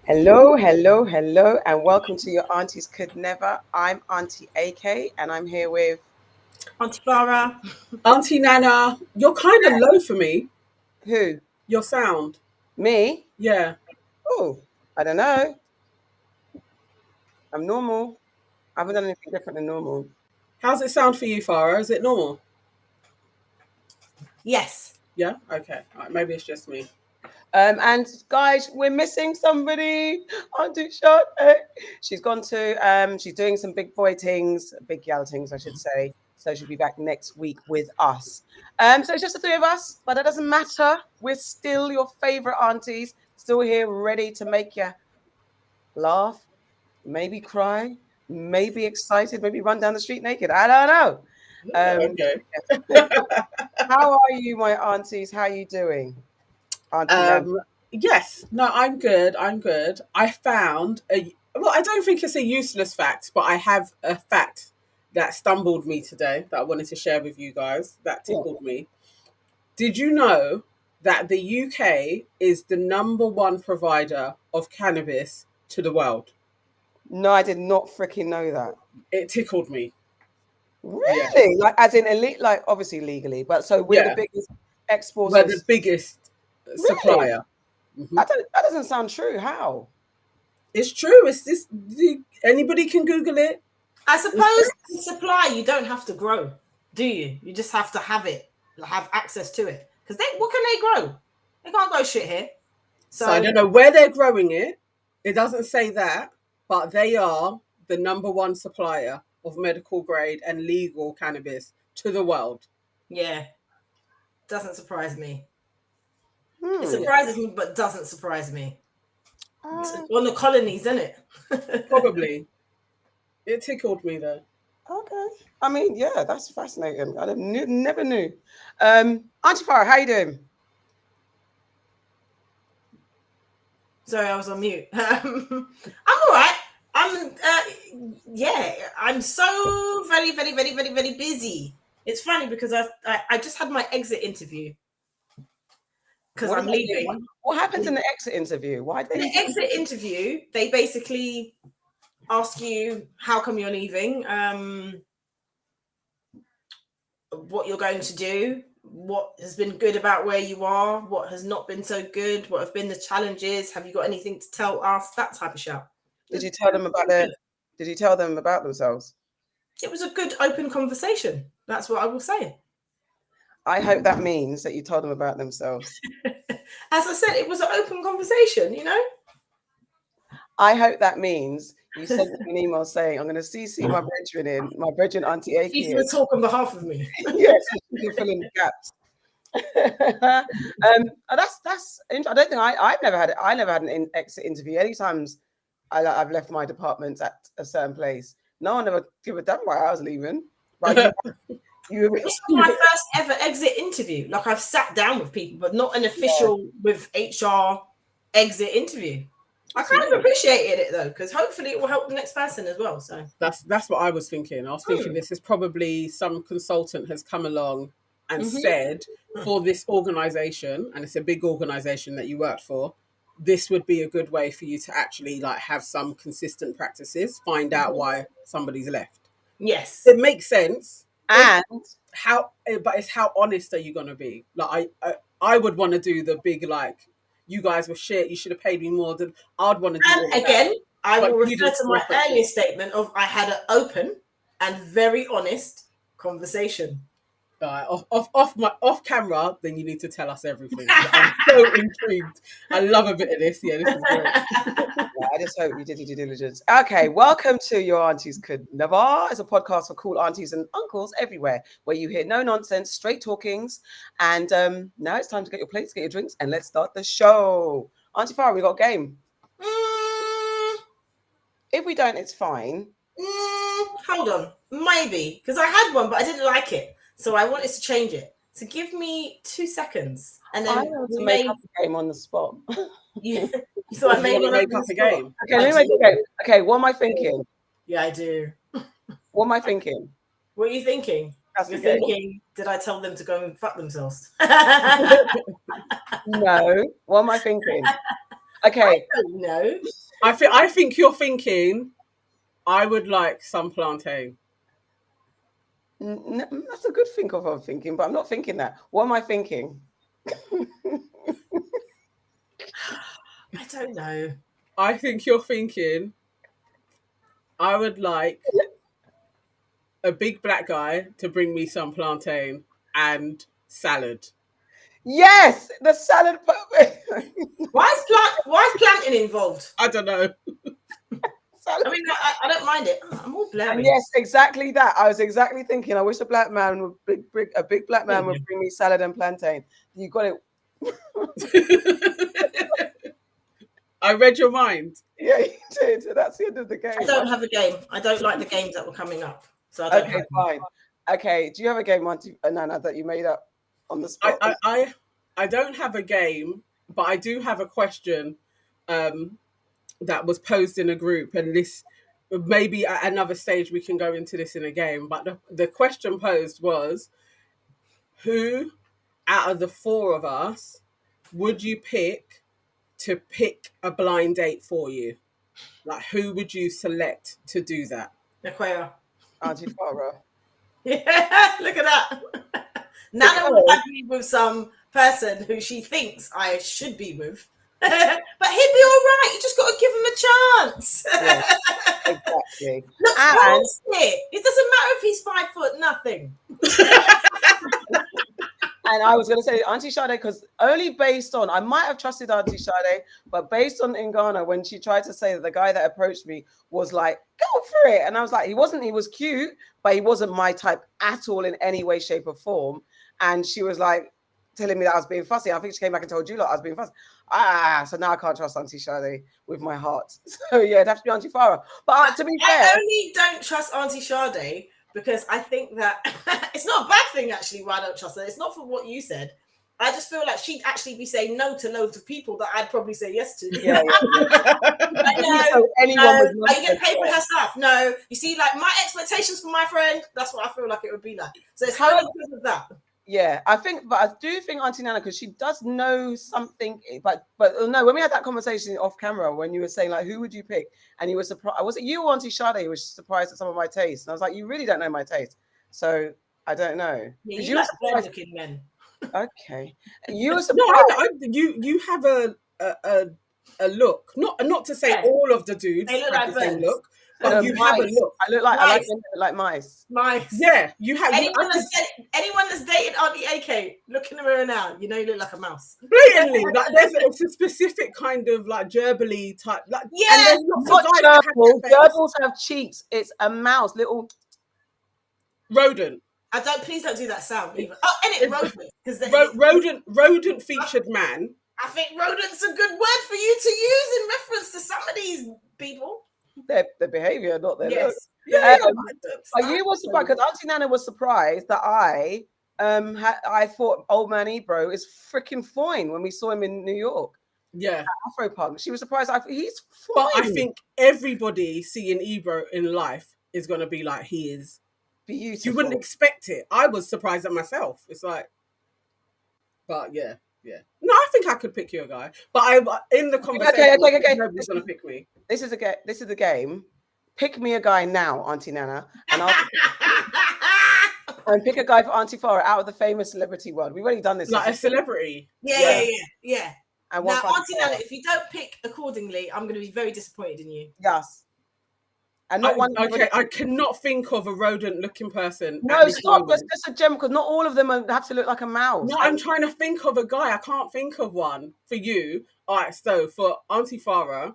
Hello, hello, hello, and welcome to your Aunties Could Never. I'm Auntie AK, and I'm here with Auntie Clara. Auntie Nana, you're kind of low for me. who? Your sound. Me? Yeah. Oh, I don't know. I'm normal. I haven't done anything different than normal. How's it sound for you, Farah? Is it normal? Yes. Yeah? Okay. All right, maybe it's just me. And guys, we're missing somebody. Auntie Shot. She's gone to she's doing some big boy things, big gal things, I should say. So she'll be back next week with us. So it's just the three of us, but that doesn't matter. We're still your favorite aunties, still here ready to make you laugh, maybe cry, maybe excited, maybe run down the street naked. I don't know. Okay. How are you, my aunties? How are you doing? Auntie Nan. Yes. No, I'm good. I'm good. I found I don't think it's a useless fact, but I have a fact that stumbled me today that I wanted to share with you guys that tickled me. Did you know that the UK is the number one provider of cannabis to the world? No, I did not freaking know that. It tickled me. Really? Like, as in elite, like obviously legally, but so we're the biggest We're exporters. the biggest supplier. Mm-hmm. That doesn't sound true. How? It's true. It's this. Anybody can Google it. I suppose to supply, you don't have to grow, do you? You just have to have it, have access to it. Because what can they grow? They can't grow shit here. So I don't know where they're growing it. It doesn't say that, but they are the number one supplier of medical grade and legal cannabis to the world. Yeah. Doesn't surprise me. It surprises me, but doesn't surprise me. It's on the colonies, isn't it? Probably. It tickled me though. Okay. I mean, yeah, that's fascinating. I never knew. Auntie Farah, how you doing? Sorry, I was on mute. I'm all right. I'm so very, very, very, very, very busy. It's funny because I just had my exit interview because I'm leaving. What happens in the exit interview? Why in the exit interview? They basically ask you how come you're leaving, what you're going to do, what has been good about where you are, what has not been so good, what have been the challenges, have you got anything to tell us, that type of shout. Did you tell them about themselves? It was a good open conversation. That's what I will say. I hope that means that you told them about themselves. As I said, it was an open conversation, you know? I hope that means you sent me an email saying, I'm going to CC my brethren Auntie AK. She's going to talk on behalf of me. Yes, you fill in the gaps. That's interesting. I don't think I never had an exit interview. Any times I've left my department at a certain place, no one ever give a damn why I was leaving. Right? It's my first ever exit interview. Like I've sat down with people, but not an official with HR exit interview. I kind of appreciated it though, because hopefully it will help the next person as well. So that's what I was thinking. I was thinking this is probably some consultant has come along and said for this organization, and it's a big organization that you worked for, this would be a good way for you to actually like have some consistent practices, find out why somebody's left. Yes, it makes sense. And but it's how honest are you going to be? Like I would want to do the big like, you guys were shit, you should have paid me more. Than I'd want to do. And again, I will refer to my earlier statement of I had an open and very honest conversation. Off camera, then you need to tell us everything. I'm so intrigued. I love a bit of this. Yeah, this is great. Yeah, I just hope you did your due diligence. Okay, welcome to Your Aunties Could Never. It's a podcast for cool aunties and uncles everywhere, where you hear no nonsense, straight talkings. And now it's time to get your plates, get your drinks, and let's start the show. Auntie Farah, we got a game. If we don't, it's fine. Hold on, maybe because I had one, but I didn't like it. So I wanted to change it. So give me 2 seconds, and then I want to make up a game on the spot. So I made make up a game. Okay, let me make a game. Okay, what am I thinking? Yeah, I do. What am I thinking? What are you thinking? That's You're the game. thinking, did I tell them to go and fuck themselves? No. What am I thinking? Okay. No. I think you're thinking, I would like some plantain. That's a good thing of I'm thinking, but I'm not thinking that. What am I thinking? I don't know. I think you're thinking, I would like a big black guy to bring me some plantain and salad. Yes, the salad. Why is planting involved? I don't know. I mean, I don't mind it. I'm all blurry. And yes, exactly that. I was exactly thinking. I wish a black man would a big black man would bring me salad and plantain. You got it. I read your mind. Yeah, you did. That's the end of the game. I don't have a game. I don't like the games that were coming up. So I don't okay, fine. Okay, do you have a game, Nana, that you made up on the spot? I don't have a game, but I do have a question that was posed in a group, and this maybe at another stage we can go into this in a game. But the question posed was, who out of the four of us would you pick to pick a blind date for you? Like, who would you select to do that? Nakoya. Auntie Farah. Yeah, look at that. Nana would have me with some person who she thinks I should be with. But he'd be all right. You just got to give him a chance. Yes, exactly. Look, past it. It doesn't matter if he's 5 foot nothing. And I was going to say Auntie Sade, because only based on, I might have trusted Auntie Sade, but based on in Ghana, when she tried to say that the guy that approached me was like, go for it. And I was like, he was cute, but he wasn't my type at all in any way, shape or form. And she was like, telling me that I was being fussy. I think she came back and told you I was being fussy. So now I can't trust Auntie Sade with my heart. So yeah, it'd have to be Auntie Farah. But to be fair, I only don't trust Auntie Sade because I think that it's not a bad thing actually why I don't trust her. It's not for what you said. I just feel like she'd actually be saying no to loads of people that I'd probably say yes to. Yeah. No, are you going to pay for her stuff? No. You see, like my expectations for my friend, that's what I feel like it would be like. So it's kind of because of that. Yeah, I do think Auntie Nana, because she does know something, but no, when we had that conversation off camera, when you were saying like, who would you pick? And you were surprised, was it you or Auntie Sade who was surprised at some of my taste? And I was like, you really don't know my taste. So I don't know. Yeah, you like blind-looking men. Okay. You were surprised. No, you have a look. Not to say all of the dudes they look have like the same birds. look. But you have a look. I look like mice. I like them like mice. Mice. Yeah, you have. Anyone that's dated Auntie AK, looking at her now, you know you look like a mouse. Blatantly, like it's a specific kind of like gerbily type. Like, yeah, not gerbils. Gerbils have cheeks. It's a mouse, little rodent. Please don't do that sound either. Oh, and it rodent. Rodent featured man. I think rodent's a good word for you to use in reference to some of these people. Their behavior, not their look. Yeah. You were surprised because Auntie Nana was surprised that I thought old man Ebro is freaking fine when we saw him in New York. Yeah, Afropunk. She was surprised. He's fine. But I think everybody seeing Ebro in life is going to be like, he is beautiful. You wouldn't expect it. I was surprised at myself. It's like, but yeah. No, I think I could pick you a guy, but in the conversation, okay. Nobody's going to pick me. This is the game. Pick me a guy now, Auntie Nana, and I'll and pick a guy for Auntie Farah out of the famous celebrity world. We've already done this. Like a celebrity. Yeah. And now, Auntie Nana, if you don't pick accordingly, I'm going to be very disappointed in you. Yes. And not one. Okay, I cannot think of a rodent-looking person. No, stop. That's just a gem because not all of them have to look like a mouse. No, I'm trying to think of a guy. I can't think of one for you. All right, so for Auntie Farah,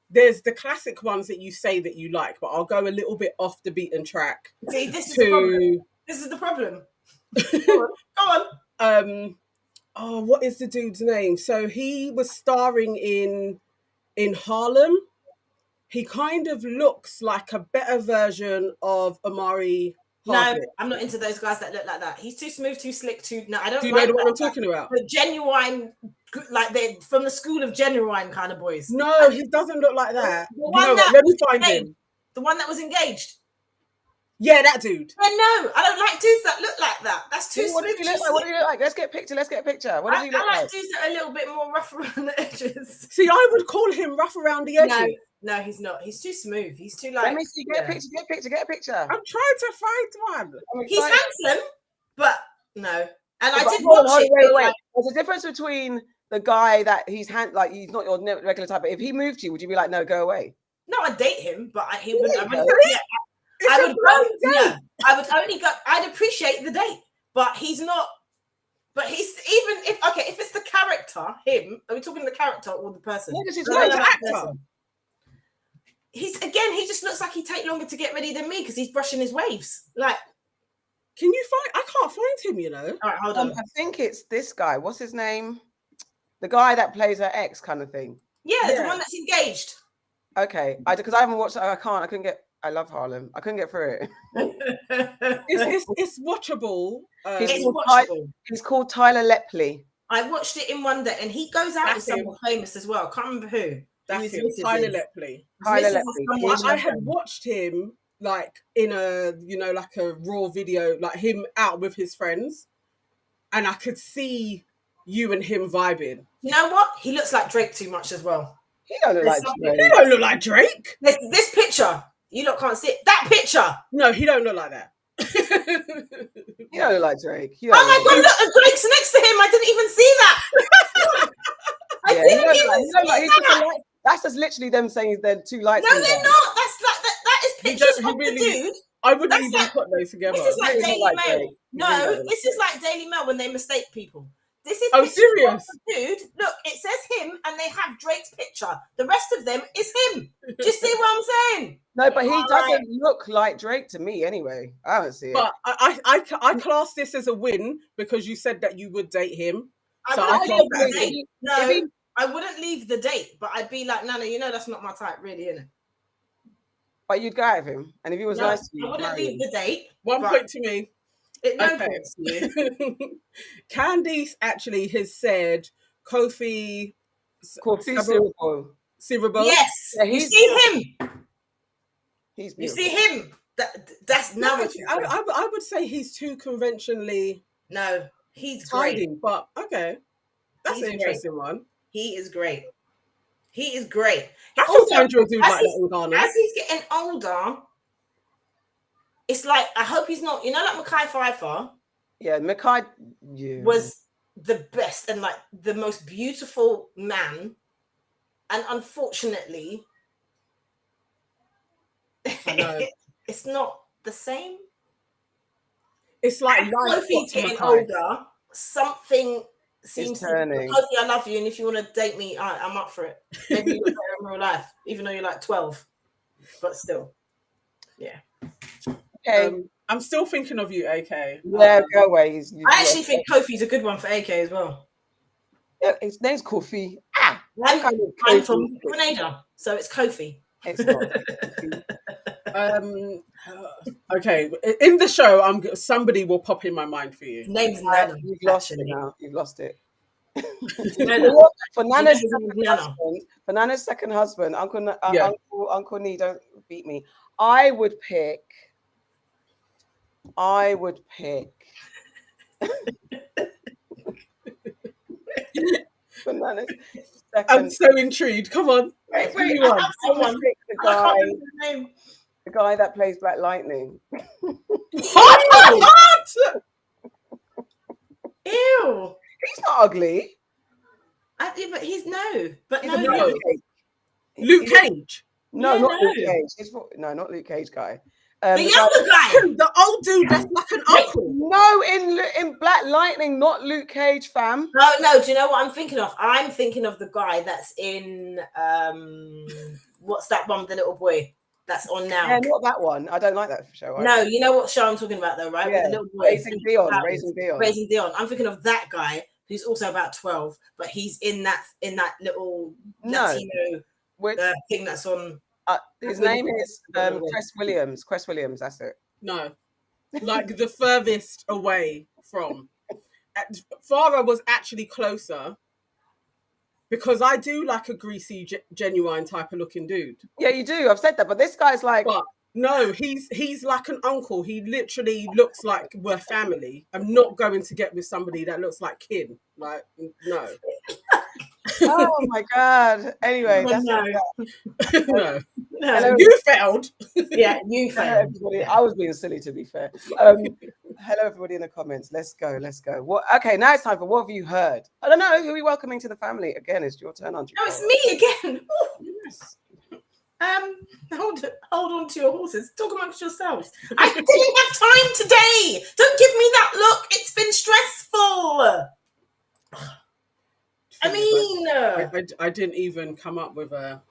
there's the classic ones that you say that you like, but I'll go a little bit off the beaten track. See, this is the problem. Go on. Oh, what is the dude's name? So he was starring in Harlem. He kind of looks like a better version of Amari Harvey. No, I'm not into those guys that look like that. He's too smooth, too slick, No, I don't. Do you know the one I'm talking about? The genuine, like they're from the school of genuine kind of boys. No, he doesn't look like that. Let me find him. The one that was engaged. Yeah, that dude. I know. I don't like dudes that look like that. That's too What does smooth. he look like? What does he look like? Let's get a picture. What does he look I like like? dudes that are a little bit more rough around the edges. See, I would call him rough around the edges. No, he's not. He's too smooth. He's too like. Let me see. Get a picture. I'm trying to find one. He's handsome, but no. And I did watch watch it. Wait. There's a difference between the guy that he's like he's not your regular type. But if he moved you, would you be like, no, go away? No, I'd date him, but he Yeah, wouldn't. I would only go. I'd appreciate the date, but he's not. But he's even if it's the character, him. Are we talking the character or the person? Yeah, he's the actor. He just looks like he take longer to get ready than me because he's brushing his waves. Like, can you find? I can't find him. You know. All right, hold on. I think it's this guy. What's his name? The guy that plays her ex, kind of thing. Yeah, the one that's engaged. Okay, because I haven't watched it. I couldn't get. I love Harlem. I couldn't get through it. It's watchable. He's called Tyler Lepley. I watched it in one day, and he goes out with someone famous as well. I can't remember who. That's him, Tyler Lepley. I had watched him like in a like a raw video, like him out with his friends, and I could see you and him vibing. You know what? He looks like Drake too much as well. He don't look like Drake. He don't look like Drake. This picture, you lot can't see it. That picture. No, he don't look like that. He don't look like Drake. Oh my God! Look, Drake's next to him. I didn't even see that. I didn't even see that. That's just literally them saying they're too light. No, they're not. That's like that is pictures of the dude. I wouldn't even put those together. This is like Daily Mail. No, this is like Daily Mail when they mistake people. This is serious, dude. Look, it says him, and they have Drake's picture. The rest of them is him. Do you see what I'm saying? No, but he doesn't look like Drake to me anyway. I don't see it. But I class this as a win because you said that you would date him. I wouldn't leave the date, but I'd be like, no, that's not my type, really, innit? But you'd go out with him, and if he was nice to you, I wouldn't leave the date. 1 point to me. Points to you. Candice actually has said Kofi Siriboe. Yes, yeah, you see him. He's beautiful. You see him. That's now. I would say he's too conventionally. No, he's tidy, great. but okay, that's an interesting one. He is great. He is great. I also, find you a dude like that in Ghana. As he's getting older, it's like I hope he's not. You know, like Mekhi Phifer. Yeah, Mekhi was the best and like the most beautiful man, and unfortunately, it's not the same. It's like Kofi's getting older. Something seems turning. Kofi, I love you, and if you want to date me, I'm up for it. Maybe you're better in real life, even though you're like 12, but still, yeah. Okay. I'm still thinking of you, AK. Yeah, go away. I actually think Kofi's a good one for AK as well. Yeah, his name's Kofi. I'm from Grenada, so it's Kofi. It's not. Okay, in the show, somebody will pop in my mind for you. His name's Nana. You've lost it now. You've lost it. For Nana's second husband, Uncle Nee, don't beat me. I would pick. For Nana's second. I'm so intrigued. Come on. Wait, the guy that plays Black Lightning. What? Ew. He's not ugly. But he's no. But He's no. Luke Cage. No, not Luke Cage. Not Luke Cage guy. The younger guy. The old dude that's like an uncle. No, in Black Lightning, not Luke Cage, fam. No. Do you know what I'm thinking of? I'm thinking of the guy that's in what's that one with the little boy that's on now? Yeah, not that one. I don't like that show. No, you know what show I'm talking about though, right? Yeah. With the little boy. Raising Dion. I'm thinking of that guy who's also about 12, but he's in that little Latino thing that's on. His name is Cress Williams. Cress Williams, that's it. No, like the furthest away from. Farah was actually closer because I do like a greasy, genuine type of looking dude. Yeah, you do. I've said that, but this guy's like No, he's like an uncle. He literally looks like we're family. I'm not going to get with somebody that looks like kin. Like, no. Oh my God. Anyway, that's no. No. No. You failed. Yeah, you Hello, failed. everybody. I was being silly, to be fair. Hello, everybody in the comments. Let's go. Let's go. What? Okay, now it's time for what have you heard? I don't know. Who are we welcoming to the family? Again, it's your turn, Auntie. No, it's me again. Ooh. Yes. Hold on to your horses. Talk amongst yourselves. I didn't have time today. Don't give me that look. It's been stressful. I mean, I didn't even come up with a.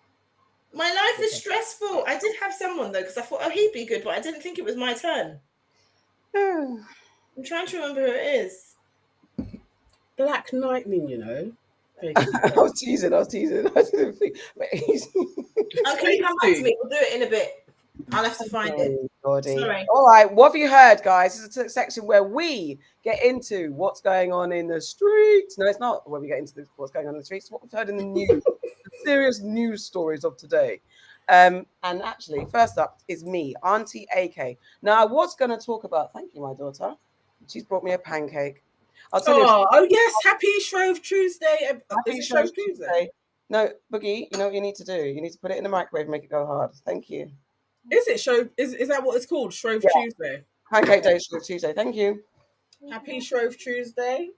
My life is stressful. I did have someone though, because I thought, oh, he'd be good, but I didn't think it was my turn. I'm trying to remember who it is. Black Lightning, you know. I was teasing. I didn't think. But he's... Okay, come back to me. We'll do it in a bit. I'll have to find it. Sorry. All right. What have you heard, guys? This is a section where we get into what's going on in the streets. No, it's not where we get into what's going on in the streets. What we've heard in the news, the serious news stories of today. And actually, first up is me, Auntie AK. Now, I was going to talk about. Thank you, my daughter. She's brought me a pancake. I'll tell you. Oh yes, happy Shrove Tuesday. Happy Shrove Tuesday. No, Boogie, you know what you need to do? You need to put it in the microwave and make it go hard. Thank you. Is it Shrove? Is that what it's called? Shrove Tuesday. Pancake Day, Shrove Tuesday. Thank you. Happy Shrove Tuesday.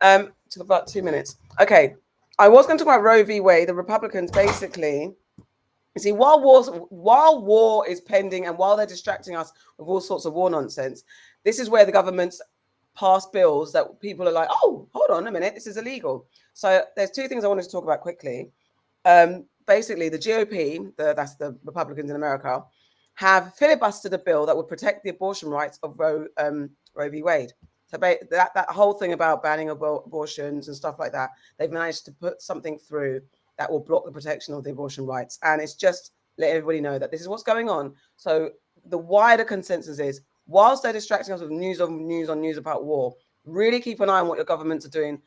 Took about 2 minutes. Okay. I was going to talk about Roe v. Wade. The Republicans basically, you see, while war is pending and while they're distracting us with all sorts of war nonsense, this is where the government's pass bills that people are like, oh, hold on a minute, this is illegal. So there's two things I wanted to talk about quickly. Basically, the GOP, that's the Republicans in America, have filibustered a bill that would protect the abortion rights of Roe v. Wade. So that whole thing about banning abortions and stuff like that, they've managed to put something through that will block the protection of the abortion rights. And it's just let everybody know that this is what's going on. So the wider consensus is, whilst they're distracting us with news about war, really keep an eye on what your governments are doing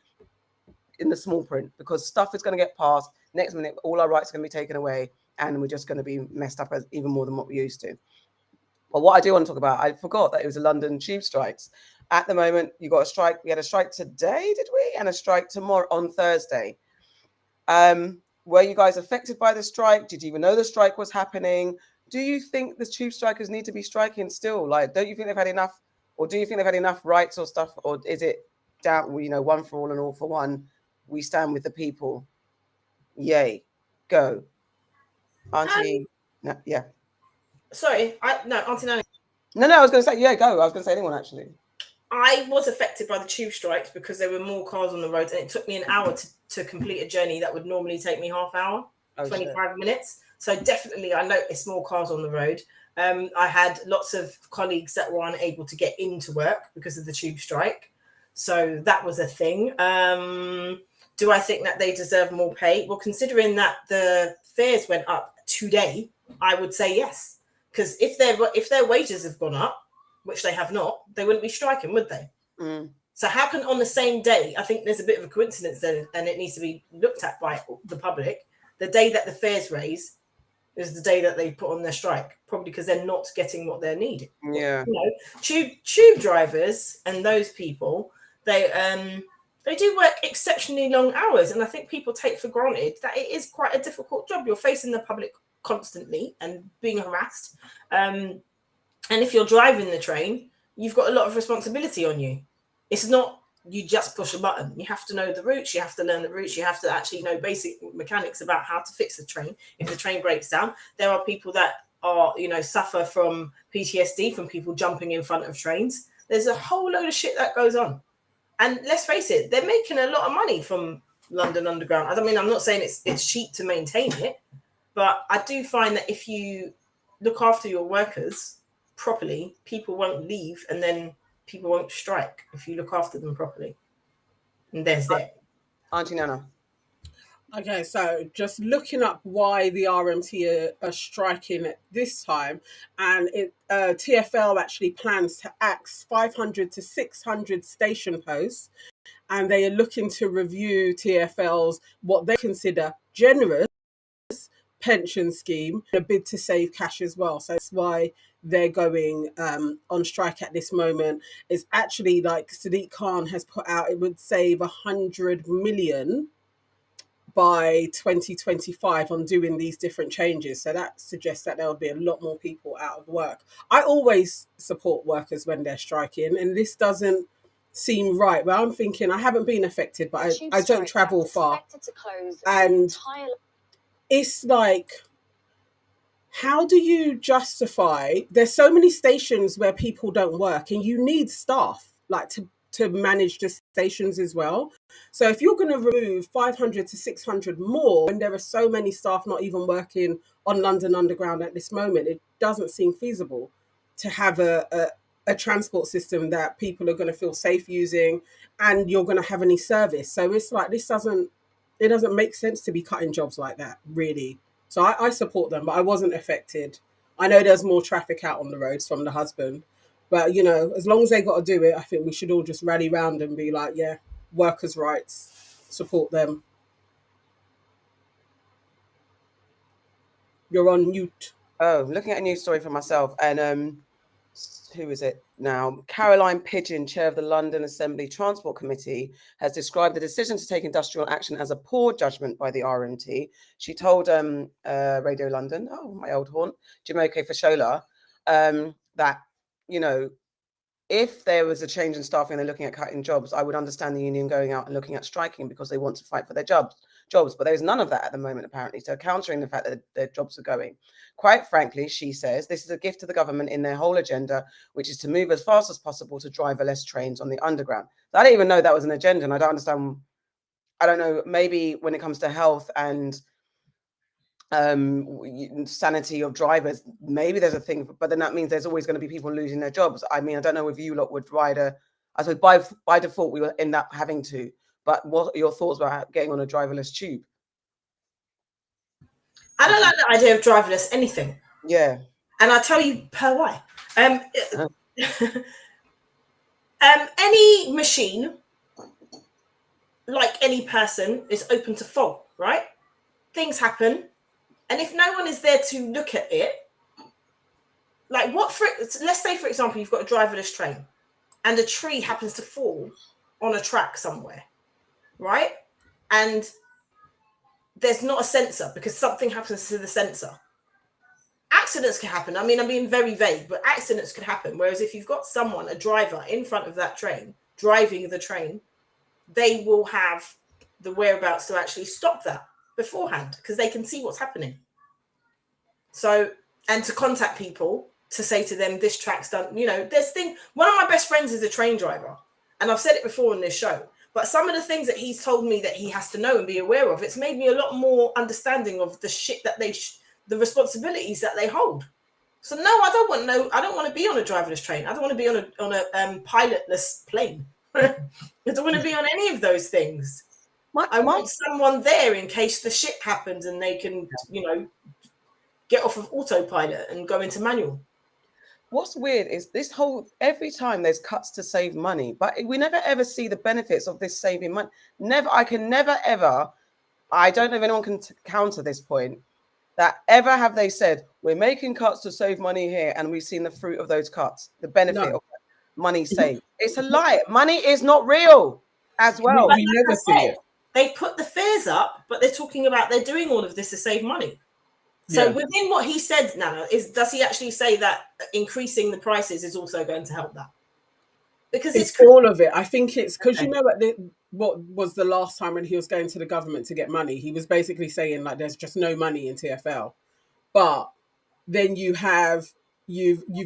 in the small print, because stuff is going to get passed. Next minute, all our rights are going to be taken away, and we're just going to be messed up as even more than what we used to. But what I do want to talk about, I forgot that it was the London tube strikes. At the moment, you got a strike. We had a strike today, did we? And a strike tomorrow on Thursday. Were you guys affected by the strike? Did you even know the strike was happening? Do you think the tube strikers need to be striking still? Like, don't you think they've had enough, or do you think they've had enough rights or stuff, or is it down? One for all and all for one. We stand with the people. Yay, go, Auntie. Yeah. Sorry, Auntie Nanny. No, I was going to say yeah, go. I was going to say anyone actually. I was affected by the tube strikes because there were more cars on the road, and it took me an hour to complete a journey that would normally take me half hour, 25 minutes. So definitely, I noticed more cars on the road. I had lots of colleagues that were unable to get into work because of the tube strike. So that was a thing. Do I think that they deserve more pay? Well, considering that the fares went up today, I would say yes. Because if their wages have gone up, which they have not, they wouldn't be striking, would they? So how can on the same day, I think there's a bit of a coincidence there, and it needs to be looked at by the public. The day that the fares raise is the day that they put on their strike, probably because they're not getting what they're needing. Yeah. Tube drivers and those people, they do work exceptionally long hours, and I think people take for granted that it is quite a difficult job. You're facing the public constantly and being harassed. And if you're driving the train, you've got a lot of responsibility on you. It's not you just push a button. You have to know the routes. You have to learn the routes. You have to actually know basic mechanics about how to fix the train. If the train breaks down, there are people that are, suffer from PTSD from people jumping in front of trains. There's a whole load of shit that goes on. And let's face it, they're making a lot of money from London Underground. I mean, I'm not saying it's cheap to maintain it, but I do find that if you look after your workers properly, people won't leave, and then people won't strike if you look after them properly. And there's that. Auntie Nana. Okay, so just looking up why the RMT are striking at this time, and TfL actually plans to axe 500 to 600 station posts, and they are looking to review TfL's what they consider generous pension scheme, a bid to save cash as well. So that's why they're going on strike at this moment. Is actually, like Sadiq Khan has put out, it would save 100 million by 2025 on doing these different changes. So that suggests that there will be a lot more people out of work. I always support workers when they're striking, and this doesn't seem right. But I'm thinking, I haven't been affected, but I don't travel far. And it's like, how do you justify, there's so many stations where people don't work and you need staff like to manage the stations as well. So if you're going to remove 500 to 600 more when there are so many staff not even working on London Underground at this moment, it doesn't seem feasible to have a transport system that people are going to feel safe using, and you're going to have any service. So it's like, it doesn't make sense to be cutting jobs like that, really. So I support them, but I wasn't affected. I know there's more traffic out on the roads from the husband, but, you know, as long as they got to do it, I think we should all just rally round and be like, yeah, workers' rights, support them. You're on mute. Oh, looking at a news story for myself, and who is it now? Caroline Pidgeon, chair of the London Assembly Transport Committee, has described the decision to take industrial action as a poor judgment by the RMT. She told Radio London, my old haunt, Jumoke Fashola, that, you know, if there was a change in staffing and they're looking at cutting jobs, I would understand the union going out and looking at striking because they want to fight for their jobs. But there's none of that at the moment, apparently. So countering the fact that their jobs are going. Quite frankly, she says, this is a gift to the government in their whole agenda, which is to move as fast as possible to driverless trains on the underground. So I didn't even know that was an agenda, and I don't understand. I don't know, maybe when it comes to health and sanity of drivers, maybe there's a thing, but then that means there's always going to be people losing their jobs. I mean, I don't know if you lot would ride I suppose by default we will end up having to, but what are your thoughts about getting on a driverless tube? I don't like the idea of driverless anything. Yeah. And I'll tell you per why. Any machine, like any person, is open to fault, right? Things happen. And if no one is there to look at it, like let's say, for example, you've got a driverless train and a tree happens to fall on a track somewhere, right? And there's not a sensor because something happens to the sensor. Accidents can happen. I mean, I'm being very vague, but accidents could happen. Whereas if you've got someone, a driver in front of that train, driving the train, they will have the whereabouts to actually stop that beforehand because they can see what's happening. So, and to contact people to say to them, this track's done, you know, one of my best friends is a train driver, and I've said it before in this show, but some of the things that he's told me that he has to know and be aware of, it's made me a lot more understanding of the shit that the responsibilities that they hold. So no, I don't want to be on a driverless train. I don't want to be on a pilotless plane. I don't want to be on any of those things. I want someone there in case the shit happens and they can, you know, get off of autopilot and go into manual. What's weird is every time there's cuts to save money, but we never ever see the benefits of this saving money. I don't know if anyone can counter this point, that ever have they said, we're making cuts to save money here, and we've seen the fruit of those cuts, the benefit of money saved. It's a lie. Money is not real as well. We never see it. They've put the fares up, but they're talking about they're doing all of this to save money. So within what he said, Nana, does he actually say that increasing the prices is also going to help that? Because it's all of it. I think it's because you know what was the last time when he was going to the government to get money, he was basically saying like there's just no money in TfL. But then you've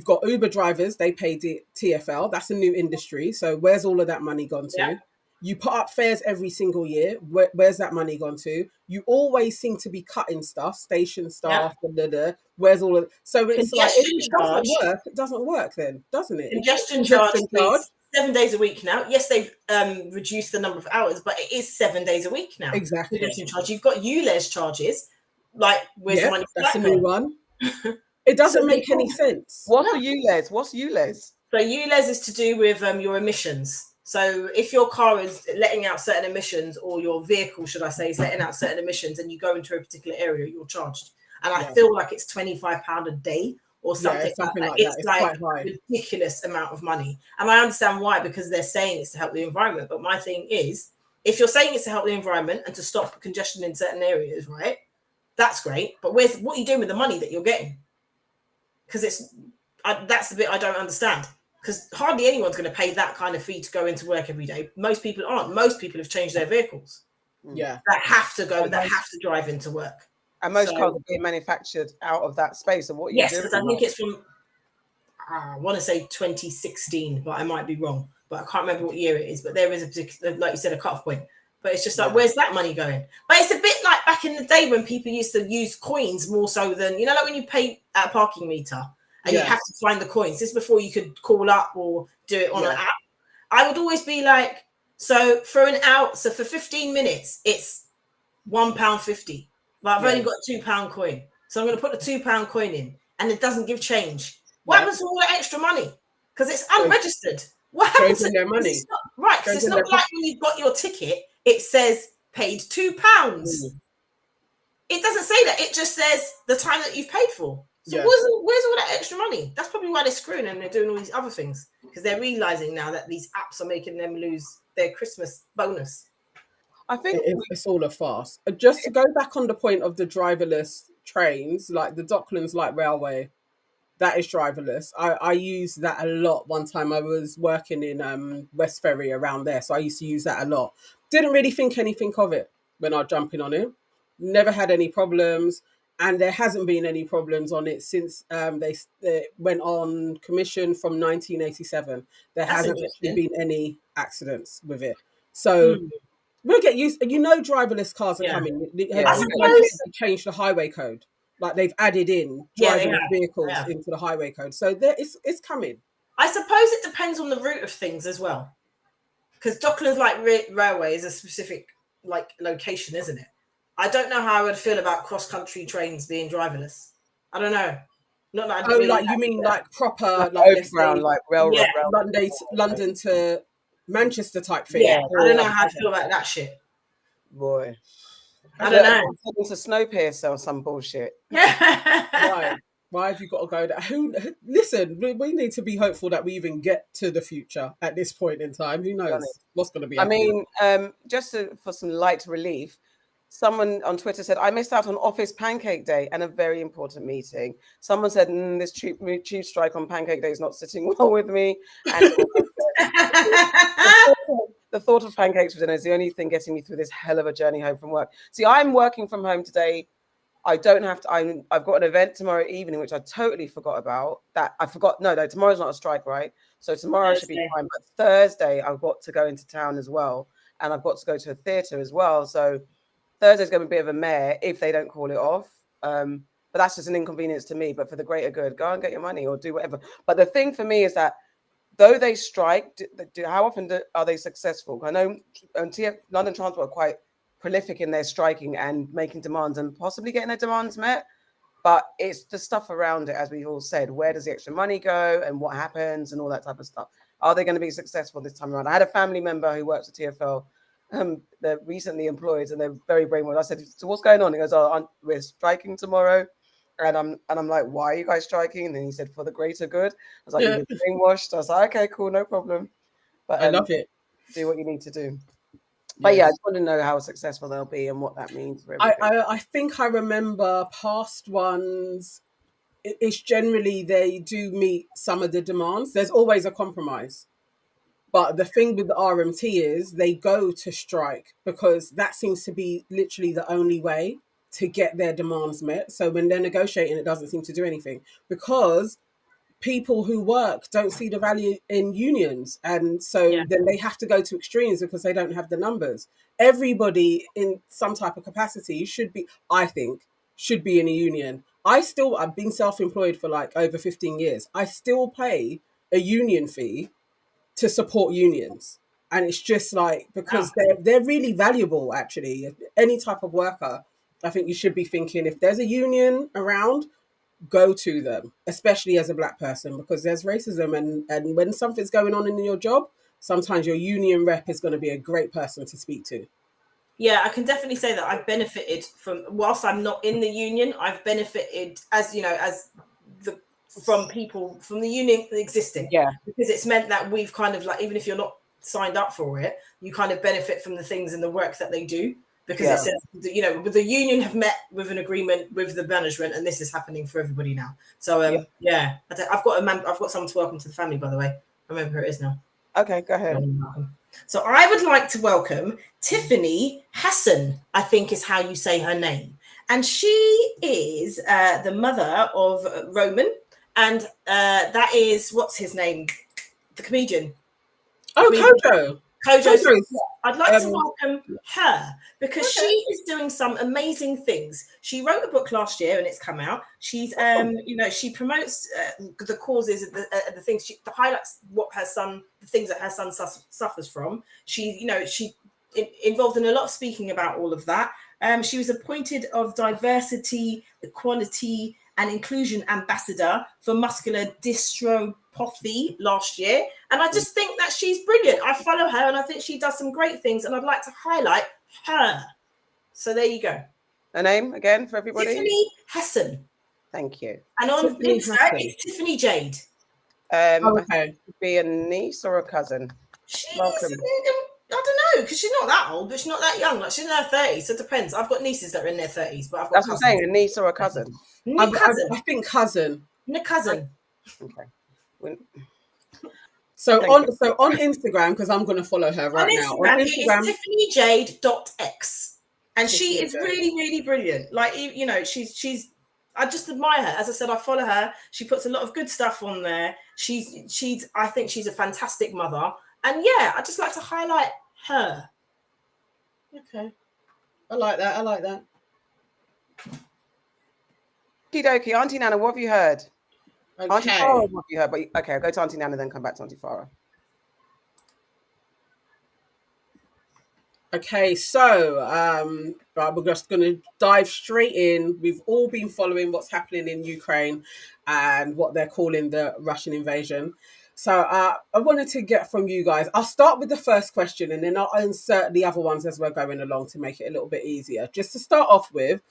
got Uber drivers, they pay TfL. That's a new industry. So where's all of that money gone to? Yeah. You put up fares every single year. Where's that money gone to? You always seem to be cutting stuff, station staff, where's all of so it's like if it doesn't work, it doesn't work then, doesn't it? Congestion charge. 7 days a week now. Yes, they've reduced the number of hours, but it is 7 days a week now. Exactly. Congestion charge. You've got ULEZ charges, like where's the money for that's a new one. It doesn't make any sense. What's ULEZ? What's ULEZ? So ULEZ is to do with your emissions. So if your car is letting out certain emissions, or your vehicle, should I say, is letting out certain emissions, and you go into a particular area, you're charged. and I Yeah. feel like it's £25 a day or something, something like that. It's It's like quite high. ridiculous amount of money, and I understand why, because they're saying it's to help the environment. But my thing is, if you're saying it's to help the environment and to stop congestion in certain areas, right? That's great, but what are you doing with the money that you're getting? Because that's the bit I don't understand. Because hardly anyone's going to pay that kind of fee to go into work every day. Most people aren't. Most people have changed their vehicles. Yeah. That have to go, that have to drive into work. And most cars are being manufactured out of that space. And what you do? Yes, because I think it's from, I want to say 2016, but I might be wrong. But I can't remember what year it is. But there is a particular, like you said, a cut-off point. But it's just like, where's that money going? But it's a bit like back in the day when people used to use coins more so than, like when you pay at a parking meter and you have to find the coins. This is before you could call up or do it on an app. I would always be like, so for 15 minutes, it's £1.50. But I've only got a £2 coin. So I'm going to put the £2 coin in and it doesn't give change. What happens to all that extra money? Because it's unregistered. What happens to their money? Right, because it's not like when you've got your ticket, it says paid £2. It doesn't say that. It just says the time that you've paid for. So where's all that extra money? That's probably why they're screwing and they're doing all these other things, because they're realizing now that these apps are making them lose their Christmas bonus. I think it's all a farce. Just to go back on the point of the driverless trains, like the Docklands Light Railway, that is driverless. I used that a lot one time. I was working in West Ferry around there, so I used to use that a lot. Didn't really think anything of it when I was jumping on it. Never had any problems, and there hasn't been any problems on it since they went on commission from 1987. There hasn't actually been any accidents with it. So we'll get used. Driverless cars are coming. Have you changed the highway code? Like they've added in driverless vehicles into the highway code, so it's coming. I suppose it depends on the route of things as well, because Docklands Light Railway is a specific location, isn't it? I don't know how I would feel about cross-country trains being driverless. I don't know. Not that you mean like proper overground, like railroad, London to Manchester type thing. Yeah, I don't know how I feel about that shit. Boy, I don't know. It's a Snowpiercer or some bullshit. Why have you got to go there? Listen, we need to be hopeful that we even get to the future at this point in time. Who knows what's going to be happening? I mean, for some light relief, someone on Twitter said, I missed out on Office Pancake Day and a very important meeting. Someone said, this tube strike on Pancake Day is not sitting well with me. And the thought of pancakes for dinner is the only thing getting me through this hell of a journey home from work. See, I'm working from home today. I don't have to. I've got an event tomorrow evening, which I totally forgot about. No, tomorrow's not a strike, right? So tomorrow should be fine. But Thursday, I've got to go into town as well. And I've got to go to a theatre as well. So Thursday's going to be a bit of a mare if they don't call it off. But that's just an inconvenience to me. But for the greater good, go and get your money or do whatever. But the thing for me is that though they strike, how often are they successful? I know London Transport are quite prolific in their striking and making demands and possibly getting their demands met. But it's the stuff around it, as we all said. Where does the extra money go and what happens and all that type of stuff? Are they going to be successful this time around? I had a family member who works at TfL. They're recently employed and they're very brainwashed. I said, so what's going on? He goes, we're striking tomorrow. And I'm like, why are you guys striking? And then he said, for the greater good. I was like, you're brainwashed. I was like, okay, cool, no problem. But I love it. Do what you need to do. But I just want to know how successful they'll be and what that means for everything. I think I remember past ones. It's generally they do meet some of the demands. There's always a compromise. But the thing with the RMT is they go to strike because that seems to be literally the only way to get their demands met. So when they're negotiating, it doesn't seem to do anything because people who work don't see the value in unions. And so then they have to go to extremes because they don't have the numbers. Everybody in some type of capacity should be in a union. I've been self-employed for like over 15 years. I still pay a union fee to support unions. And it's just like, because they're really valuable, actually. Any type of worker, I think you should be thinking, if there's a union around, go to them, especially as a Black person, because there's racism. And when something's going on in your job, sometimes your union rep is going to be a great person to speak to. Yeah, I can definitely say that I've benefited from, whilst I'm not in the union, I've benefited from people from the union existing. Yeah. Because it's meant that we've kind of like, even if you're not signed up for it, you kind of benefit from the things and the work that they do. Because it says, the union have met with an agreement with the management, and this is happening for everybody now. So I've got someone to welcome to the family, by the way. I remember who it is now. Okay, go ahead. So I would like to welcome Tiffany Hassan, I think is how you say her name. And she is the mother of Roman. And that is, what's his name? The comedian. Kojo. I'd like to welcome her because she is doing some amazing things. She wrote a book last year and it's come out. She's, she promotes the causes of the things. She highlights the things that her son suffers from. She involved in a lot of speaking about all of that. She was appointed of diversity, equality, and inclusion ambassador for muscular dystrophy last year. And I just think that she's brilliant. I follow her and I think she does some great things and I'd like to highlight her. So there you go. Her name again for everybody? Tiffany Hassan. Thank you. And on Insta, it's Tiffany Jade. I think it could be a niece or a cousin. Welcome. I don't know, because she's not that old, but she's not that young. Like, she's in her 30s, so it depends. I've got nieces that are in their 30s, but I've got That's what I'm saying, a niece or a cousin. I think cousin. A cousin. Okay. So on Instagram, because I'm going to follow her right now. On Instagram, it's TiffanyJade.x, and she is really, really brilliant. Like, she's. I just admire her. As I said, I follow her. She puts a lot of good stuff on there. I think she's a fantastic mother. And yeah, I just like to highlight her. Okay. I like that. Okie dokie. Auntie Nana, what have you heard? Okay. Auntie Farah, what have you heard? But okay, I'll go to Auntie Nana, then come back to Auntie Farah. Okay, so we're just going to dive straight in. We've all been following what's happening in Ukraine and what they're calling the Russian invasion. So I wanted to get from you guys. I'll start with the first question and then I'll insert the other ones as we're going along to make it a little bit easier. Just to start off with,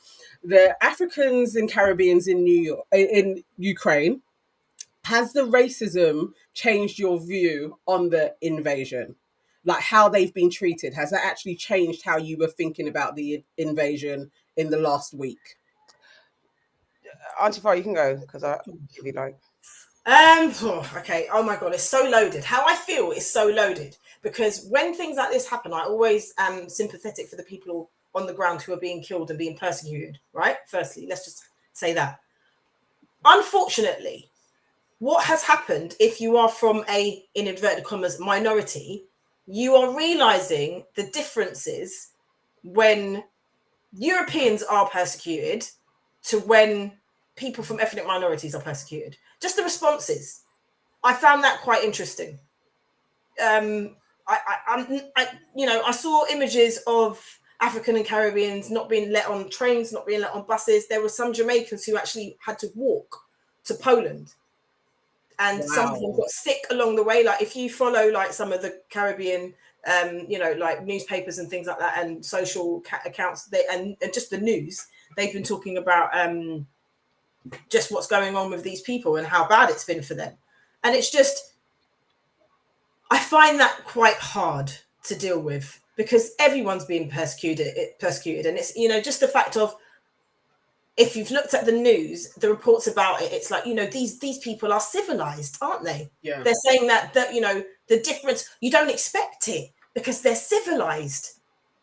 the Africans and Caribbeans in Ukraine, has the racism changed your view on the invasion? Like how they've been treated? Has that actually changed how you were thinking about the invasion in the last week? Auntie Farah, you can go because if you like. Okay. Oh my God, it's so loaded. How I feel is so loaded because when things like this happen, I always am sympathetic for the people on the ground who are being killed and being persecuted, right? Firstly, let's just say that. Unfortunately, what has happened if you are from a, in inverted commas, minority, you are realizing the differences when Europeans are persecuted to when people from ethnic minorities are persecuted. Just the responses. I found that quite interesting. I saw images of African and Caribbeans not being let on trains, not being let on buses. There were some Jamaicans who actually had to walk to Poland. And some of them got sick along the way. Like if you follow like some of the Caribbean, like newspapers and things like that and social accounts, and just the news, they've been talking about just what's going on with these people and how bad it's been for them. And it's just, I find that quite hard to deal with because everyone's being persecuted. And it's, just the fact of, if you've looked at the news, the reports about it, it's like, these people are civilized, aren't they? Yeah. They're saying that the difference, you don't expect it because they're civilized.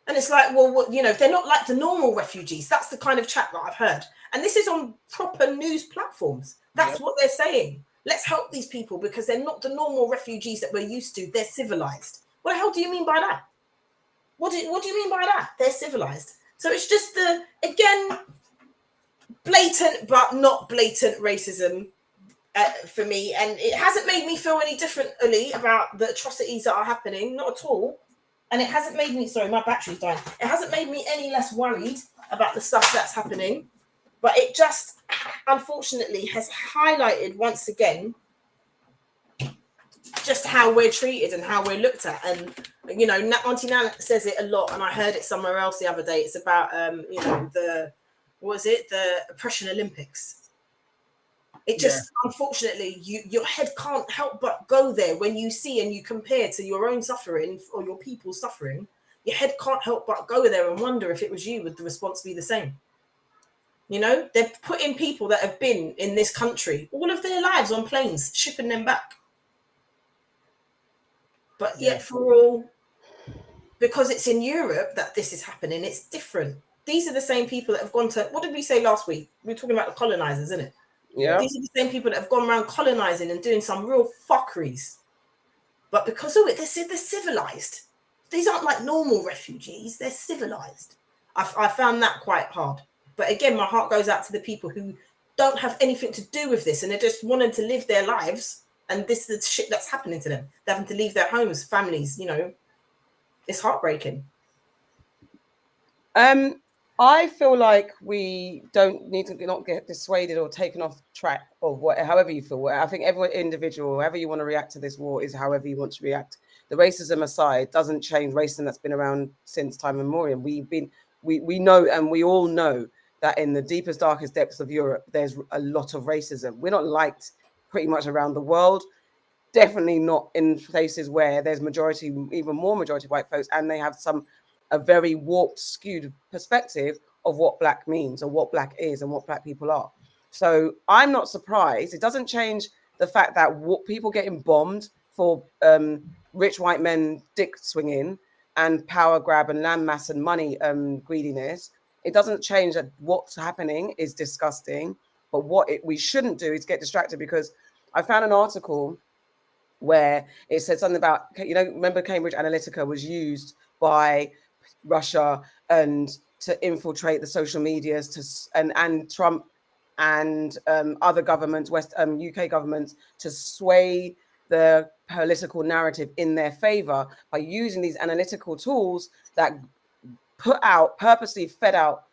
And it's like, well, they're not like the normal refugees. That's the kind of chat that I've heard. And this is on proper news platforms. That's what they're saying. Let's help these people because they're not the normal refugees that we're used to. They're civilized. What the hell do you mean by that? What do you mean by that? They're civilized. So it's just again, blatant but not blatant racism for me. And it hasn't made me feel any differently about the atrocities that are happening. Not at all. And it hasn't made me, sorry, my battery's dying. It hasn't made me any less worried about the stuff that's happening. But it just, unfortunately, has highlighted once again that's just how we're treated and how we're looked at. And you know, Auntie Nan says it a lot, and I heard it somewhere else the other day. It's about you know, the oppression Olympics. It just, unfortunately, your head can't help but go there when you see and you compare to your own suffering or your people's suffering. Your head can't help but go there and wonder if it was you, would the response be the same? You know, they're putting people that have been in this country all of their lives on planes, shipping them back. But yet for all, because it's in Europe that this is happening, it's different. These are the same people that have gone to, what did we say last week? We were talking about the colonizers, isn't it? Yeah. These are the same people that have gone around colonizing and doing some real fuckeries. But because of it, they're civilized. These aren't like normal refugees. They're civilized. I found that quite hard. But again, my heart goes out to the people who don't have anything to do with this and they're just wanting to live their lives. And this is the shit that's happening to them. They're having to leave their homes, families, you know. It's heartbreaking. I feel like we don't need to not get dissuaded or taken off track of what, however you feel. I think every individual, however you want to react to this war, is however you want to react. The racism aside doesn't change. Racism that's been around since time immemorial. We know, and we all know that in the deepest, darkest depths of Europe, there's a lot of racism. We're not liked pretty much around the world. Definitely not in places where there's majority, even more majority white folks, and they have a very warped, skewed perspective of what black means or what black is and what black people are. So I'm not surprised. It doesn't change the fact that people getting bombed for rich white men dick swinging and power grab and landmass and money greediness. It doesn't change that what's happening is disgusting. But what we shouldn't do is get distracted, because I found an article where it said something about, you know, remember Cambridge Analytica was used by Russia and to infiltrate the social medias and Trump and other governments, UK governments, to sway the political narrative in their favor by using these analytical tools that purposely fed out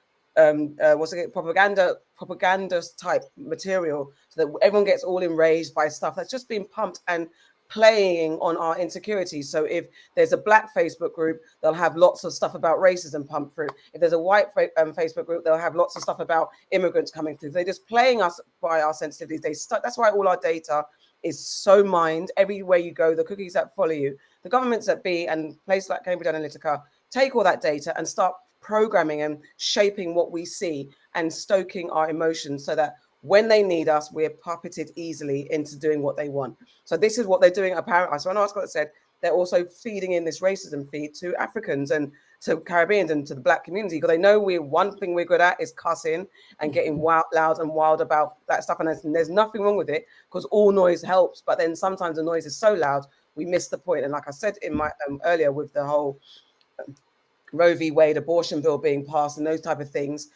propaganda type material, so that everyone gets all enraged by stuff that's just being pumped and playing on our insecurities. So if there's a black Facebook group, they'll have lots of stuff about racism pumped through. If there's a white Facebook group, they'll have lots of stuff about immigrants coming through. They're just playing us by our sensitivities. That's why all our data is so mined. Everywhere you go, the cookies that follow you, the governments that be, and places like Cambridge Analytica take all that data and start programming and shaping what we see and stoking our emotions, so that when they need us, we're puppeted easily into doing what they want. So this is what they're doing. Apparently, I saw an article that said they're also feeding in this racism feed to Africans and to Caribbeans and to the black community, because they know one thing we're good at is cussing and getting loud and wild about that stuff. And there's nothing wrong with it, because all noise helps. But then sometimes the noise is so loud, we miss the point. And like I said in my earlier, with the whole Roe v. Wade abortion bill being passed and those type of things,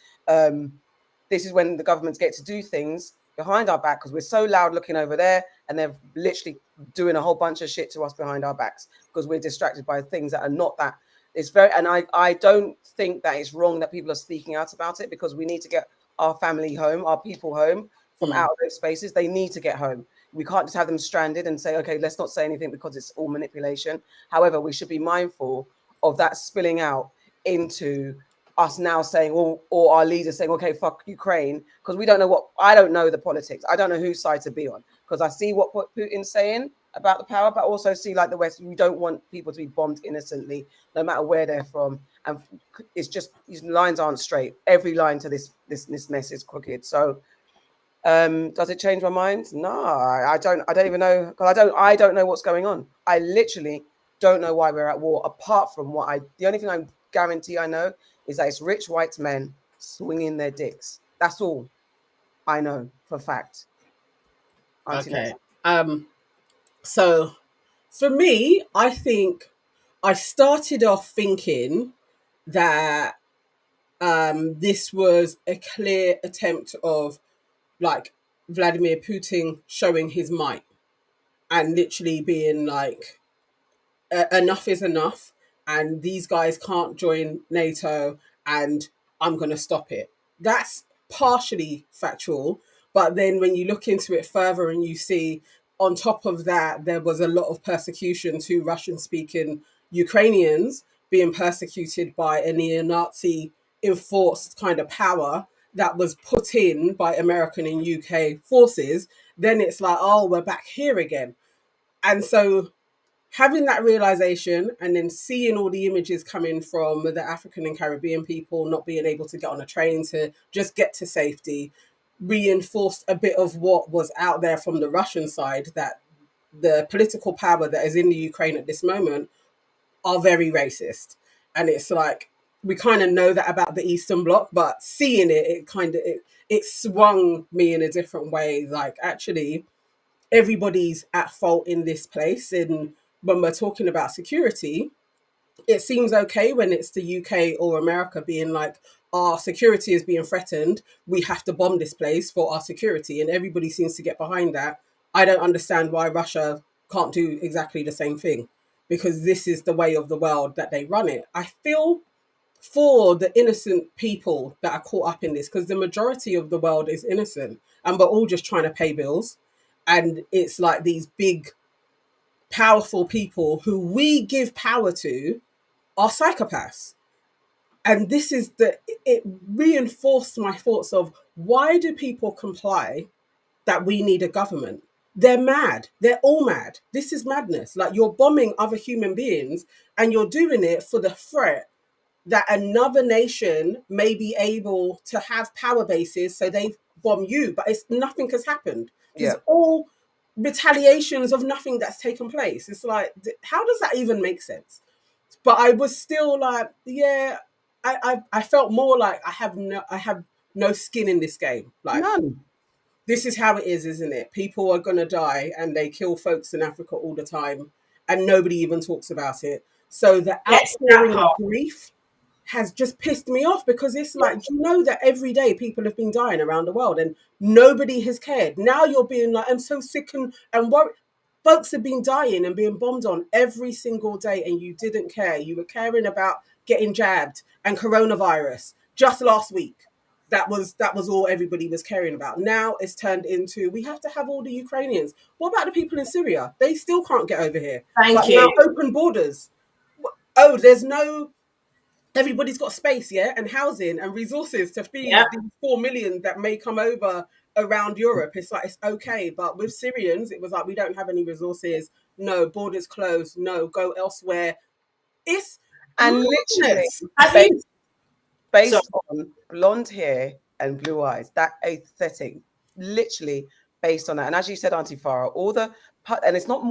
this is when the governments get to do things behind our back, because we're so loud looking over there, and they're literally doing a whole bunch of shit to us behind our backs because we're distracted by things that are not that. It's very, and I don't think that it's wrong that people are speaking out about it, because we need to get our family home, our people home from out of those spaces. They need to get home. We can't just have them stranded and say, okay, let's not say anything, because it's all manipulation. However, we should be mindful of that spilling out into us now saying, or our leaders saying, okay, fuck Ukraine, because I don't know the politics. I don't know whose side to be on, because I see what Putin's saying about the power, but also see, like the West, we don't want people to be bombed innocently, no matter where they're from. And it's just, these lines aren't straight. Every line to this mess is crooked. So does it change my mind? No, I don't even know, because I don't know what's going on. I literally don't know why we're at war, apart from the only thing I guarantee I know is that it's rich white men swinging their dicks. That's all I know for fact. Okay. So for me, I think I started off thinking that this was a clear attempt of, like, Vladimir Putin showing his might and literally being like, enough is enough, and these guys can't join NATO, and I'm going to stop it. That's partially factual, but then when you look into it further and you see on top of that, there was a lot of persecution to Russian-speaking Ukrainians being persecuted by a neo-Nazi enforced kind of power that was put in by American and UK forces. Then it's like, oh, we're back here again. And so having that realization and then seeing all the images coming from the African and Caribbean people not being able to get on a train to just get to safety reinforced a bit of what was out there from the Russian side, that the political power that is in the Ukraine at this moment are very racist. And it's like, we kind of know that about the Eastern Bloc, but seeing it swung me in a different way. Like, actually, everybody's at fault in this place. And when we're talking about security, it seems okay when it's the UK or America being like, our security is being threatened, we have to bomb this place for our security, and everybody seems to get behind that. I don't understand why Russia can't do exactly the same thing, because this is the way of the world that they run it. I feel for the innocent people that are caught up in this, because the majority of the world is innocent and we're all just trying to pay bills. And it's like these big, powerful people who we give power to are psychopaths. And this is it reinforced my thoughts of, why do people comply that we need a government? They're mad. They're all mad. This is madness. Like, you're bombing other human beings and you're doing it for the threat that another nation may be able to have power bases, so they bomb you, but nothing has happened. There's all retaliations of nothing that's taken place. It's like, how does that even make sense? But I was still like, yeah, I felt more like I have no skin in this game. Like, none. This is how it is, isn't it? People are gonna die, and they kill folks in Africa all the time, and nobody even talks about it. So the outpouring of grief has just pissed me off, because it's like, you know that every day people have been dying around the world and nobody has cared. Now you're being like, I'm so sick and worried. Folks have been dying and being bombed on every single day, and you didn't care. You were caring about getting jabbed and coronavirus just last week. That was all everybody was caring about. Now it's turned into, we have to have all the Ukrainians. What about the people in Syria? They still can't get over here. Thank you. Now open borders. Oh, there's no... Everybody's got space, and housing and resources to feed these 4 million that may come over around Europe. It's like, it's okay. But with Syrians, it was like, we don't have any resources. No, borders closed. No, go elsewhere. It's literally based on blonde hair and blue eyes, that aesthetic, literally based on that. And as you said, Auntie Farah, and it's not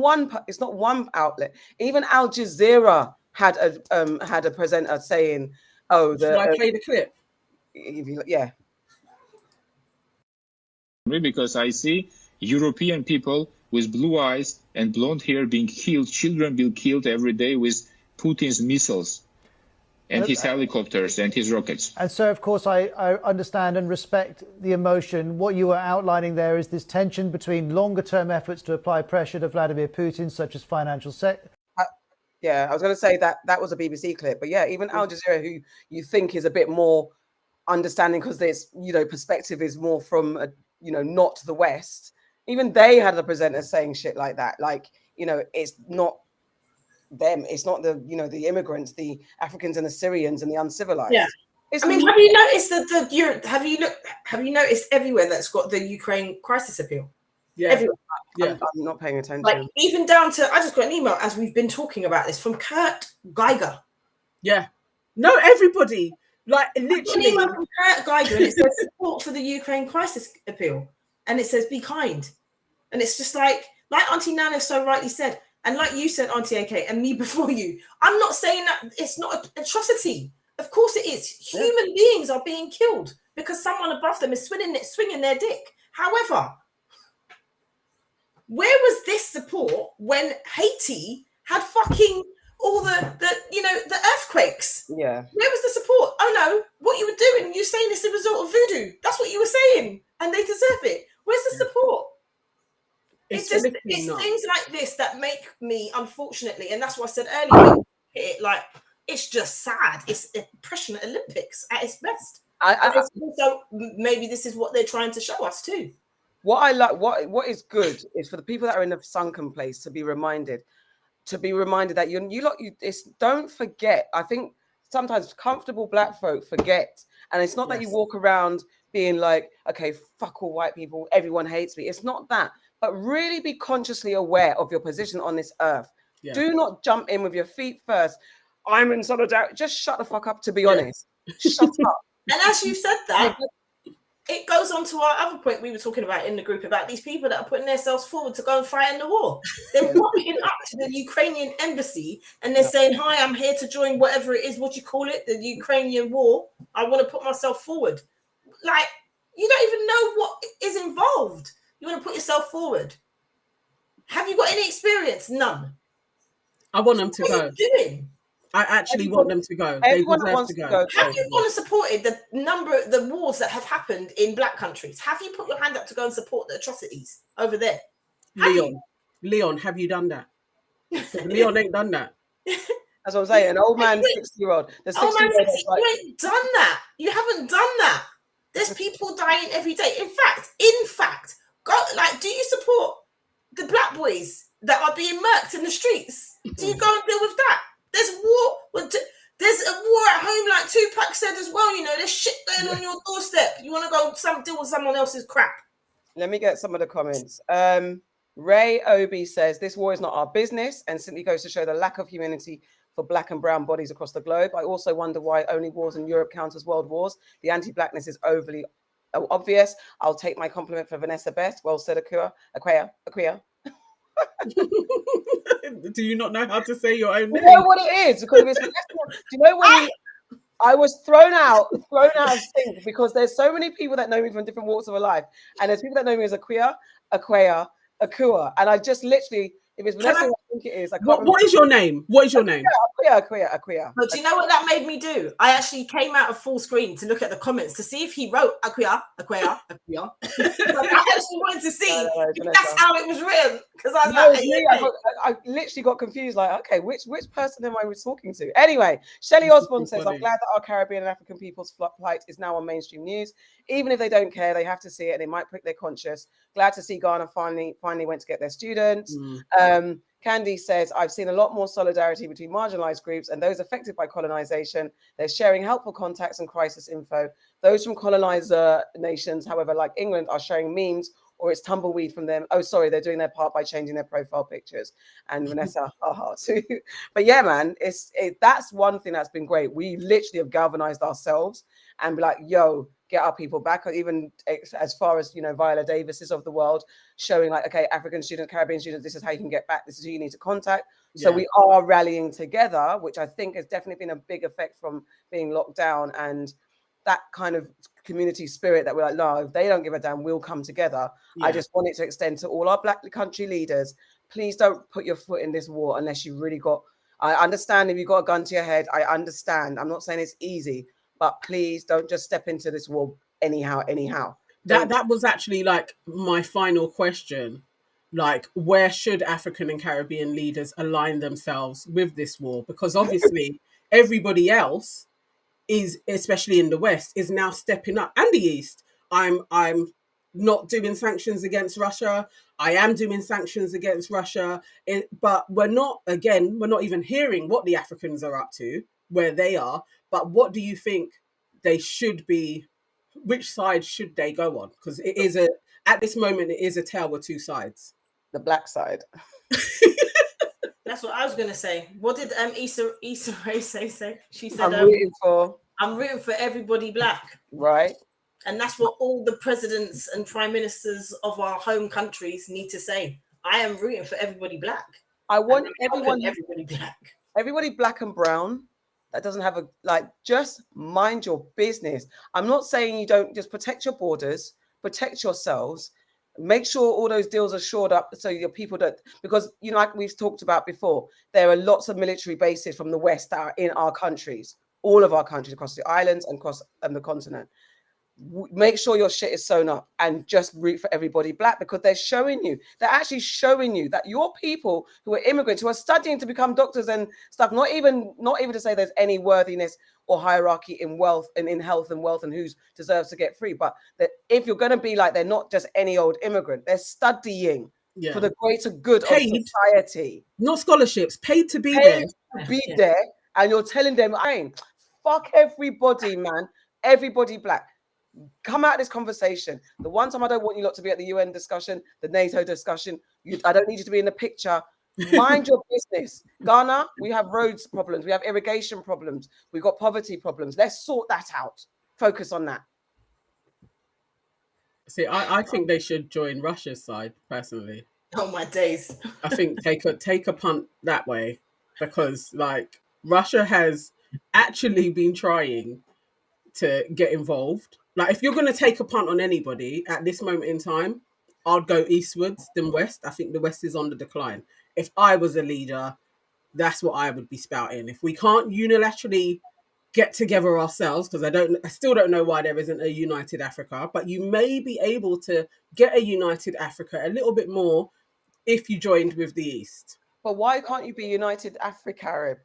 one outlet. Even Al Jazeera had a presenter saying, "Oh, should I play the clip?" Yeah. Because I see European people with blue eyes and blonde hair being killed, children being killed every day with Putin's missiles and his helicopters and his rockets. And so, of course, I understand and respect the emotion. What you are outlining there is this tension between longer-term efforts to apply pressure to Vladimir Putin, such as financial I was going to say that was a BBC clip, but even Al Jazeera, who you think is a bit more understanding because there's perspective is more from not the West. Even they had a presenter saying shit like that, like it's not them, it's not the the immigrants, the Africans and the Syrians and the uncivilized. Have you noticed that have you noticed everywhere that's got the Ukraine crisis appeal? Everywhere. I'm not paying attention. Like, even down to, I just got an email as we've been talking about this from Kurt Geiger. No, everybody. Like, literally. An email from Kurt Geiger, and it says support for the Ukraine crisis appeal, and it says be kind, and it's just like Auntie Nana so rightly said, and like you said, Auntie AK, and me before you. I'm not saying that it's not an atrocity. Of course it is. Human beings are being killed because someone above them is swinging their dick. However, where was this support when Haiti had fucking all the earthquakes? Yeah. Where was the support? Oh no, what you were doing, you're saying it's a result of voodoo. That's what you were saying, and they deserve it. Where's the support? It's things like this that make me, unfortunately, and that's what I said earlier, it's just sad. It's oppression Olympics at its best. So maybe this is what they're trying to show us too. what I like, what is good is for the people that are in the sunken place to be reminded that don't forget. I think sometimes comfortable black folk forget, and it's not that you walk around being like, okay, fuck all white people, everyone hates me. It's not that, but really be consciously aware of your position on this earth. Yeah. Do not jump in with your feet first. I'm in solidarity. Just shut the fuck up, to be honest. Shut up. And as you said that, it goes on to our other point we were talking about in the group about these people that are putting themselves forward to go and fight in the war. They're walking up to the Ukrainian embassy and they're saying, hi, I'm here to join whatever it is, what you call it, the Ukrainian war. I want to put myself forward. Like, you don't even know what is involved. You want to put yourself forward. Have you got any experience? None. I want them to go. What are you doing? I actually want them to go. They deserve to go. Have you gone and supported the wars that have happened in black countries? Have you put your hand up to go and support the atrocities over there? Leon, have you done that? Leon ain't done that. That's what I'm saying. An old man, 60-year-old. You ain't done that. You haven't done that. There's people dying every day. In fact, go, like, do you support the black boys that are being murked in the streets? Do you go and deal with that? There's war. There's a war at home, like Tupac said as well. You know, there's shit going on your doorstep. You want to go deal with someone else's crap. Let me get some of the comments. Ray Obi says, this war is not our business and simply goes to show the lack of humanity for black and brown bodies across the globe. I also wonder why only wars in Europe count as world wars. The anti-blackness is overly obvious. I'll take my compliment for Vanessa Best. Well said, Aquia. Do you not know how to say your own name? You know what it is? Because it's, do you know when I was thrown out of sync because there's so many people that know me from different walks of life, and there's people that know me as Aquia, and I just literally, if it's Vanessa, I think it is. What is your name? What is your name? Aquia. But do you know what that made me do? I actually came out of full screen to look at the comments to see if he wrote Aquia. I actually wanted to see if that's how it was written. Because I was I literally got confused. Like, okay, which person am I talking to? Anyway, Shelley Osborne says, I'm glad that our Caribbean and African people's plight is now on mainstream news. Even if they don't care, they have to see it and it might prick their conscience. Glad to see Ghana finally went to get their students. Candy says, I've seen a lot more solidarity between marginalized groups and those affected by colonization. They're sharing helpful contacts and crisis info. Those from colonizer nations, however, like England, are sharing memes or it's tumbleweed from them. Oh, sorry, they're doing their part by changing their profile pictures. And Vanessa, too. But yeah, man, that's one thing that's been great. We literally have galvanized ourselves and be like, yo, get our people back, or even as far as, Viola Davis's of the world, showing like, okay, African students, Caribbean students, this is how you can get back. This is who you need to contact. So we are rallying together, which I think has definitely been a big effect from being locked down, and that kind of community spirit that we're like, no, if they don't give a damn, we'll come together. I just want it to extend to all our black country leaders. Please don't put your foot in this war unless you really I understand if you got a gun to your head. I understand. I'm not saying it's easy, but please don't just step into this war anyhow. That was actually like my final question. Like, where should African and Caribbean leaders align themselves with this war? Because obviously everybody else is, especially in the West, is now stepping up, and the East. I'm not doing sanctions against Russia. I am doing sanctions against Russia, but we're not even hearing what the Africans are up to, where they are. But what do you think they should be? Which side should they go on? Because at this moment, it is a tale with two sides. The black side. That's what I was going to say. What did Issa Rae say? She said, I'm rooting for everybody black. Right. And that's what all the presidents and prime ministers of our home countries need to say. I am rooting for everybody black. I want everybody black. Everybody black and brown that doesn't have just mind your business. I'm not saying you don't, just protect your borders, protect yourselves. Make sure all those deals are shored up so your people don't, because, like we've talked about before, there are lots of military bases from the West that are in our countries, all of our countries across the islands and across the continent. make sure your shit is sewn up and just root for everybody black, because they're actually showing you that your people who are immigrants, who are studying to become doctors and stuff, not even to say there's any worthiness or hierarchy in wealth and in health and wealth and who deserves to get free, but that if you're going to be like, they're not just any old immigrant, they're studying for the greater good of society. Not scholarships, paid to be there. There, and you're telling them, fuck everybody, man, everybody black. Come out of this conversation. The one time I don't want you lot to be at the UN discussion, the NATO discussion, I don't need you to be in the picture. Mind your business. Ghana, we have roads problems, we have irrigation problems, we've got poverty problems. Let's sort that out. Focus on that. See, I think they should join Russia's side, personally. Oh my days. I think take a punt that way, because like Russia has actually been trying to get involved. Like, if you're going to take a punt on anybody at this moment in time, I'd go eastwards than west. I think the west is on the decline. If I was a leader, that's what I would be spouting. If we can't unilaterally get together ourselves, because I still don't know why there isn't a united Africa, but you may be able to get a united Africa a little bit more if you joined with the East. But why can't you be United Africa?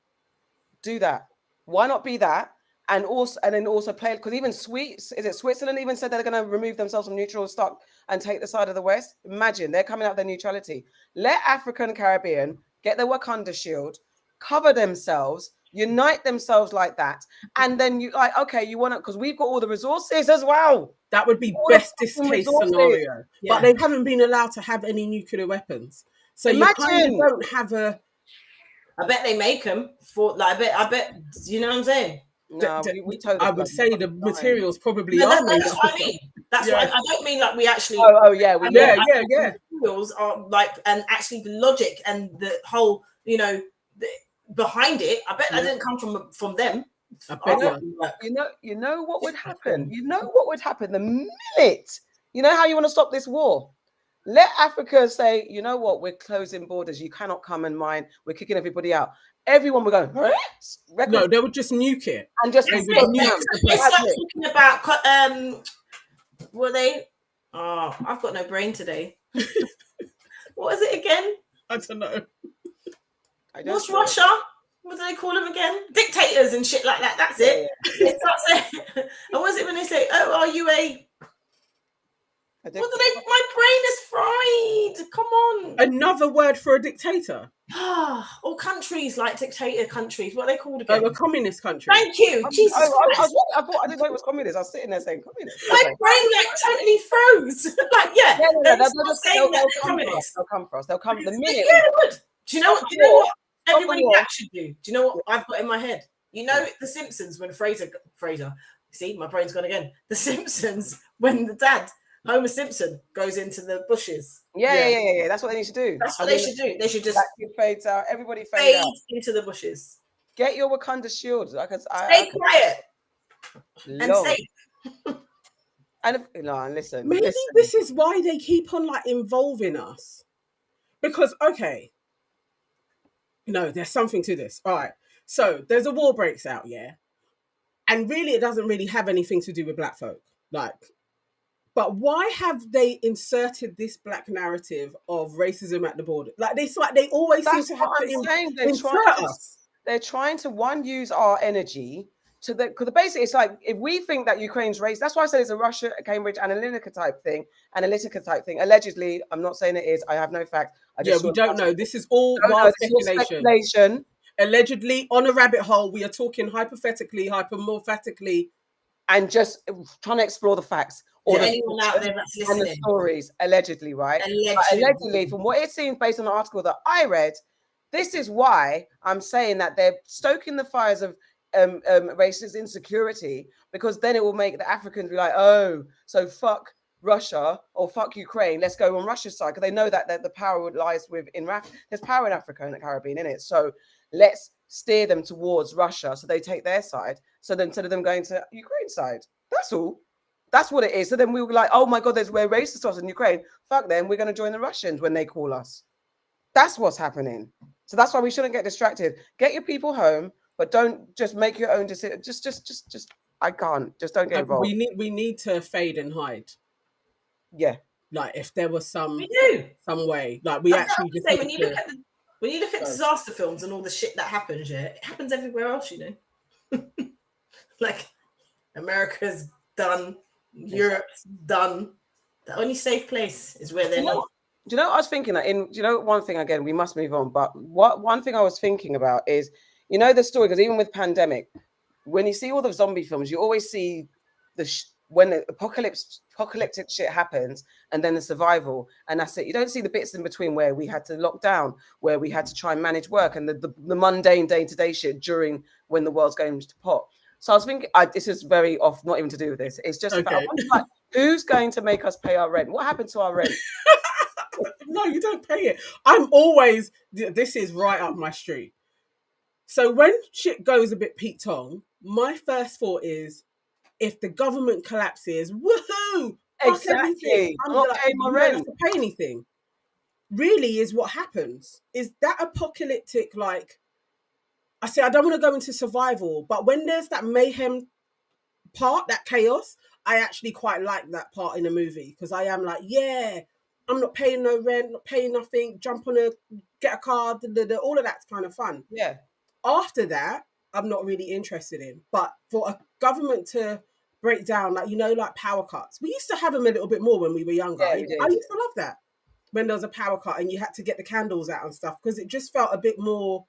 Do that. Why not be that? And then also play, because even Switzerland even said they're going to remove themselves from neutral stock and take the side of the West. Imagine, they're coming out of their neutrality. Let Africa and Caribbean get their Wakanda shield, cover themselves, unite themselves like that, and then you like, okay, you want to, because we've got all the resources as well. That would be best case scenario. Yeah. But they haven't been allowed to have any nuclear weapons, so you kind of don't have a. I bet they make them for like. I bet. You know what I'm saying? No, we totally. I would say the materials probably are. That's what I mean. That's what I don't mean. Like we actually. Oh yeah, yeah. Materials are like, and actually the logic and the whole, behind it. I bet that didn't come from them. I bet you know what would happen. You know what would happen the minute. You know how you want to stop this war? Let Africa say, you know what, we're closing borders. You cannot come and mine. We're kicking everybody out. Everyone will go. No, they would just nuke it and just. It's like talking about. Were they? Oh, I've got no brain today. What was it again? I don't know. What's Russia? What do they call them again? Dictators and shit like that. That's it. Yeah. And was it when they say, "Oh, are you a?" What do they? My brain is fried. Come on. Another word for a dictator. Or countries like dictator countries. What are they called again? A communist country. Thank you. Jesus Christ. I didn't know it was communist. I was sitting there saying communist. My brain totally froze. They'll come for us. They'll come the minute. Yeah, they would. Do you know what? Everybody should do. Do you know what I've got in my head? You know, The Simpsons, when Fraser. See, my brain's gone again. The Simpsons, when the dad, Homer Simpson, goes into the bushes. Yeah. That's what they need to do. That's what they should do. They should just fades out. Everybody fades out into the bushes. Get your Wakanda shields. Stay quiet and safe. And listen. Maybe this is why they keep on involving us. Because there's something to this. All right. So there's a war breaks out, yeah. And really, it doesn't really have anything to do with black folk. But why have they inserted this black narrative of racism at the border? They always seem to have to insert us. They're trying to use our energy because basically it's like, if we think that Ukraine's race, that's why I said it's a Russia, Cambridge Analytica type thing. Allegedly, I'm not saying it is. I have no facts. We don't know. This is all wild speculation. Allegedly, on a rabbit hole, we are talking hypothetically, hypermorphatically, and just trying to explore the facts. Or anyone out there that's listening. And the stories, allegedly, right? Allegedly, from what it seems based on the article that I read, this is why I'm saying that they're stoking the fires of racist insecurity, because then it will make the Africans be like, oh, so fuck Russia or fuck Ukraine, let's go on Russia's side, because they know that the power lies there's power in Africa and the Caribbean, in it. So let's steer them towards Russia so they take their side. So then instead of them going to Ukraine's side, that's all. That's what it is. So then we were like, oh my God, we're racist us in Ukraine. Fuck them. We're going to join the Russians when they call us. That's what's happening. So that's why we shouldn't get distracted. Get your people home, but don't just make your own decision. Just I can't. Just don't get involved. We need to fade and hide. Yeah. Like if there was some way, like we actually just say, need when you look at disaster films and all the shit that happens, it happens everywhere else, you know. Like America's done, Europe's done. The only safe place is where they're not. Do you know what I was thinking? One thing, again, we must move on, but one thing I was thinking about is, the story, because even with pandemic, when you see all the zombie films, you always see when the apocalyptic shit happens and then the survival, and that's it. You don't see the bits in between where we had to lock down, where we had to try and manage work, and the mundane day-to-day shit during when the world's going to pot. So I was thinking, this is very off, not even to do with this. It's just about who's going to make us pay our rent? What happened to our rent? No, you don't pay it. This is right up my street. So when shit goes a bit Pete Tong, my first thought is, if the government collapses, woohoo! Exactly. I'm not paying my rent. You don't have to pay anything. Really is what happens. Is that apocalyptic, like, I say, I don't want to go into survival, but when there's that mayhem part, that chaos, I actually quite like that part in a movie, because I am like, yeah, I'm not paying no rent, not paying nothing, get a car, all of that's kind of fun. Yeah. After that, I'm not really interested in. But for a government to break down, like power cuts, we used to have them a little bit more when we were younger. Yeah, I used to love that, when there was a power cut and you had to get the candles out and stuff, because it just felt a bit more,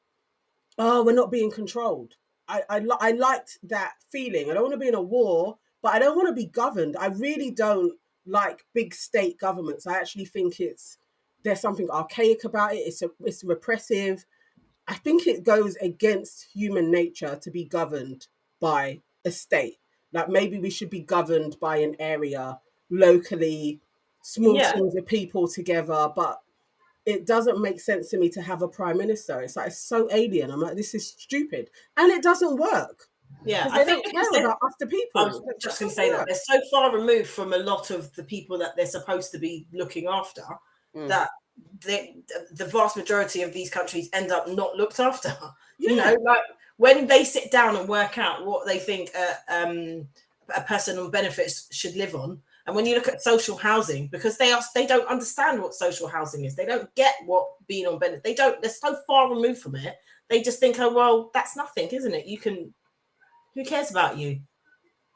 we're not being controlled. I liked that feeling. I don't want to be in a war, but I don't want to be governed. I really don't like big state governments. I actually think there's something archaic about it. It's repressive. I think it goes against human nature to be governed by a state. Like, maybe we should be governed by an area locally, small teams of people together, but it doesn't make sense to me to have a prime minister. It's like, it's so alien. I'm like, this is stupid. And it doesn't work. Yeah, I think they care about us, the people. I was just going to say that they're so far removed from a lot of the people that they're supposed to be looking after that the vast majority of these countries end up not looked after. Yeah. Like when they sit down and work out what they think a person on benefits should live on. And when you look at social housing, because they don't understand what social housing is, they don't get what being on benefit. They're so far removed from it. They just think, oh well, that's nothing, isn't it? Who cares about you?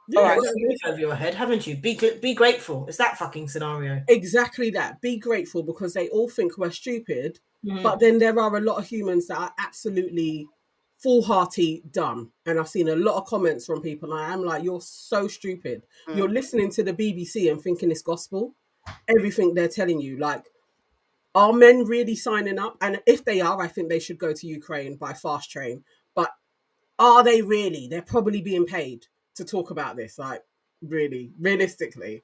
Yeah, all right, got a roof over your head, haven't you? Be grateful. It's that fucking scenario. Exactly that. Be grateful, because they all think we're stupid, but then there are a lot of humans that are absolutely foolhardy dumb. And I've seen a lot of comments from people, and I'm like, you're so stupid. You're listening to the BBC and thinking it's gospel. Everything they're telling you, like, are men really signing up? And if they are, I think they should go to Ukraine by fast train. But are they really? They're probably being paid to talk about this. Like, really, realistically,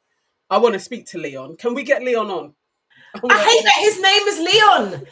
I want to speak to Leon. Can we get Leon on? I hate that his name is Leon.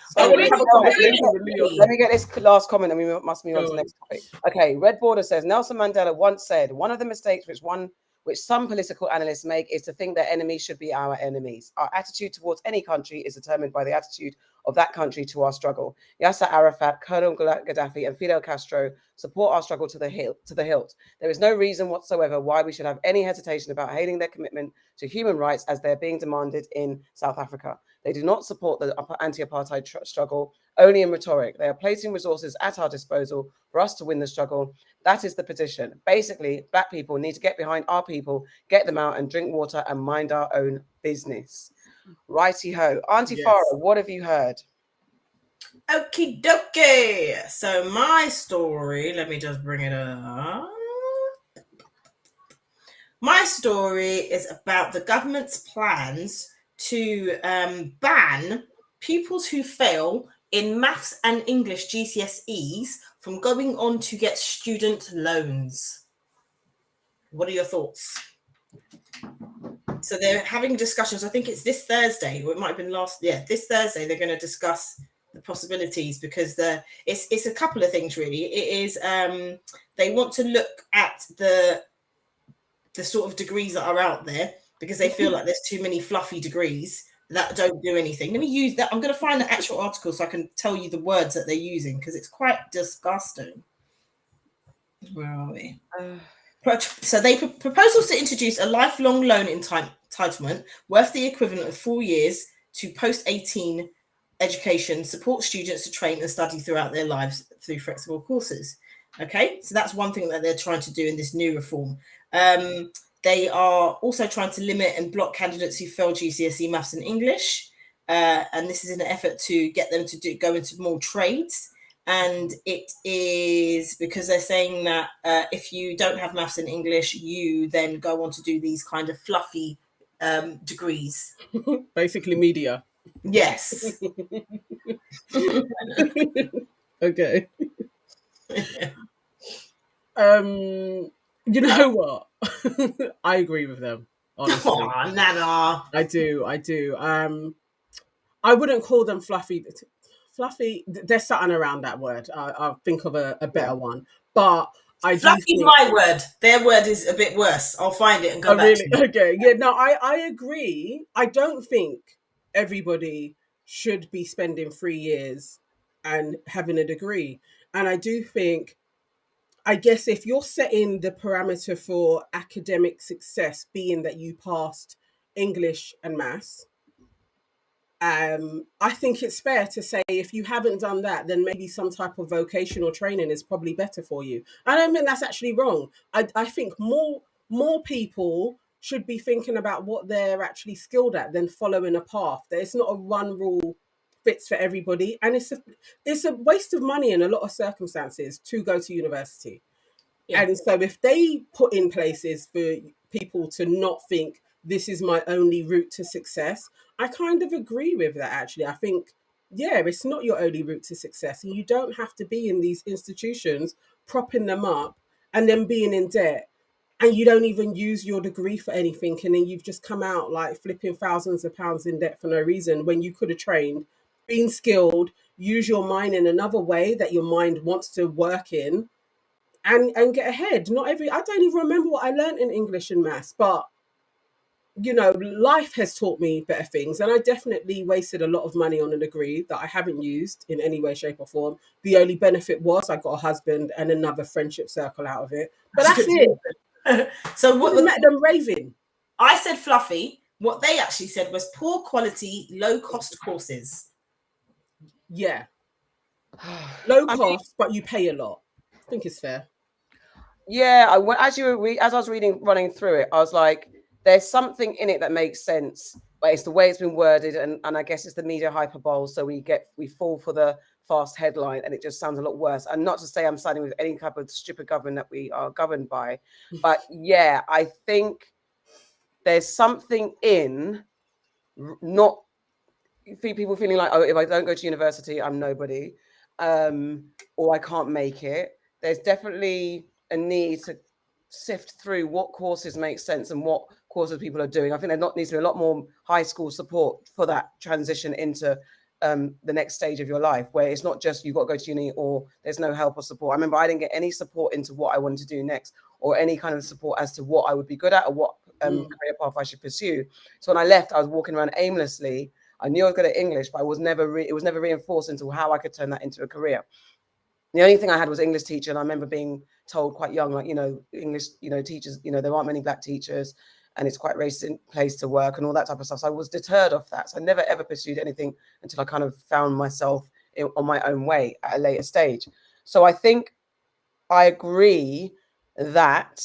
Let me get this last comment and we must move on to the next topic. Okay, Red Border says, Nelson Mandela once said, one of the mistakes which some political analysts make is to think that enemies should be our enemies. Our attitude towards any country is determined by the attitude of that country to our struggle. Yasser Arafat, Colonel Gaddafi, and Fidel Castro support our struggle to the hilt. There is no reason whatsoever why we should have any hesitation about hailing their commitment to human rights as they're being demanded in South Africa. They do not support the anti-apartheid struggle, only in rhetoric. They are placing resources at our disposal for us to win the struggle. That is the position. Basically, Black people need to get behind our people, get them out and drink water and mind our own business. Righty-ho. Auntie Farah, what have you heard? Okie dokie. So my story, let me just bring it up. My story is about the government's plans to ban pupils who fail in maths and English GCSEs from going on to get student loans. What are your thoughts? So they're having discussions. I think it's this Thursday, or it might have been this Thursday. They're going to discuss the possibilities, because it's a couple of things really. It is they want to look at the sort of degrees that are out there, because they feel like there's too many fluffy degrees that don't do anything. Let me use that. I'm going to find the actual article so I can tell you the words that they're using, because it's quite disgusting. Where are we? So they proposals to introduce a lifelong loan entitlement worth the equivalent of 4 years to post-18 education, support students to train and study throughout their lives through flexible courses. Okay, so that's one thing that they're trying to do in this new reform. They are also trying to limit and block candidates who fail GCSE maths and English, and this is in an effort to get them to go into more trades. And it is because they're saying that if you don't have maths and English, you then go on to do these kind of fluffy degrees. Basically media. Yes. Okay. You know what? I agree with them, honestly. Aw, Nana. I do. I wouldn't call them fluffy. Fluffy, there's something around that word. I'll think of a better one. But I do Fluffy's think... my word. Their word is a bit worse. I'll find it and go back to you. Okay. Yeah, no, I agree. I don't think everybody should be spending 3 years and having a degree. And I do think, I guess if you're setting the parameter for academic success being that you passed English and maths, I think it's fair to say if you haven't done that, then maybe some type of vocational training is probably better for you. I don't think that's actually wrong. I think more people should be thinking about what they're actually skilled at than following a path. There's not a one rule fits for everybody, and it's a waste of money in a lot of circumstances to go to university. Yeah. And so if they put in places for people to not think this is my only route to success, I kind of agree with that, actually. I think, yeah, it's not your only route to success. And you don't have to be in these institutions, propping them up and then being in debt. And you don't even use your degree for anything. And then you've just come out like flipping thousands of pounds in debt for no reason when you could have trained, been skilled, use your mind in another way that your mind wants to work in and get ahead. I don't even remember what I learned in English and maths, but you know, life has taught me better things, and I definitely wasted a lot of money on a degree that I haven't used in any way, shape, or form. The only benefit was I got a husband and another friendship circle out of it. But that's it. So what met them raving. I said fluffy. What they actually said was poor quality, low cost courses. Yeah, low cost, but you pay a lot. I think it's fair. Yeah, as I was running through it, I was like, there's something in it that makes sense, but it's the way it's been worded, and I guess it's the media hyperbole. So we fall for the fast headline, and it just sounds a lot worse. And not to say I'm siding with any type of stupid government that we are governed by, but yeah, I think there's something in not people feeling like, oh, if I don't go to university, I'm nobody, or I can't make it. There's definitely a need to sift through what courses make sense and what courses people are doing. I think there needs to be a lot more high school support for that transition into the next stage of your life, where it's not just you've got to go to uni or there's no help or support. I remember I didn't get any support into what I wanted to do next, or any kind of support as to what I would be good at or what career path I should pursue. So when I left, I was walking around aimlessly. I knew I was good at English, but it was never reinforced into how I could turn that into a career. The only thing I had was English teacher, and I remember being told quite young, like, English, teachers, there aren't many black teachers, and it's quite racist place to work and all that type of stuff. So I was deterred off that. So I never ever pursued anything until I kind of found myself on my own way at a later stage. So I think I agree that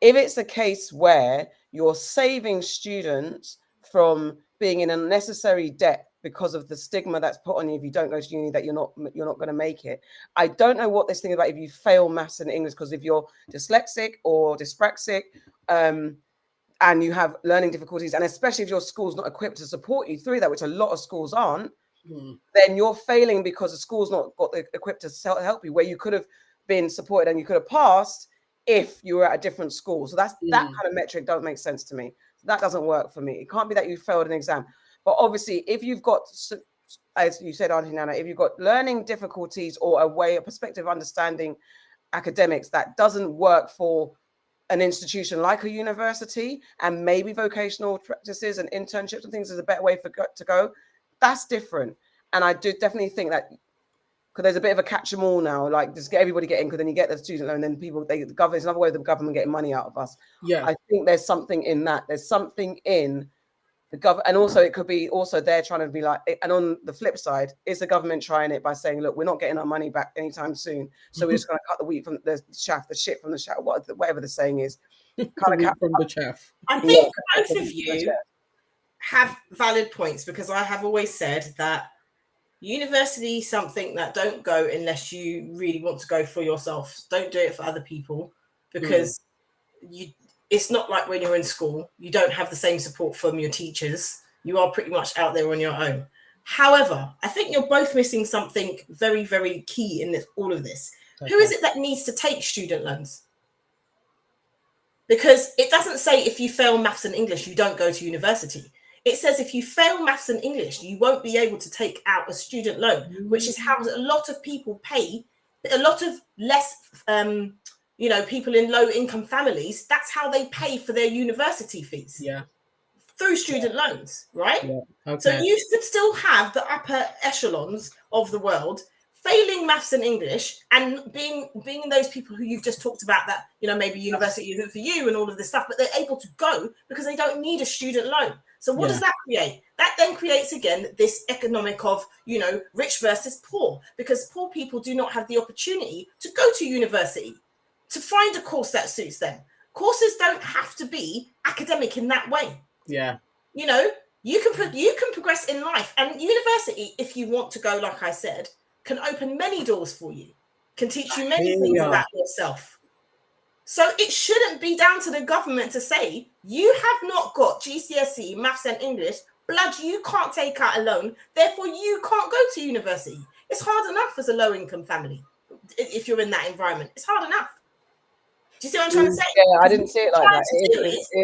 if it's a case where you're saving students from being in unnecessary debt because of the stigma that's put on you if you don't go to uni, that you're not going to make it. I don't know what this thing is about if you fail maths and English, because if you're dyslexic or dyspraxic and you have learning difficulties, and especially if your school's not equipped to support you through that, which a lot of schools aren't, then you're failing because the school's not got the equipped to help you, where you could have been supported and you could have passed if you were at a different school. So that kind of metric don't make sense to me. That doesn't work for me. It can't be that you failed an exam. But obviously, if you've got, as you said, Auntie Nana, if you've got learning difficulties or a perspective of understanding academics that doesn't work for an institution like a university, and maybe vocational practices and internships and things is a better way to go, that's different. And I do definitely think that because there's a bit of a catch 'em all now. Like, just get everybody get in, because then you get the student loan, then people, the government, it's another way of the government getting money out of us. Yeah. I think there's something in that. There's something in the government, and also it could be also they're trying to be like, and on the flip side, is the government trying it by saying, look, we're not getting our money back anytime soon, so we're just going to cut the wheat from the chaff, the shit from the chaff, whatever the saying is. Kind of from the chaff. I think both of you have valid points, because I have always said that university is something that don't go unless you really want to go for yourself. Don't do it for other people, because it's not like when you're in school, you don't have the same support from your teachers. You are pretty much out there on your own. However, I think you're both missing something very, very key in all of this. Okay. Who is it that needs to take student loans? Because it doesn't say if you fail maths and English, you don't go to university. It says if you fail maths and English, you won't be able to take out a student loan, which is how a lot of people pay. A lot of less, people in low-income families, that's how they pay for their university fees. Yeah. Through student loans, right? Yeah. Okay. So you could still have the upper echelons of the world failing maths and English, and being those people who you've just talked about, that, maybe university isn't for you and all of this stuff, but they're able to go because they don't need a student loan. So what does that create? That then creates, again, this economic of, rich versus poor, because poor people do not have the opportunity to go to university, to find a course that suits them. Courses don't have to be academic in that way. Yeah. You can progress in life, and university, if you want to go, like I said, can open many doors for you, can teach you many things about yourself. So it shouldn't be down to the government to say, you have not got GCSE, maths and English, blood, you can't take out a loan, therefore you can't go to university. It's hard enough as a low-income family. If you're in that environment, it's hard enough. Do you see what I'm trying to say? Yeah, I didn't see it like that.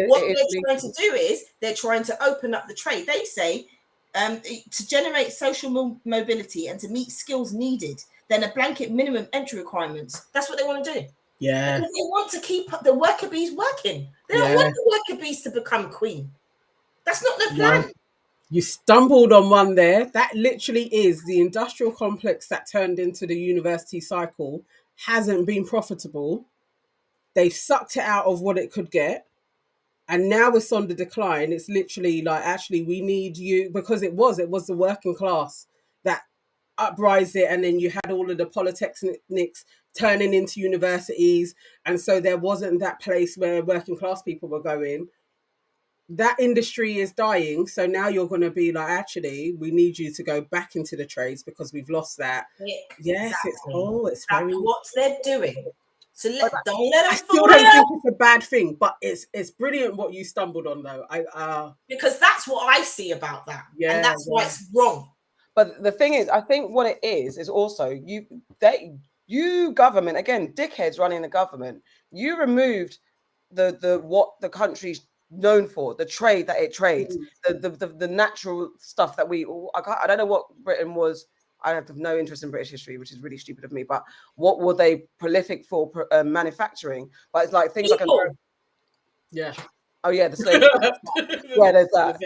What they're trying to do is they're trying to open up the trade. They say to generate social mobility and to meet skills needed, then a blanket minimum entry requirements. That's what they want to do. Yeah. Because they want to keep the worker bees working. They don't want the worker bees to become queen. That's not their plan. No. You stumbled on one there. That literally is the industrial complex that turned into the university cycle. Hasn't been profitable. They've sucked it out of what it could get. And now it's on the decline. It's literally like, actually, we need you, because it was the working class that uprised it. And then you had all of the polytechnics turning into universities. And so there wasn't that place where working class people were going. That industry is dying. So now you're going to be like, actually, we need you to go back into the trades because we've lost that. Yes, exactly. It's very... what they're doing. So don't let us. I still don't think it's a bad thing, but it's brilliant what you stumbled on, though. Because that's what I see about that, and that's why it's wrong. But the thing is, I think what it is also you government, again, dickheads running the government. You removed the what the country's known for, the trade that it trades, the natural stuff that I don't know what Britain was. I have no interest in British history, which is really stupid of me. But what were they prolific for? Manufacturing. But it's like things People. like Oh yeah, the slaves. There's that.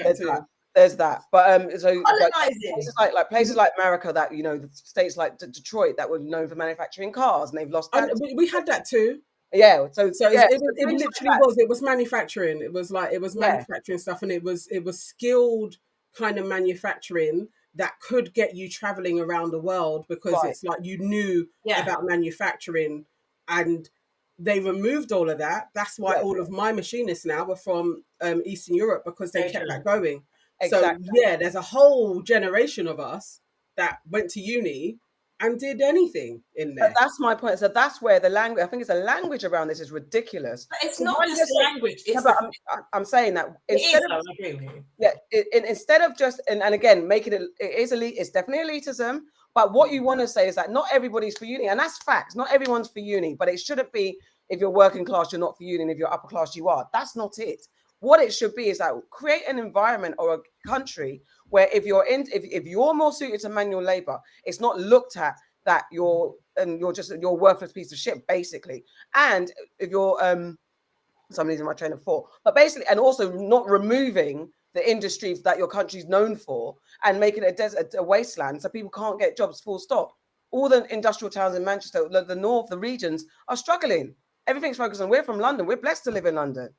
There's that. But so places like America, that states like Detroit that were known for manufacturing cars, and they've lost. We had that too. Yeah. So it literally it was manufacturing. It was manufacturing stuff, and it was skilled kind of manufacturing that could get you traveling around the world, because it's like you knew about manufacturing, and they removed all of that. That's why all of my machinists now were from Eastern Europe, because they kept that going. Exactly. So there's a whole generation of us that went to uni and did anything in there. But that's my point. So that's where the language, I think it's a language around this is ridiculous. But it's not just the language. I'm saying that instead of just, and again, making it's definitely elitism. But what you want to say is that not everybody's for uni, and that's facts. Not everyone's for uni, but it shouldn't be, if you're working class, you're not for uni, and if you're upper class, you are. That's not it. What it should be is that create an environment or a country where if you're more suited to manual labor, it's not looked at that you're a worthless piece of shit, basically. And if you're somebody's in my train of thought, but basically, and also not removing the industries that your country's known for and making it a wasteland so people can't get jobs, full stop. All the industrial towns in Manchester, the north, the regions are struggling. Everything's focused on. We're from London. We're blessed to live in London.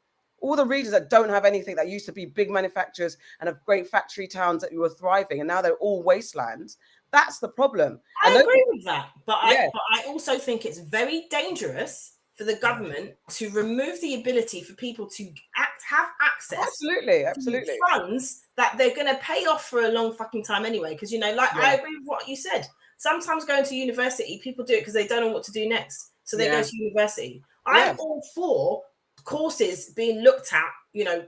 All the regions that don't have anything, that used to be big manufacturers and have great factory towns that were thriving, and now they're all wastelands. That's the problem. I agree with that, but I also think it's very dangerous for the government to remove the ability for people to have access absolutely to funds that they're going to pay off for a long fucking time anyway. Because, you know, like, I agree with what you said. Sometimes going to university, people do it because they don't know what to do next, so they go to university. I'm all for courses being looked at, you know,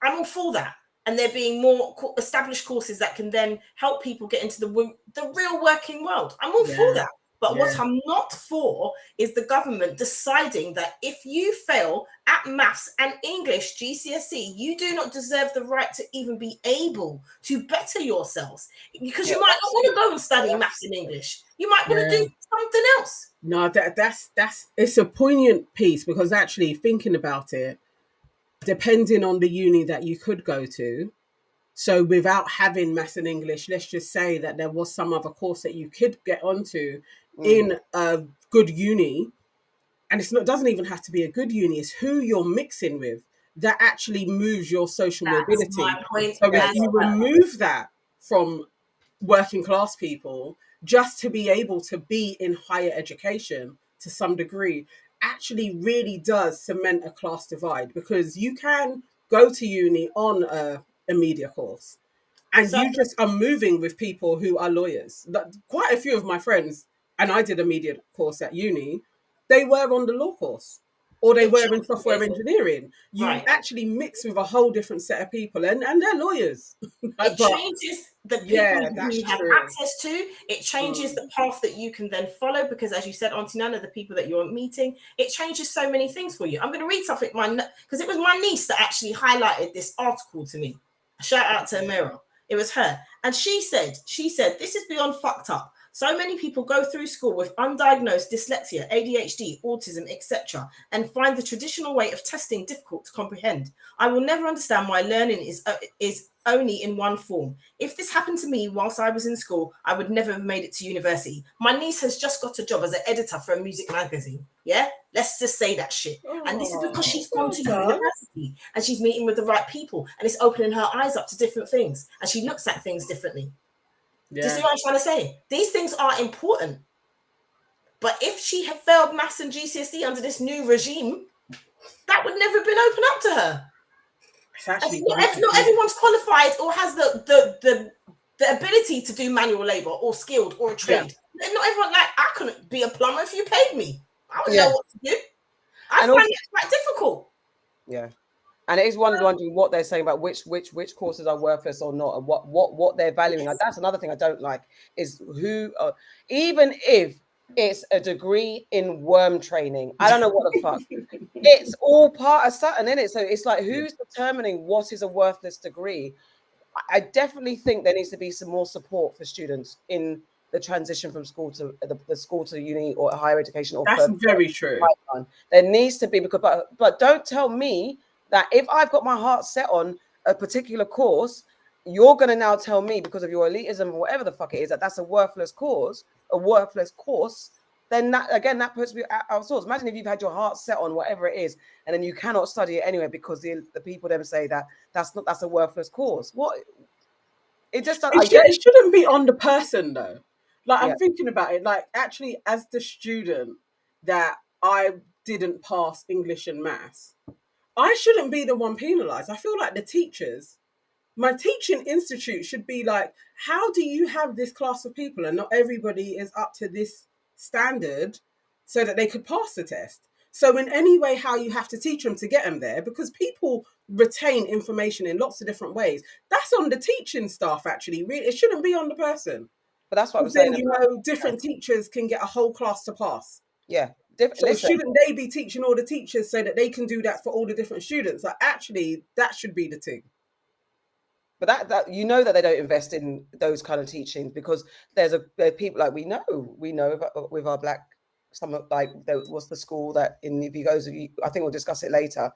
I'm all for that. And there being more established courses that can then help people get into the real working world. I'm all for that. But what I'm not for is the government deciding that if you fail at maths and English GCSE, you do not deserve the right to even be able to better yourselves. Because you might not want to go and study maths and English. You might want to do something else. No, that's it's a poignant piece, because actually thinking about it, depending on the uni that you could go to, so without having maths and English, let's just say that there was some other course that you could get onto in a good uni, and doesn't even have to be a good uni, it's who you're mixing with that actually moves your social mobility. My point. So if you remove that from working class people, just to be able to be in higher education to some degree, actually really does cement a class divide, because you can go to uni on a media course and you just are moving with people who are lawyers. Quite a few of my friends, and I did a media course at uni, they were on the law course, or they were in software engineering. You actually mix with a whole different set of people, and they're lawyers. It changes the people you have access to. It changes the path that you can then follow, because, as you said, Auntie Nana, the people that you're meeting, it changes so many things for you. I'm going to read something, because it was my niece that actually highlighted this article to me. Shout out to Amira. It was her. And she said, this is beyond fucked up. So many people go through school with undiagnosed dyslexia, ADHD, autism, etc., and find the traditional way of testing difficult to comprehend. I will never understand why learning is only in one form. If this happened to me whilst I was in school, I would never have made it to university. My niece has just got a job as an editor for a music magazine. Yeah, let's just say that shit. And this is because she's gone to university and she's meeting with the right people, and it's opening her eyes up to different things, and she looks at things differently. Do you see what I'm trying to say? These things are important. But if she had failed maths and GCSE under this new regime, that would never have been opened up to her. If not everyone's qualified or has the ability to do manual labor or skilled or a trade. Yeah. Not everyone, like, I couldn't be a plumber if you paid me. I wouldn't know what to do. I find it quite difficult. Yeah. And it is wondering what they're saying about which courses are worthless or not, and what they're valuing. Like, that's another thing I don't like, is who, even if it's a degree in worm training, I don't know what the fuck. It's all part of something, isn't it? So it's like, who's determining what is a worthless degree? I definitely think there needs to be some more support for students in the transition from school to the school to uni or higher education. Or that's very true. There needs to be, because but don't tell me that if I've got my heart set on a particular course, you're going to now tell me, because of your elitism or whatever the fuck it is, that that's a worthless course, then that puts me out of sorts. Imagine if you've had your heart set on whatever it is, and then you cannot study it anyway because the people then say that that's a worthless course. What? It just it shouldn't be on the person though. Like, I'm thinking about it, like, actually, as the student that I didn't pass English and maths, I shouldn't be the one penalised. I feel like the teachers, my teaching institute should be like, how do you have this class of people and not everybody is up to this standard so that they could pass the test? So in any way, how you have to teach them to get them there, because people retain information in lots of different ways. That's on the teaching staff, actually. Really, it shouldn't be on the person. But that's what I'm saying. You know, different teachers can get a whole class to pass. Yeah. So shouldn't they be teaching all the teachers so that they can do that for all the different students? Like, actually, that should be the thing. But that you know that they don't invest in those kind of teachings, because there are people, like, we know with our black, there was the school that I think we'll discuss it later,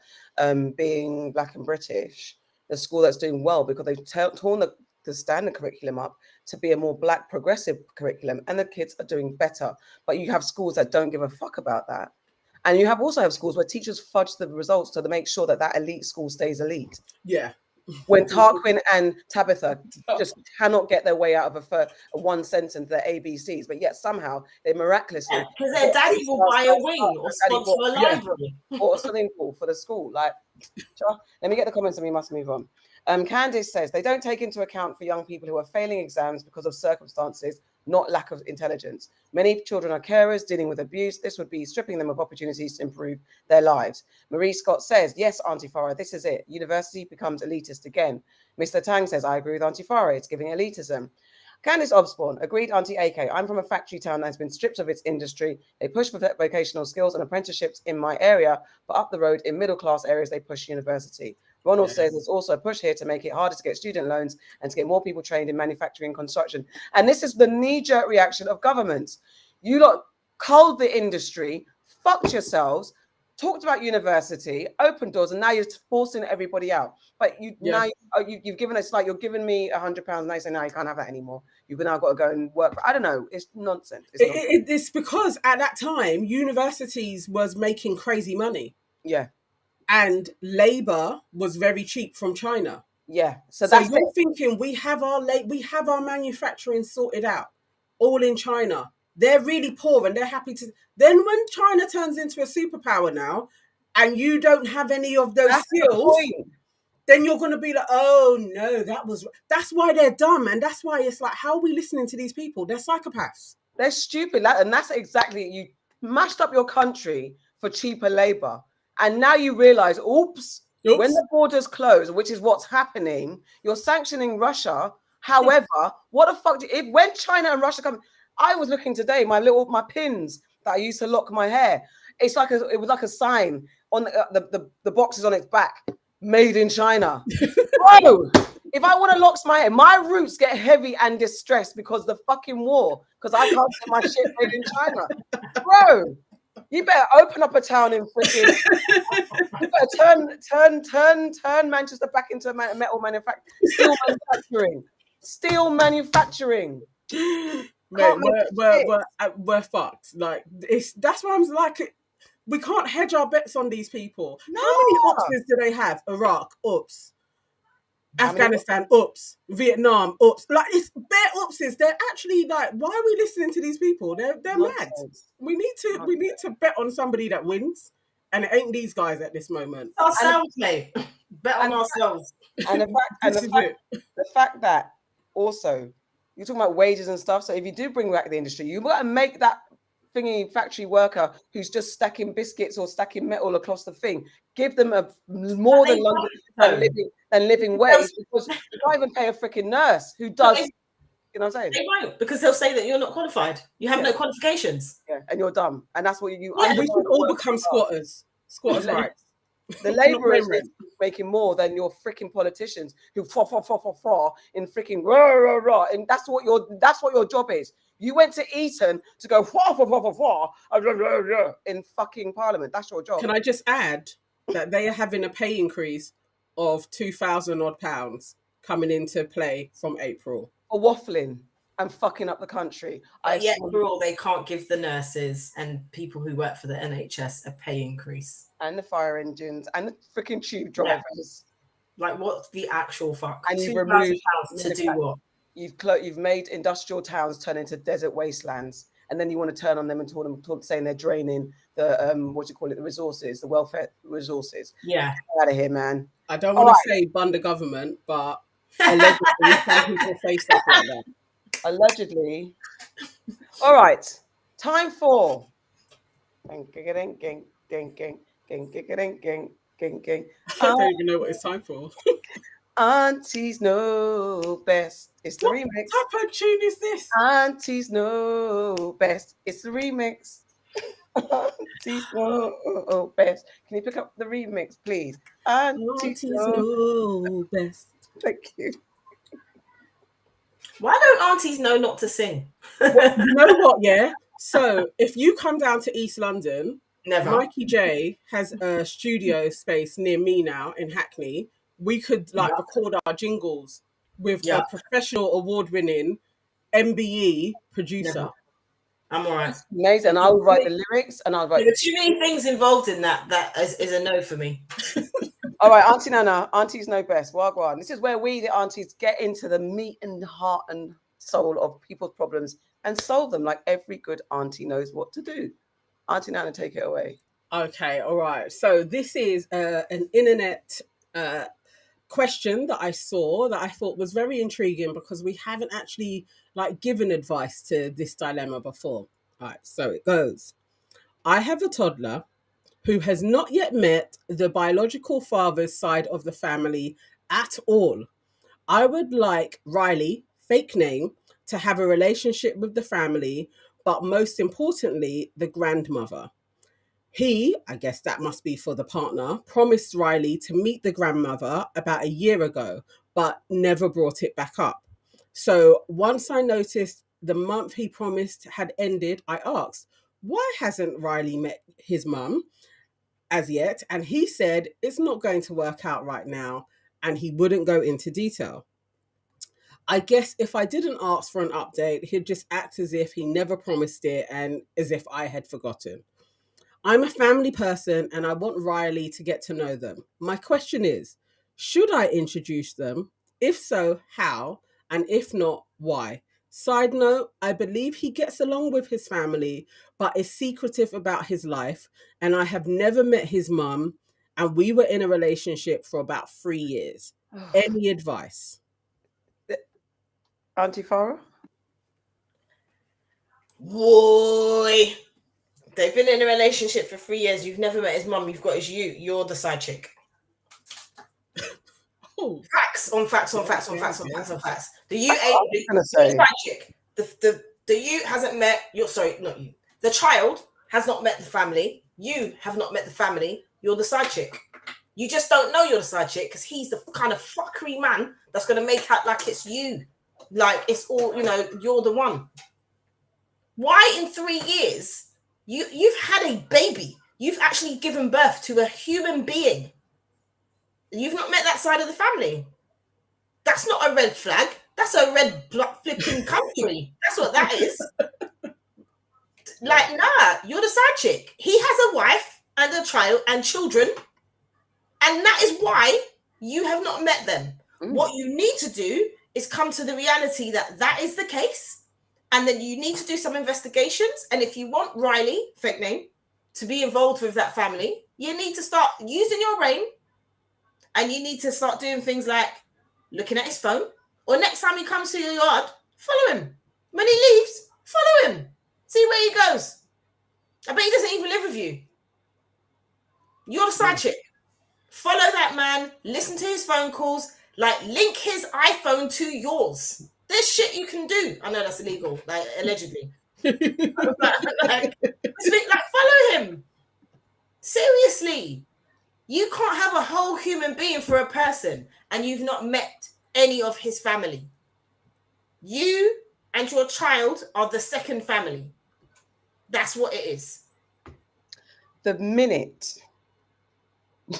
being black and British, the school that's doing well because they've torn the standard curriculum up to be a more Black progressive curriculum, and the kids are doing better. But you have schools that don't give a fuck about that. And you also have schools where teachers fudge the results to make sure that elite school stays elite. Yeah. When Tarquin and Tabitha just cannot get their way out of a one sentence, their ABCs, but yet somehow they miraculously, because their daddy will buy a wing or sponsor a library or a swimming pool for the school. Like, let me get the comments and we must move on. Candice says they don't take into account for young people who are failing exams because of circumstances, not lack of intelligence. Many children are carers dealing with abuse. This would be stripping them of opportunities to improve their lives. Marie Scott says, yes, Auntie Farah, this is it. University becomes elitist again. Mr. Tang says, I agree with Auntie Farah. It's giving elitism. Candice Obsborn, agreed, Auntie AK. I'm from a factory town that has been stripped of its industry. They push for vocational skills and apprenticeships in my area, but up the road in middle-class areas, they push university. Ronald says there's also a push here to make it harder to get student loans and to get more people trained in manufacturing and construction. And this is the knee-jerk reaction of governments. You lot culled the industry, fucked yourselves, talked about university, open doors, and now you're forcing everybody out. But now you've given us, like, you're giving me £100, and I say, now you can't have that anymore. You've now got to go and work. I don't know. It's nonsense. It's because at that time, universities was making crazy money. Yeah. And labor was very cheap from China. Yeah. So you're thinking we have our manufacturing sorted out, all in China. They're really poor and they're happy to. Then when China turns into a superpower now, and you don't have any of those skills, then you're going to be like, oh no, that's why they're dumb. And that's why it's like, how are we listening to these people? They're psychopaths. They're stupid. And that's exactly, you mashed up your country for cheaper labor. And now you realize, oops, when the borders close, which is what's happening, you're sanctioning Russia. However, what the fuck, when China and Russia come, I was looking today, my pins that I used to lock my hair. It was like a sign on the boxes on its back, made in China. Bro, if I want to lock my hair, my roots get heavy and distressed because the fucking war, because I can't get my shit made in China. Bro, you better open up a town in freaking. You better turn Manchester back into metal manufacturing, steel manufacturing. Mate, we're fucked. Like that's why I'm like, we can't hedge our bets on these people. No. How many options do they have? Iraq, oops. Afghanistan, oops. Vietnam, oops. Like it's bare oopses. They're actually like, why are we listening to these people? They're mad. We need to bet on somebody that wins, and it ain't these guys at this moment. Ourselves, mate. Bet on ourselves. And the fact that also you're talking about wages and stuff. So if you do bring back the industry, you got to make that thingy factory worker who's just stacking biscuits or stacking metal across the thing, give them a more than living wage, because you can't even pay a freaking nurse who does. You know what I'm saying? They won't, because they'll say that you're not qualified. You have no qualifications. Yeah, and you're dumb. And that's what you. We should all become squatters. Squatters' rights. The labourers is making more than your freaking politicians who in freaking rah, and that's what your job is. You went to Eton to go in fucking Parliament. That's your job. Can I just add that they are having a pay increase of £2,000 odd coming into play from April for waffling and fucking up the country. Yet for all, they can't give the nurses and people who work for the NHS a pay increase. And the fire engines and the freaking tube drivers. Yeah. Like, what's the actual fuck? And you've removed to do what? You've made industrial towns turn into desert wastelands, and then you want to turn on them and saying they're draining the the resources, the welfare resources. Yeah, get out of here, man. I don't want to say bund the government, but allegedly some people say stuff like that. Allegedly. All right, time for. I don't even know what it's time for. Aunties know best. It's the remix. What type of tune is this? Aunties know best. It's the remix. Aunties know best. Can you pick up the remix, please? Aunties know best. Thank you. Why don't aunties know not to sing? Well, you know what? Yeah. So if you come down to East London, Mikey J has a studio space near me now in Hackney. We could record our jingles with a professional award-winning MBE producer. I'm all right. Amazing. And I'll write the lyrics and I'll write. There are too many things involved in that. That is a no for me. All right, Auntie Nana, aunties know best. Wagwan. This is where we, the aunties, get into the meat and heart and soul of people's problems and solve them like every good auntie knows what to do. Auntie Nana, take it away. Okay, all right. So this is an internet question that I saw that I thought was very intriguing because we haven't actually given advice to this dilemma before. All right, so it goes. I have a toddler who has not yet met the biological father's side of the family at all. I would like Riley, fake name, to have a relationship with the family, but most importantly, the grandmother. He, I guess that must be for the partner, promised Riley to meet the grandmother about a year ago, but never brought it back up. So once I noticed the month he promised had ended, I asked, why hasn't Riley met his mum as yet? And he said it's not going to work out right now, and he wouldn't go into detail. I guess if I didn't ask for an update, he'd just act as if he never promised it and as if I had forgotten. I'm a family person and I want Riley to get to know them. My question is, should I introduce them? If so, how? And if not, why? Side note, I believe he gets along with his family, but is secretive about his life. And I have never met his mum. And we were in a relationship for about 3 years. Any advice? Auntie Farah? Boy. They've been in a relationship for 3 years. You've never met his mum. You've got his you. You're the side chick. Oh. Facts on facts on facts on facts on facts on facts. The you ain't the side chick. The you hasn't met your not you. The child has not met the family. You have not met the family. You're the side chick. You just don't know you're the side chick because he's the kind of fuckery man that's gonna make out like it's you. Like it's all, you're the one. Why in 3 years? You've had a baby. You've actually given birth to a human being. You've not met that side of the family. That's not a red flag. That's a red flipping country. That's what that is. Nah, you're the side chick. He has a wife and a child and children. And that is why you have not met them. What you need to do is come to the reality that is the case. And then you need to do some investigations. And if you want Riley, fake name, to be involved with that family, you need to start using your brain. And you need to start doing things like looking at his phone. Or next time he comes to your yard, follow him. When he leaves, follow him. See where he goes. I bet he doesn't even live with you. You're the side chick. Follow that man. Listen to his phone calls. Link his iPhone to yours. There's shit you can do. I know that's illegal, allegedly. Follow him. Seriously. You can't have a whole human being for a person and you've not met any of his family. You and your child are the second family. That's what it is. The minute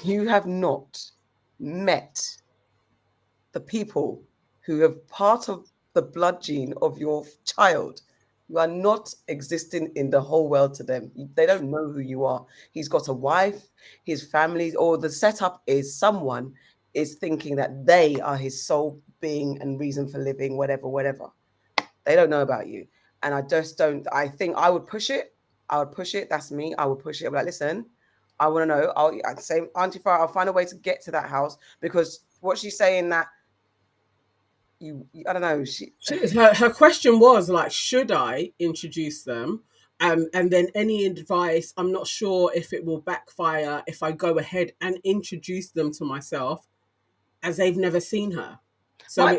you have not met the people who have part of the blood gene of your child, you are not existing in the whole world to them. They don't know who you are. He's got a wife, his family, or the setup is someone is thinking that they are his sole being and reason for living, whatever. They don't know about you. And I just don't, I think I would push it. That's me. I would push it. I'm like, listen, I want to know. I'd say, Auntie Farah, I'll find a way to get to that house because what she's saying that I don't know. Her question was should I introduce them? And then any advice, I'm not sure if it will backfire if I go ahead and introduce them to myself as they've never seen her. So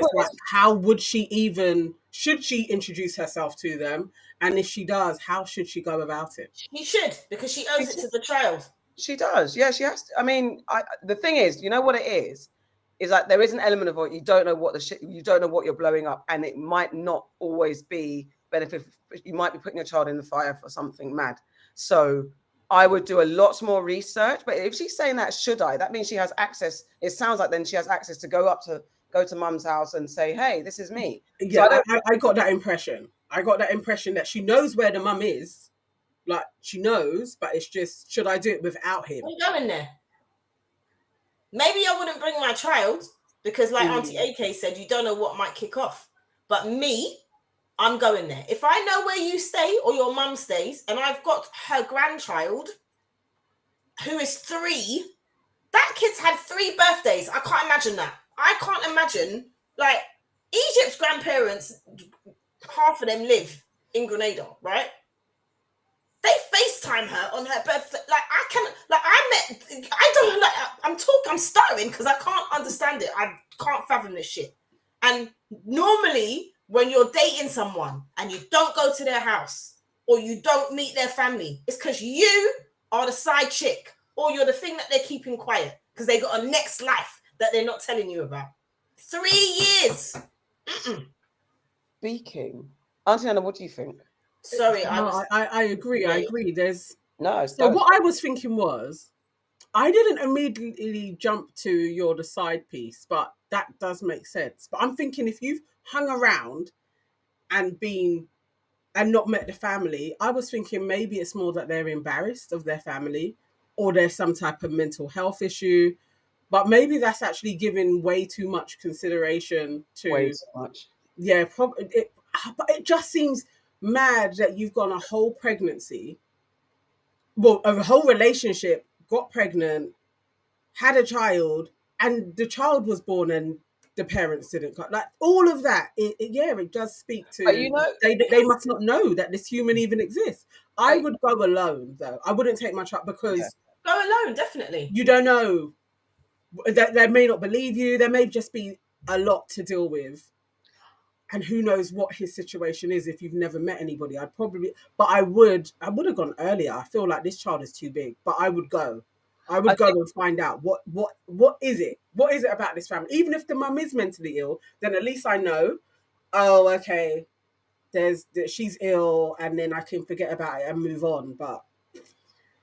how would she should she introduce herself to them? And if she does, how should she go about it? She should, because she owes it to the child. She does. Yeah, she has to. I mean, the thing is, you know what it is there is an element of what you don't know you don't know what you're blowing up, and it might not always be benefit. You might be putting your child in the fire for something mad. So I would do a lot more research. But if she's saying that, should I? That means she has access. It sounds like then she has access to go up to go to mum's house and say, hey, this is me. Yeah, So I got that impression. I got that impression that she knows where the mum is. Like, she knows, but it's just, should I do it without him? I'm going there. Maybe I wouldn't bring my child because, like Auntie AK said, you don't know what might kick off. But me, I'm going there. If I know where you stay or your mum stays, and I've got her grandchild who is 3, that kid's had 3 birthdays. I can't imagine that. I can't imagine, like, Egypt's grandparents, half of them live in Grenada, right? They FaceTime her on her birthday. Like, I'm stuttering because I can't understand it. I can't fathom this shit. And normally, when you're dating someone and you don't go to their house or you don't meet their family, it's because you are the side chick or you're the thing that they're keeping quiet because they got a next life that they're not telling you about. 3 years. Speaking, Auntie Anna, what do you think? Sorry, I agree. I agree. There's no. So what I was thinking was, I didn't immediately jump to you're the side piece, but that does make sense. But I'm thinking if you've hung around and not met the family, I was thinking maybe it's more that they're embarrassed of their family or there's some type of mental health issue. But maybe that's actually giving way too much consideration to. Way too much. Yeah, but it just seems mad that you've gone a whole pregnancy, well, a whole relationship, got pregnant, had a child, and the child was born and the parents didn't come. Like, all of that, it does speak to. But you know, they must not know that this human even exists. I would go alone, though. I wouldn't take my child because go alone, definitely. You don't know. They may not believe you. There may just be a lot to deal with. And who knows what his situation is if you've never met anybody. I would have gone earlier. I feel like this child is too big, but I would go. I would go and find out what is it? What is it about this family? Even if the mum is mentally ill, then at least I know, oh, okay, she's ill, and then I can forget about it and move on. But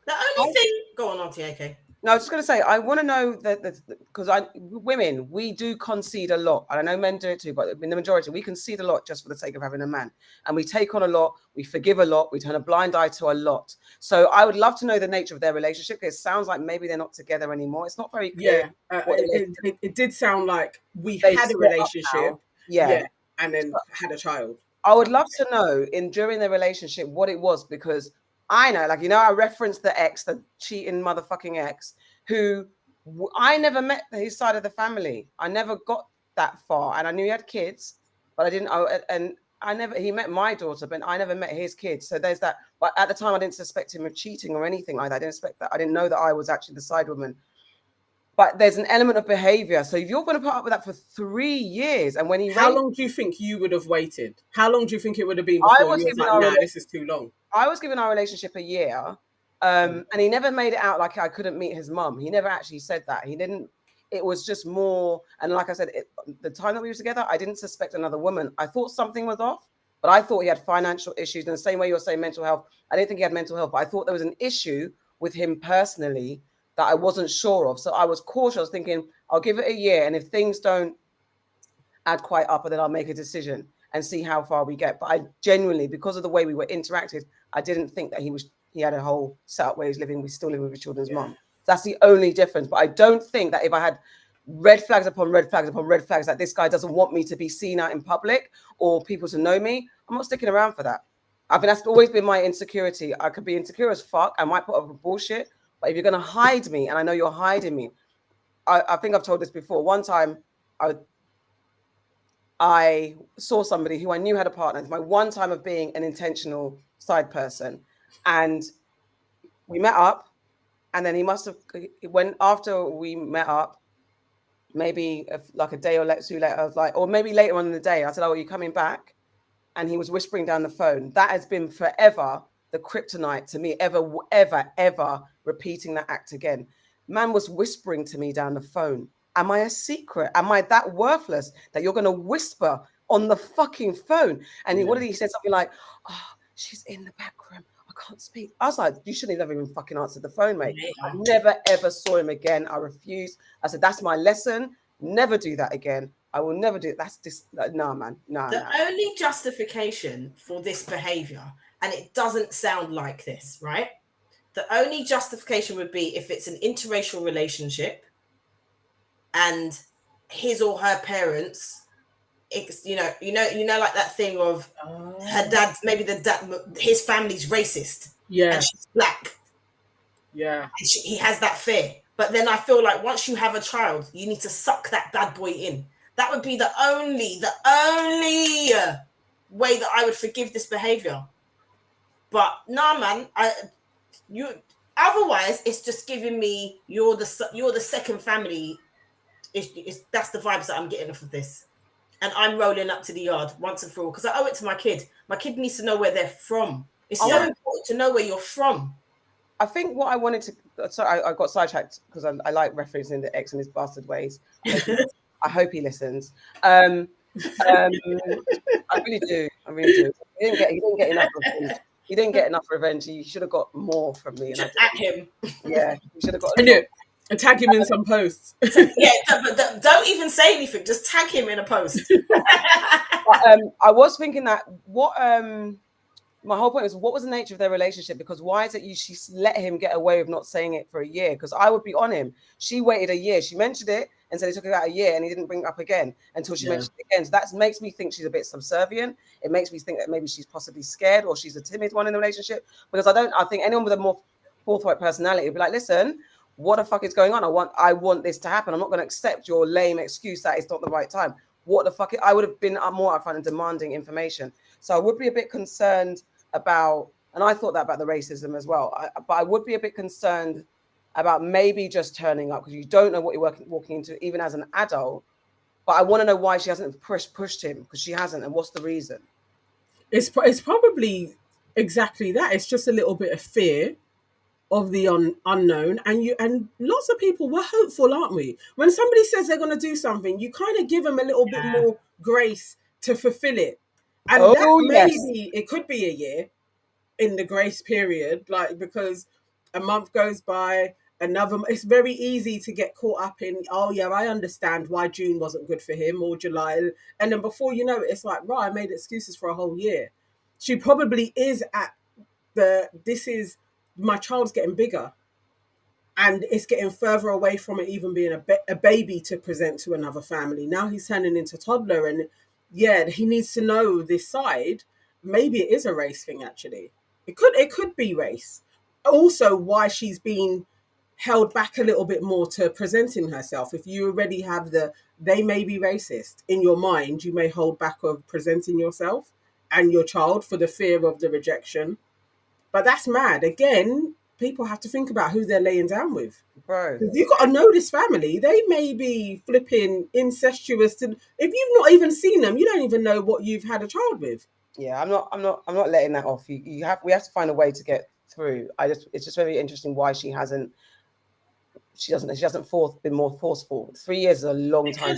the only thing, go on, Auntie AK. No, I was just going to say, I want to know that because women, we do concede a lot. And I know men do it too, but in the majority, we concede a lot just for the sake of having a man. And we take on a lot, we forgive a lot, we turn a blind eye to a lot. So I would love to know the nature of their relationship. It sounds like maybe they're not together anymore. It's not very clear. Yeah, it did sound like we had a relationship. Yeah, and then had a child. I would love to know during their relationship what it was, because I know, like, I referenced the ex, the cheating motherfucking ex, who I never met his side of the family. I never got that far. And I knew he had kids, but I didn't. He met my daughter, but I never met his kids. So there's that. But at the time, I didn't suspect him of cheating or anything like that. I didn't expect that. I didn't know that I was actually the side woman. But there's an element of behavior. So if you're going to put up with that for 3 years, and when how long do you think you would have waited? How long do you think it would have been before you was like, nah, this is too long? I was giving our relationship a year, and he never made it out like I couldn't meet his mum. He never actually said that. He didn't. It was just more. And like I said, the time that we were together, I didn't suspect another woman. I thought something was off, but I thought he had financial issues. In the same way you're saying mental health, I didn't think he had mental health, but I thought there was an issue with him personally that I wasn't sure of. So I was cautious, thinking I'll give it a year, and if things don't add quite up, then I'll make a decision and see how far we get. But I genuinely, because of the way we were interacted, I didn't think that he had a whole setup where he's living. We still live with his children's mom. That's the only difference. But I don't think that if I had red flags upon red flags upon red flags that this guy doesn't want me to be seen out in public or people to know me, I'm not sticking around for that. I think that's always been my insecurity. I could be insecure as fuck. I might put up with bullshit, but if you're going to hide me, and I know you're hiding me, I think I've told this before. One time, I saw somebody who I knew had a partner. It's my one time of being an intentional side person. And we met up, and then he must have, after we met up, maybe like a day or two later, I was like, or maybe later on in the day, I said, oh, are you coming back? And he was whispering down the phone. That has been forever the kryptonite to me, ever repeating that act again. Man was whispering to me down the phone. Am I a secret? Am I that worthless that you're going to whisper on the fucking phone? And what did he say? Something like, oh, she's in the back room. I can't speak. I was like, you shouldn't have even fucking answered the phone, mate. Yeah. I never, ever saw him again. I refused. I said, that's my lesson. Never do that again. I will never do it. That's just nah, man. Nah. The only justification for this behavior, and it doesn't sound like this, right? The only justification would be if it's an interracial relationship and his or her parents, you know, like that thing of her dad, maybe his family's racist, and she's black, and he has that fear. But then I feel like once you have a child, you need to suck that bad boy in. That would be the only way that I would forgive this behavior. But nah, man, otherwise it's just giving me you're the second family. That's the vibes that I'm getting off of this, and I'm rolling up to the yard once and for all because I owe it to my kid. My kid needs to know where they're from. It's so important to know where you're from. I think what I wanted to. Sorry, I got sidetracked because I like referencing the ex and his bastard ways. I hope he listens. I really do. He didn't get enough revenge. He didn't get enough revenge. He should have got more from me. And at him. Yeah, he should have got. And tag him in some posts. Yeah, but don't even say anything. Just tag him in a post. I was thinking that my whole point was what was the nature of their relationship? Because why is it she let him get away with not saying it for a year? Because I would be on him. She waited a year. She mentioned it and said it took about a year and he didn't bring it up again until she mentioned it again. So that makes me think she's a bit subservient. It makes me think that maybe she's possibly scared or she's a timid one in the relationship. Because I think anyone with a more forthright personality would be like, listen, what the fuck is going on? I want this to happen. I'm not going to accept your lame excuse that it's not the right time. What the fuck? I would have been more upfront and demanding information. So I would be a bit concerned about, and I thought that about the racism as well, but I would be a bit concerned about maybe just turning up because you don't know what you're walking into, even as an adult. But I want to know why she hasn't pushed him, because she hasn't, and what's the reason? It's probably exactly that. It's just a little bit of fear of the unknown, and lots of people, we're hopeful, aren't we? When somebody says they're going to do something, you kind of give them a little bit more grace to fulfill it. And maybe it could be a year in the grace period, like, because a month goes by, it's very easy to get caught up in, oh yeah, I understand why June wasn't good for him or July. And then before you know it, it's like, right, I made excuses for a whole year. She probably is at my child's getting bigger and it's getting further away from it even being a baby to present to another family. Now he's turning into toddler and he needs to know this side. Maybe it is a race thing, actually. It could be race. Also, why she's being held back a little bit more to presenting herself. If you already have they may be racist in your mind, you may hold back of presenting yourself and your child for the fear of the rejection. But that's mad. Again, people have to think about who they're laying down with. Bro, you've got to know this family. They may be flipping incestuous. If you've not even seen them, you don't even know what you've had a child with. Yeah, I'm not letting that off. We have to find a way to get through. It's just very interesting why she hasn't been more forceful. 3 years is a long time.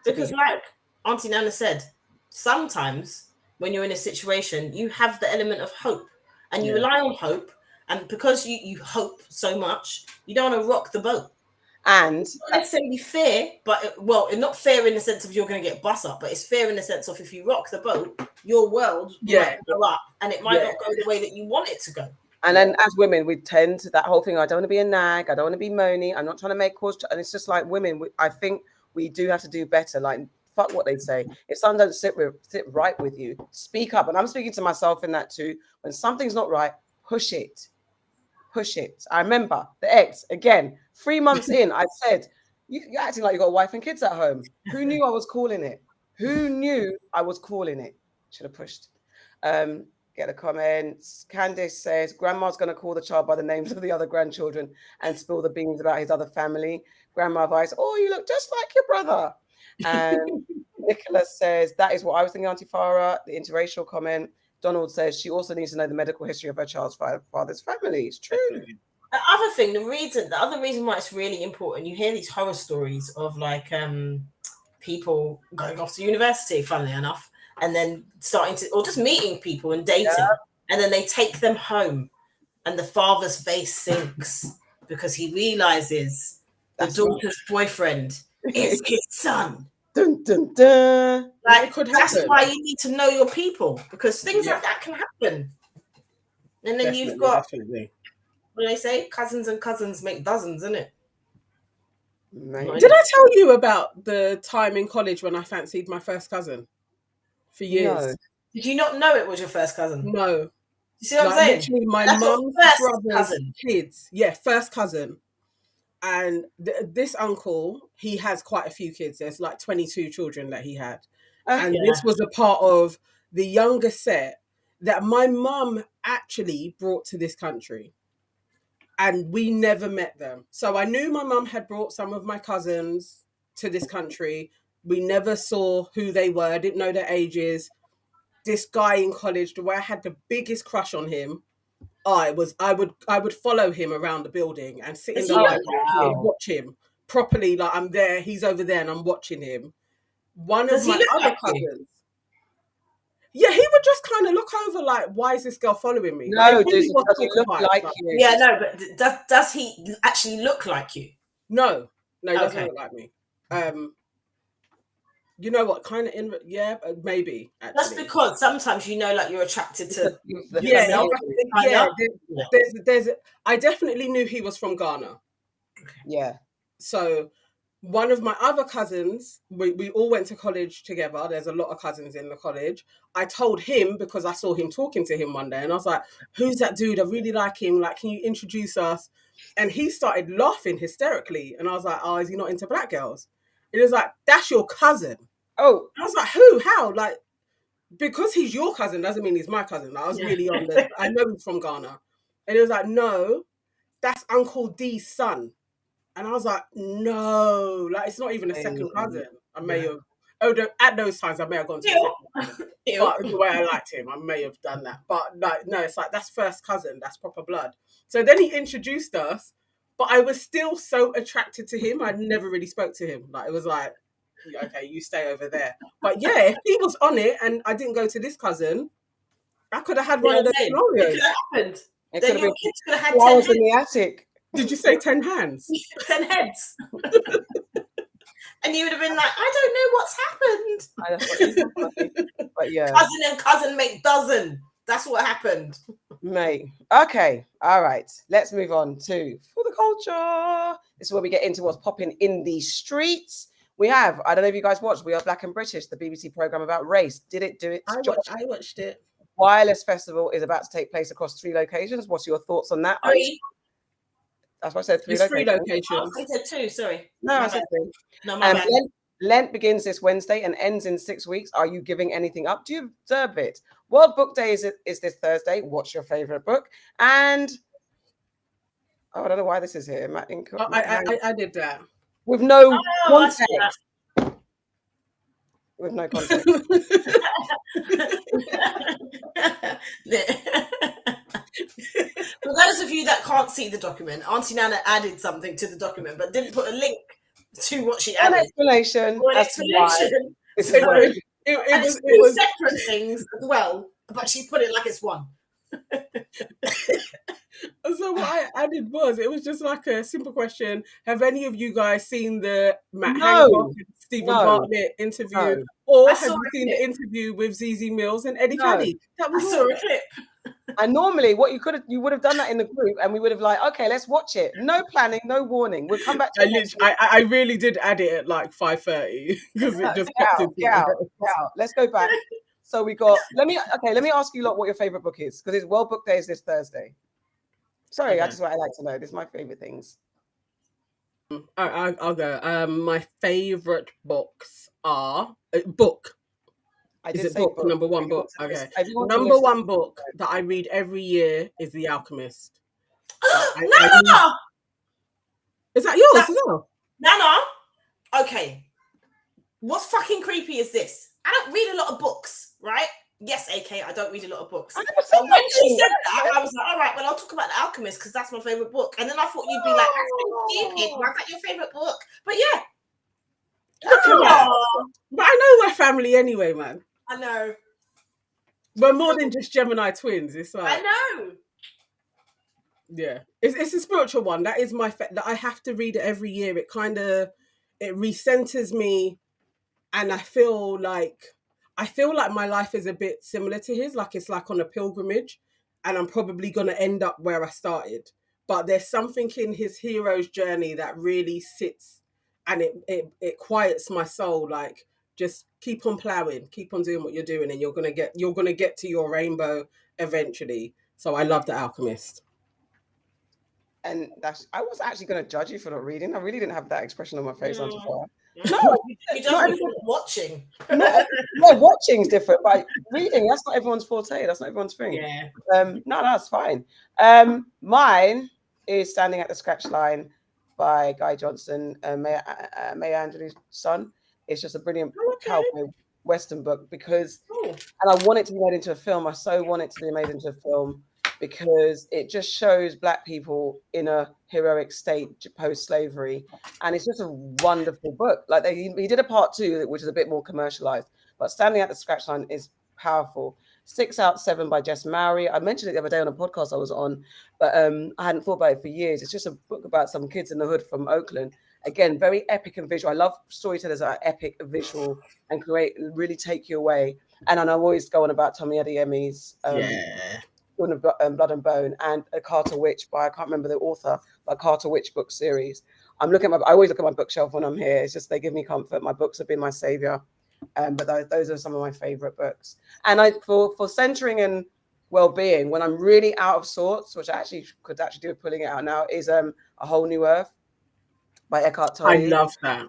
Because like Auntie Nana said, sometimes when you're in a situation, you have the element of hope and you rely on hope. And because you hope so much, you don't want to rock the boat. And not necessarily fair, but not fair in the sense of you're going to get bust up, but it's fair in the sense of if you rock the boat, your world might go up and it might not go the way that you want it to go. And then as women, we tend to that whole thing, I don't want to be a nag, I don't want to be moany, I'm not trying to make cause. And it's just like women, I think we do have to do better. Like, fuck what they say. If someone doesn't sit right with you, speak up. And I'm speaking to myself in that too. When something's not right, push it. I remember the ex, again, 3 months in, I said, you're acting like you got a wife and kids at home. Who knew I was calling it? Should have pushed. Get the comments. Candice says, Grandma's going to call the child by the names of the other grandchildren and spill the beans about his other family. Grandma advice, oh, you look just like your brother. And Nicholas says, that is what I was thinking, Auntie Farah. The interracial comment. Donald says she also needs to know the medical history of her child's father's family. It's true. The other reason why it's really important, you hear these horror stories of like people going off to university, funnily enough, and then or just meeting people and dating, and then they take them home, and the father's face sinks because he realizes the daughter's boyfriend is his son. Dun, dun, dun. Like, It could that's happen. why you need to know your people, because things Yeah. like that can happen. And then you've Definitely, got, definitely. what do they say? Cousins and cousins make dozens, isn't it? Mate. Did I tell you about the time in college when I fancied my first cousin for years? No. Did you not know it was your first cousin? No. You see what I'm Like saying? literally my That's your mum's first brother's cousin. kids. Yeah, first cousin. And this uncle, he has quite a few kids. There's like 22 children that he had. And Yeah. this was a part of the younger set that my mum actually brought to this country. And we never met them. So I knew my mum had brought some of my cousins to this country. We never saw who they were, didn't know their ages. This guy in college, the way I had the biggest crush on him, I would follow him around the building and sit in the library and watch him properly. Like I'm there, he's over there, and I'm watching him. One Does of he my look other like you? cousins. Yeah, he would just kind of look over like, why is this girl following me? No, Like, it really does was he talk look vibes, like you? Yeah, no, but does he actually look like you? No, he doesn't Okay. look like me. You know what? Kind of maybe actually. That's because sometimes like you're attracted to. Yeah, Yeah. there's. I definitely knew he was from Ghana. Yeah. So one of my other cousins, we all went to college together. There's a lot of cousins in the college. I told him because I saw him talking to him one day, and I was like, "Who's that dude? I really like him. Like, can you introduce us?" And he started laughing hysterically, and I was like, "Oh, is he not into black girls?" And he was like, "That's your cousin." Oh, I was like, "Who? How?" Like, because he's your cousin doesn't mean he's my cousin. I was really on the. I know he's from Ghana, and he was like, "No, that's Uncle D's son." And I was like, no, like it's not even a second cousin. I may have, at those times, I may have gone to a second cousin. But the way I liked him, I may have done that. But like, no, it's like, that's first cousin, that's proper blood. So then he introduced us, but I was still so attracted to him, I never really spoke to him. Like, it was like, okay, you stay over there. But yeah, if he was on it and I didn't go to this cousin, I could have had one of those scenarios. It could have happened. it Then could have your been kids could have had 10 flowers heads. in the attic. Did you say 10 hands? 10 heads. And you would have been like, I don't know what's happened. But yeah, Cousin and cousin make dozen. That's what happened. mate. Okay, all right. Let's move on to For the Culture. This is where we get into what's popping in the streets. We have, I don't know if you guys watched We Are Black and British, the BBC program about race. Did it do it? I watched it. Wireless Festival is about to take place across 3 locations. What's your thoughts on that? 3. That's what I said. 3 It's locations. 3 locations. I said 2, sorry. No, I said 3. No, my bad. Lent begins this Wednesday and ends in 6 weeks. Are you giving anything up? Do you observe it? World Book Day is this Thursday. What's your favorite book? And I don't know why this is here. I did that. With no I see context. With no context. For those of you that can't see the document, Auntie Nana added something to the document, but didn't put a link to what she An added. explanation. Or an as to why. explanation. It It was separate things as well, but she's put it like it's one. So what I added was, it was just like a simple question. Have any of you guys seen the Matt Hancock and Stephen Bartlett interview? Or have you seen the interview with ZZ Mills and Eddie Caddy? That was saw a clip. And normally what you would have done that in the group and we would have like, okay, let's watch it. No planning, no warning. We'll come back to it. I really did add it at like 5:30 because it just get out. Let's go back. So we got let me ask you lot what your favorite book is, because it's World Book Day is this Thursday. Sorry, okay. I like to know. This is my favorite things. I'll go. My favorite books are book. Is it book? Number one book. Okay. Number one book that I read every year is The Alchemist. Nana! Is that yours as well? Nana? Okay. What's fucking creepy is this? I don't read a lot of books, right? Yes, AK, I don't read a lot of books. So when she said that, I was like, all right, well, I'll talk about The Alchemist because that's my favorite book. And then I thought you'd be like, that's stupid. Why's that your favorite book? But yeah. Look at that. But I know we're family anyway, man. I know. We're more than just Gemini twins. It's like, I know. Yeah, it's a spiritual one. That is that I have to read it every year. It kind of recenters me And I feel like my life is a bit similar to his. Like it's like on a pilgrimage, and I'm probably going to end up where I started. But there's something in his hero's journey that really sits, and it quiets my soul. Like, just keep on plowing, keep on doing what you're doing, and you're gonna get to your rainbow eventually. So I love The Alchemist. And I was actually going to judge you for not reading. I really didn't have that expression on my face until far. No, you don't be watching. Watching is different, but reading, that's not everyone's forte. That's not everyone's thing. Yeah. No, that's fine. Mine is Standing at the Scratch Line by Guy Johnson, Maya Angelou's son. It's just a brilliant cowboy western book because, and I want it to be made into a film. I so want it to be made into a film because it just shows Black people in a heroic state post-slavery, and it's just a wonderful book. Like he did a part 2, which is a bit more commercialized, but Standing at the Scratch Line is powerful. 6 Out 7 by Jess Mowry. I mentioned it the other day on a podcast I was on, but I hadn't thought about it for years. It's just a book about some kids in the hood from Oakland. Again, very epic and visual. I love storytellers that are epic and visual and really take you away. And I always go on about Tommy Adeyemi's Blood and Bone and A Carter Witch by, I can't remember the author, but Carter Witch book series. I always look at my bookshelf when I'm here. It's just they give me comfort. My books have been my savior. But those are some of my favorite books. And for centering and well-being, when I'm really out of sorts, which I could do with pulling it out now, is A Whole New Earth by Eckhart Tolle. I love that.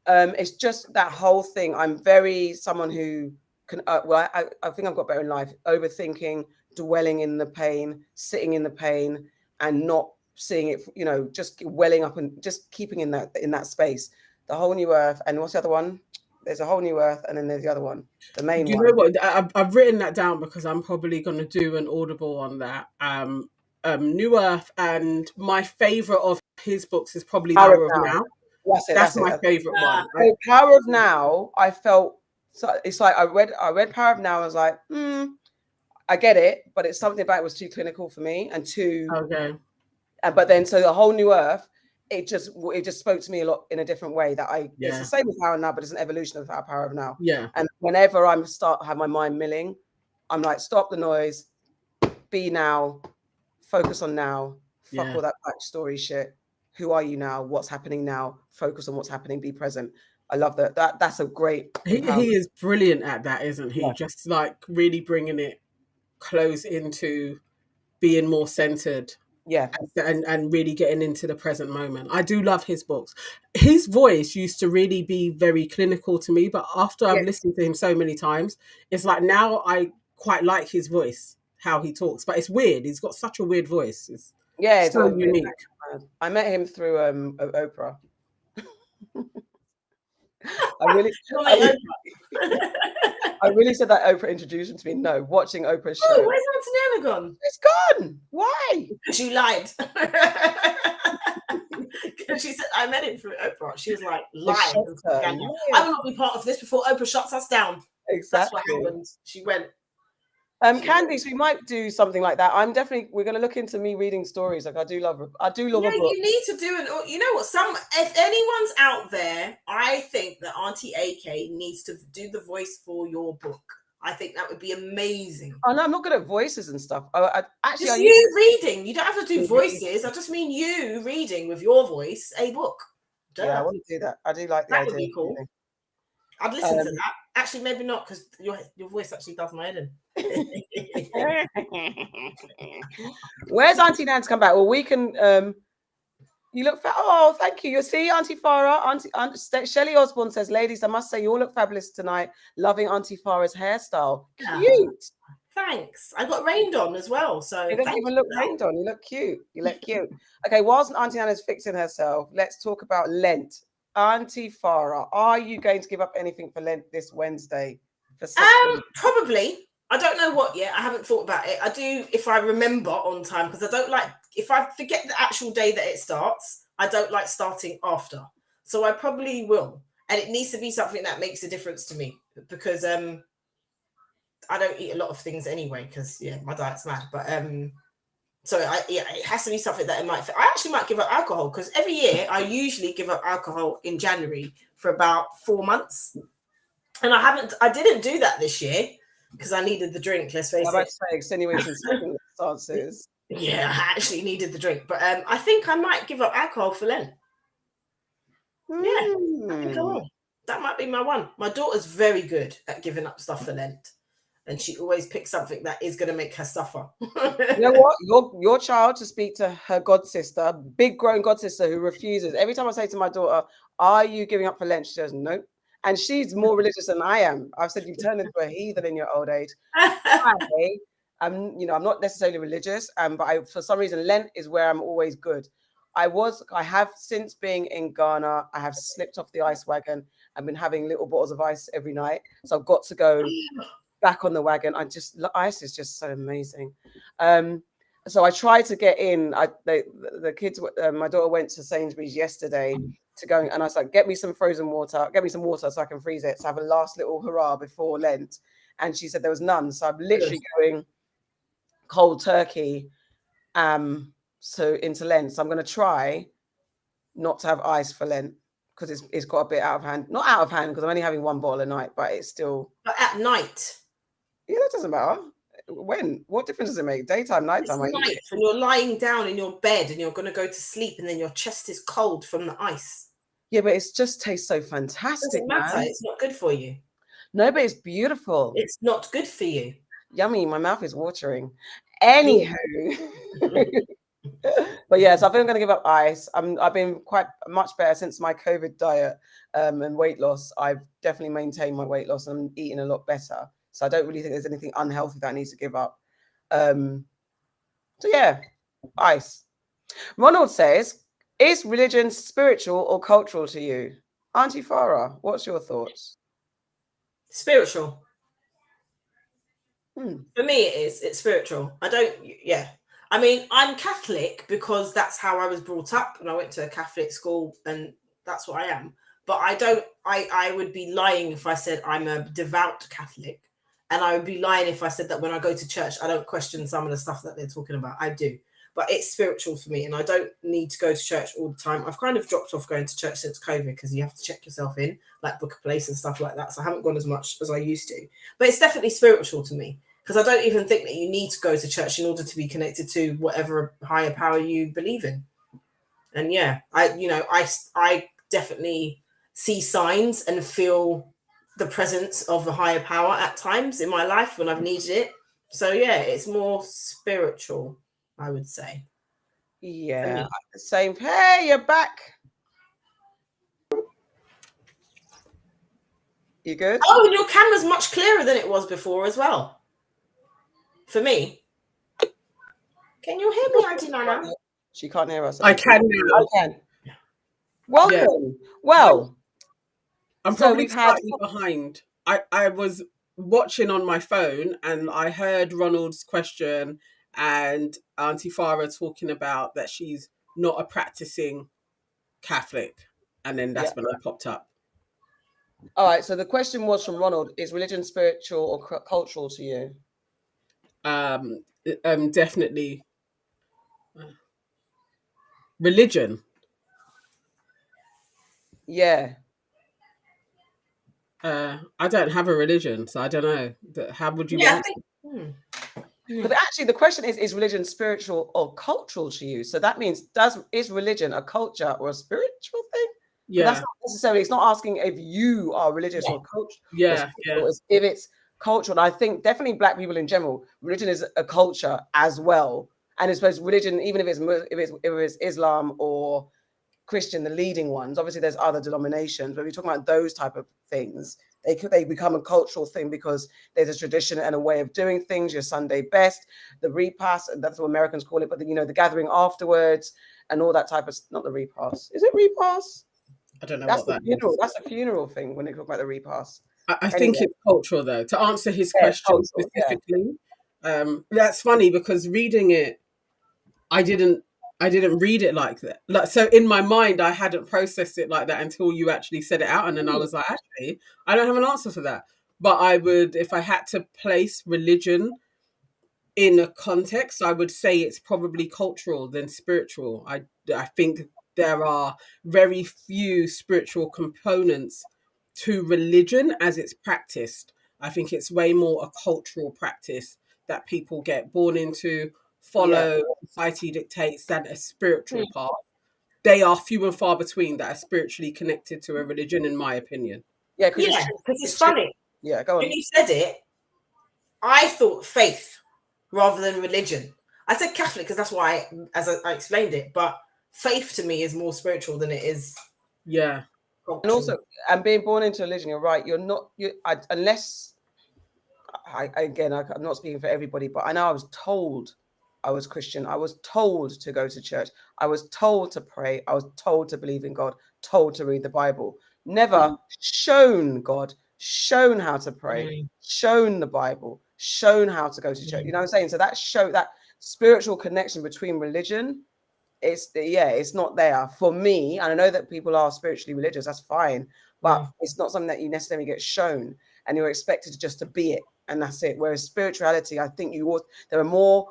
It's just that whole thing. I'm very someone who can, I think I've got better in life, overthinking, dwelling in the pain, sitting in the pain, and not seeing it, just welling up and just keeping in that space. The Whole New Earth, and what's the other one? There's A Whole New Earth, and then there's the other one, the main one. You know what? I've written that down because I'm probably going to do an Audible on that. New Earth, and my favorite of his books is probably Power of Now. That's my favorite one. So Power of Now, I felt it's like I read Power of Now. I was like, I get it, but it's something about it was too clinical for me and too. Okay. But then, so A Whole New Earth, it just spoke to me a lot in a different way. It's the same with Power of Now, but it's an evolution of our Power of Now. Yeah. And whenever I have my mind milling, I'm like, stop the noise, be now, focus on now, fuck all that backstory shit. Who are you now? What's happening now? Focus on what's happening. Be present. I love that. That's a great. He is brilliant at that, isn't he? Yeah. Just like really bringing it close into being more centered. Yeah. And really getting into the present moment. I do love his books. His voice used to really be very clinical to me, but after I've listened to him so many times, it's like now I quite like his voice, how he talks. But it's weird. He's got such a weird voice. It's so unique. I met him through Oprah. I really said that Oprah introduced him to me. No, watching Oprah's show. Oh, where's Antonella gone? It's gone. Why? Because you lied. Because she said I met him through Oprah. She was like, lie. I will not be part of this before Oprah shuts us down. Exactly. That's what happened. She went. Candice, we might do something like that. We're going to look into me reading stories. Like I do love a book. You need to do you know what? If anyone's out there, I think that Auntie AK needs to do the voice for your book. I think that would be amazing. Oh no, I'm not good at voices and stuff. Reading. You don't have to do voices. I just mean you reading with your voice a book. I want to do that. I do like the idea. That would be cool. I'd listen to that. Actually, maybe not, because your voice actually does my head in. Where's Auntie Nan's come back? Well, we can. You look oh, thank you. You see, Auntie Farah. Auntie Shelley Osborne says, "Ladies, I must say, you all look fabulous tonight. Loving Auntie Farah's hairstyle. Cute. Thanks. I got rained on as well, so you don't even look rained on. You look cute. You look cute. Okay, whilst Auntie Nan is fixing herself, let's talk about Lent. Auntie Farah, are you going to give up anything for Lent this Wednesday? Probably. I don't know what yet. I haven't thought about it. I do if I remember on time, because I don't like, if I forget the actual day that it starts, I don't like starting after. So I probably will. And it needs to be something that makes a difference to me, because I don't eat a lot of things anyway, because my diet's mad. But so it has to be something that I actually might give up alcohol, because every year I usually give up alcohol in January for about 4 months. And I didn't do that this year because I needed the drink, let's face I'm about it. to say extenuating circumstances. Yeah, I actually needed the drink. But I think I might give up alcohol for Lent. Yeah, I think I will. That might be my one. My daughter's very good at giving up stuff for Lent. And she always picks something that is going to make her suffer. You know what? Your child, to speak to her god sister, big grown god sister who refuses. Every time I say to my daughter, "Are you giving up for Lent?" She says, "Nope." And she's more religious than I am. I've said you've turned into a heathen in your old age. I'm not necessarily religious, but for some reason Lent is where I'm always good. I have since being in Ghana, I have slipped off the ice wagon. I've been having little bottles of ice every night, so I've got to go back on the wagon. Ice is just so amazing. So I tried to get in. The kids, my daughter went to Sainsbury's yesterday to go, and I was like, get me some frozen water, get me some water so I can freeze it. So I have a last little hurrah before Lent. And she said there was none. So I'm literally going cold turkey so into Lent. So I'm going to try not to have ice for Lent because it's got a bit out of hand. Not out of hand because I'm only having one bottle a night, but it's still. But at night. Yeah, that doesn't matter. When? What difference does it make? Daytime, nighttime? It's night when you're lying down in your bed and you're going to go to sleep and then your chest is cold from the ice. Yeah, but it just tastes so fantastic. It doesn't matter. Man. It's not good for you. No, but it's beautiful. It's not good for you. Yummy. My mouth is watering. Anywho. But yeah, so I think I'm going to give up ice. I've been quite much better since my COVID diet and weight loss. I've definitely maintained my weight loss and I'm eating a lot better. So I don't really think there's anything unhealthy that I need to give up. So yeah, ice. Ronald says, is religion spiritual or cultural to you? Auntie Farah, what's your thoughts? Spiritual. For me, it is. It's spiritual. I mean, I'm Catholic because that's how I was brought up and I went to a Catholic school and that's what I am. But I would be lying if I said I'm a devout Catholic. And I would be lying if I said that when I go to church, I don't question some of the stuff that they're talking about. I do. But it's spiritual for me and I don't need to go to church all the time. I've kind of dropped off going to church since COVID because you have to check yourself in, like book a place and stuff like that. So I haven't gone as much as I used to. But it's definitely spiritual to me because I don't even think that you need to go to church in order to be connected to whatever higher power you believe in. And yeah, I definitely see signs and feel the presence of a higher power at times in my life when I've needed it. So yeah, it's more spiritual, I would say. Yeah, same. Hey, you're back. You good? Oh, and your camera's much clearer than it was before as well. For me. Can you hear me, Auntie Nana? She can't hear us. I can now. I can. Welcome. Yeah. Well, I'm probably slightly behind. I was watching on my phone and I heard Ronald's question and Auntie Farah talking about that she's not a practicing Catholic. And then that's when I popped up. All right. So the question was from Ronald: is religion spiritual or cultural to you? Definitely religion. Yeah. I don't have a religion, so I don't know. How would you answer? But actually, the question is religion spiritual or cultural to you? So that means, is religion a culture or a spiritual thing? Yeah. That's not necessarily, it's not asking if you are religious or cultural. Yeah. If it's cultural. And I think definitely Black people in general, religion is a culture as well. And I suppose religion, even if it's Islam or Christian, the leading ones, obviously there's other denominations, but we're talking about those type of things. They become a cultural thing because there's a tradition and a way of doing things. Your Sunday best, the repast, and that's what Americans call it, but the gathering afterwards and all that type of, not the repast. Is it repast? I don't know that's what that funeral. is. That's a funeral thing when they talk about the repast. I think it's cultural though. To answer his question specifically, that's funny because reading it, I didn't read it like that. So in my mind, I hadn't processed it like that until you actually said it out, and then I was like, actually, I don't have an answer for that. But I would, if I had to place religion in a context, I would say it's probably cultural than spiritual. I think there are very few spiritual components to religion as it's practiced. I think it's way more a cultural practice that people get born into, follow what society dictates, than a spiritual part. They are few and far between that are spiritually connected to a religion, in my opinion. Yeah, because it's funny. Yeah, go on. When you said it, I thought faith rather than religion. I said Catholic because that's why, I explained it. But faith to me is more spiritual than it is. Yeah. Cultural. And also, and being born into religion, you're right. You're not. Unless, I'm not speaking for everybody, but I know I was told I was Christian. I was told to go to church. I was told to pray. I was told to believe in God. Told to read the Bible. Never shown God. Shown how to pray. Shown the Bible. Shown how to go to church. You know what I'm saying? So that that spiritual connection between religion, it's not there for me. And I know that people are spiritually religious. That's fine, but it's not something that you necessarily get shown, and you're expected just to be it, and that's it. Whereas spirituality, I think there are more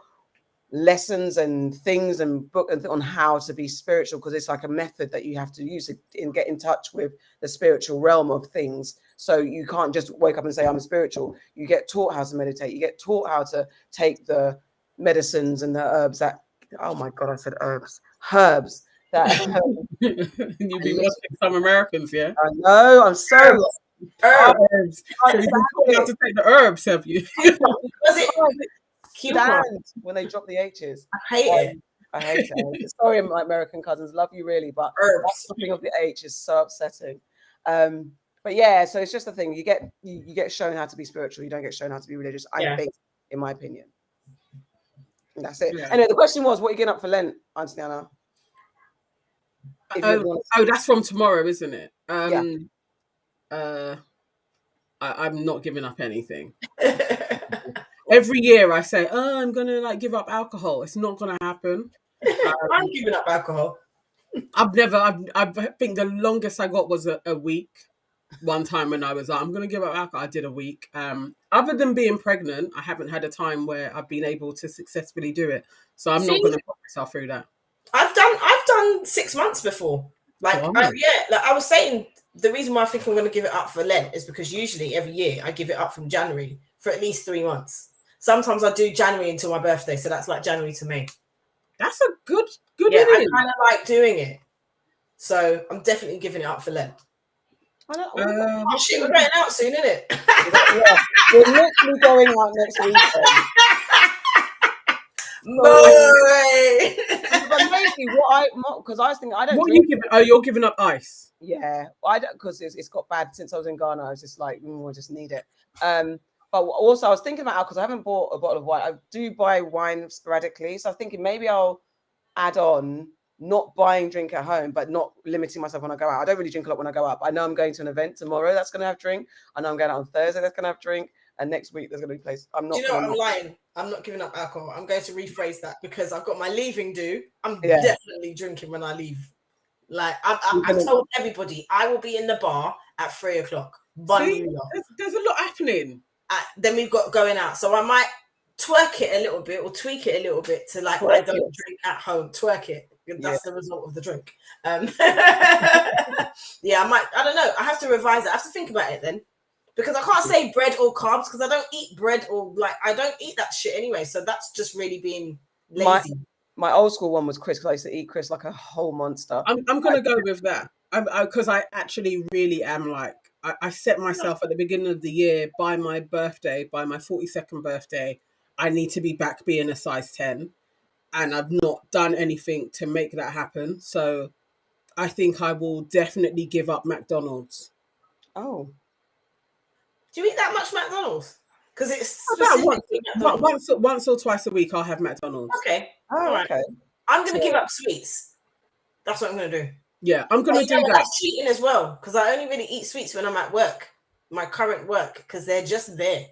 lessons and things and books on how to be spiritual, because it's like a method that you have to use and get in touch with the spiritual realm of things. So you can't just wake up and say I'm spiritual. You get taught how to meditate. You get taught how to take the medicines and the herbs that, oh my God, I said herbs that You've been watching some Americans, yeah? I know, I'm so herbs. So you've been taught how to take the herbs, have you? Was it stand when they drop the H's? I hate it. I hate it. Sorry, my American cousins, love you really, but dropping of the H is so upsetting. But yeah, so it's just a thing. You get shown how to be spiritual. You don't get shown how to be religious. I think, in my opinion. And that's it. Anyway, the question was, what are you getting up for Lent, Auntie Nana? That's from tomorrow, isn't it? Yeah. I'm not giving up anything. Every year I say, I'm gonna give up alcohol. It's not gonna happen. I'm giving up alcohol. I think the longest I got was a week. One time when I was like, I'm gonna give up alcohol, I did a week. Other than being pregnant, I haven't had a time where I've been able to successfully do it. So I'm not gonna put myself through that. I've done 6 months before. I was saying, the reason why I think I'm going to give it up for Lent is because usually every year I give it up from January for at least 3 months. Sometimes I do January until my birthday, so that's like January to May. That's a good. Yeah, I kind of like doing it, so I'm definitely giving it up for Lent. Oh shit, we're going out soon, isn't it? Yeah, we're literally going out next weekend. But maybe because I was thinking I don't. What are you giving? Oh, you're giving up ice. Yeah, I don't, because it's got bad since I was in Ghana. I was just like, I just need it. But also I was thinking about alcohol, because I haven't bought a bottle of wine. I do buy wine sporadically, so I'm thinking maybe I'll add on not buying drink at home, but not limiting myself when I go out. I don't really drink a lot when I go out. I know I'm going to an event tomorrow that's going to have drink. I know I'm going out on Thursday that's going to have drink. And next week there's going to be place. I'm not. Do you know what? I'm lying. I'm not giving up alcohol. I'm going to rephrase that, because I've got my leaving due. I'm definitely drinking when I leave. Like I've told everybody, I will be in the bar at 3:00. There's a lot happening. Then we've got going out, so I might twerk it a little bit or tweak it a little bit to I don't drink at home. Twerk it. That's the result of the drink. I might. I don't know. I have to revise it. I have to think about it then. Because I can't say bread or carbs, because I don't eat bread or I don't eat that shit anyway. So that's just really being lazy. My old school one was Chris, because I used to eat Chris like a whole monster. I'm going to go with that. Because I actually really am I set myself at the beginning of the year, by my birthday, by my 42nd birthday, I need to be back being a size 10. And I've not done anything to make that happen. So I think I will definitely give up McDonald's. Oh. Do you eat that much McDonald's? Because it's about once or twice a week I'll have McDonald's. Okay. Oh, okay. I'm going to give up sweets. That's what I'm going to do. Yeah, I'm going to do that. That's cheating as well, because I only really eat sweets when I'm at work, my current work, because they're just there.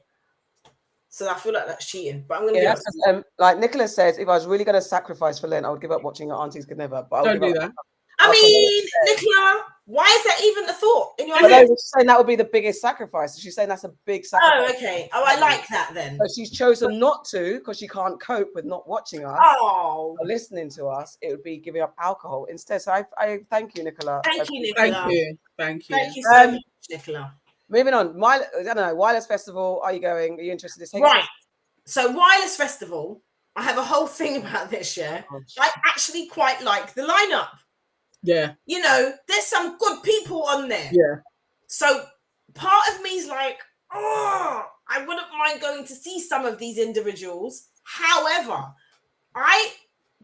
So I feel like that's cheating. But I'm going to give up. Like Nicholas says, if I was really going to sacrifice for Lent, I would give up watching Aunties Could Never. But don't do that. I mean, Nicola, why is that even a thought in your head? head? She's saying that would be the biggest sacrifice. She's saying that's a big sacrifice. Oh, okay. Oh, I like that then. But she's chosen not to, because she can't cope with not watching us or listening to us. It would be giving up alcohol instead. So I thank you, Nicola. Thank you, Nicola. Thank you. Thank you so much. Nicola. Moving on. I don't know. Wireless Festival. Are you going? Are you interested? Right. So Wireless Festival, I have a whole thing about this, yeah. Gosh. I actually quite like the lineup. Yeah. You know, there's some good people on there. Yeah. So part of me is like, oh, I wouldn't mind going to see some of these individuals. However, I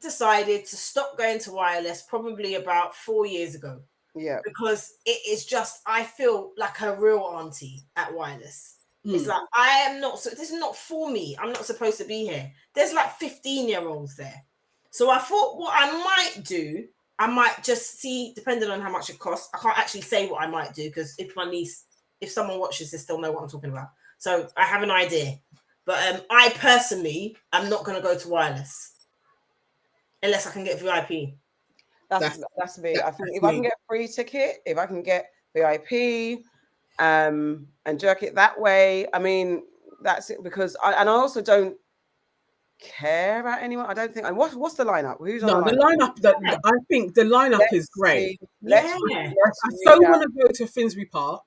decided to stop going to Wireless probably about 4 years ago. Yeah. Because it is just, I feel like a real auntie at Wireless. It's Mm. like, I am not, so this is not for me. I'm not supposed to be here. There's like 15-year-olds there. So I thought what I might do, I might just see, depending on how much it costs. I can't actually say what I might do because if someone watches this, they'll know what I'm talking about. So I have an idea. But I personally am not going to go to Wireless unless I can get VIP. That's me. I think if I can get a free ticket, if I can get VIP, and jerk it that way, I mean, that's it. Because I also don't care about anyone. I don't think. And what's the lineup? Who's on No, the the lineup. I think the lineup is great. Let's I so want to go to Finsbury Park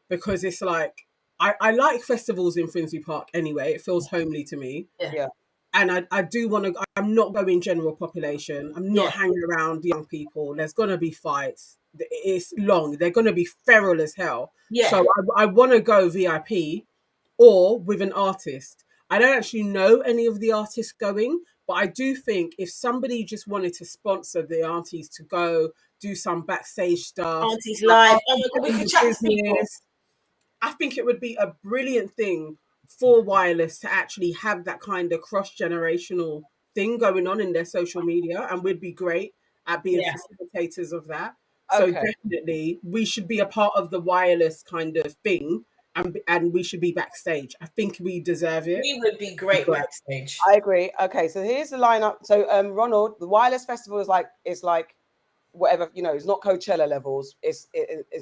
because it's like I like festivals in Finsbury Park anyway. It feels homely to me. Yeah. And I do want to. I'm not going general population. I'm not hanging around young people. There's gonna be fights. It's long. They're gonna be feral as hell. Yeah. So I want to go VIP or with an artist. I don't actually know any of the artists going, but I do think if somebody just wanted to sponsor the aunties to go do some backstage stuff, Aunties live. Oh my God, we could chat to people. I think it would be a brilliant thing for Wireless to actually have that kind of cross-generational thing going on in their social media, and we'd be great at being facilitators of that. So definitely we should be a part of the Wireless kind of thing, and we should be backstage. I think we deserve it. We would be great backstage. I agree. Okay, so here's the lineup. So Ronald, the Wireless Festival is like whatever, you know, it's not Coachella levels, it's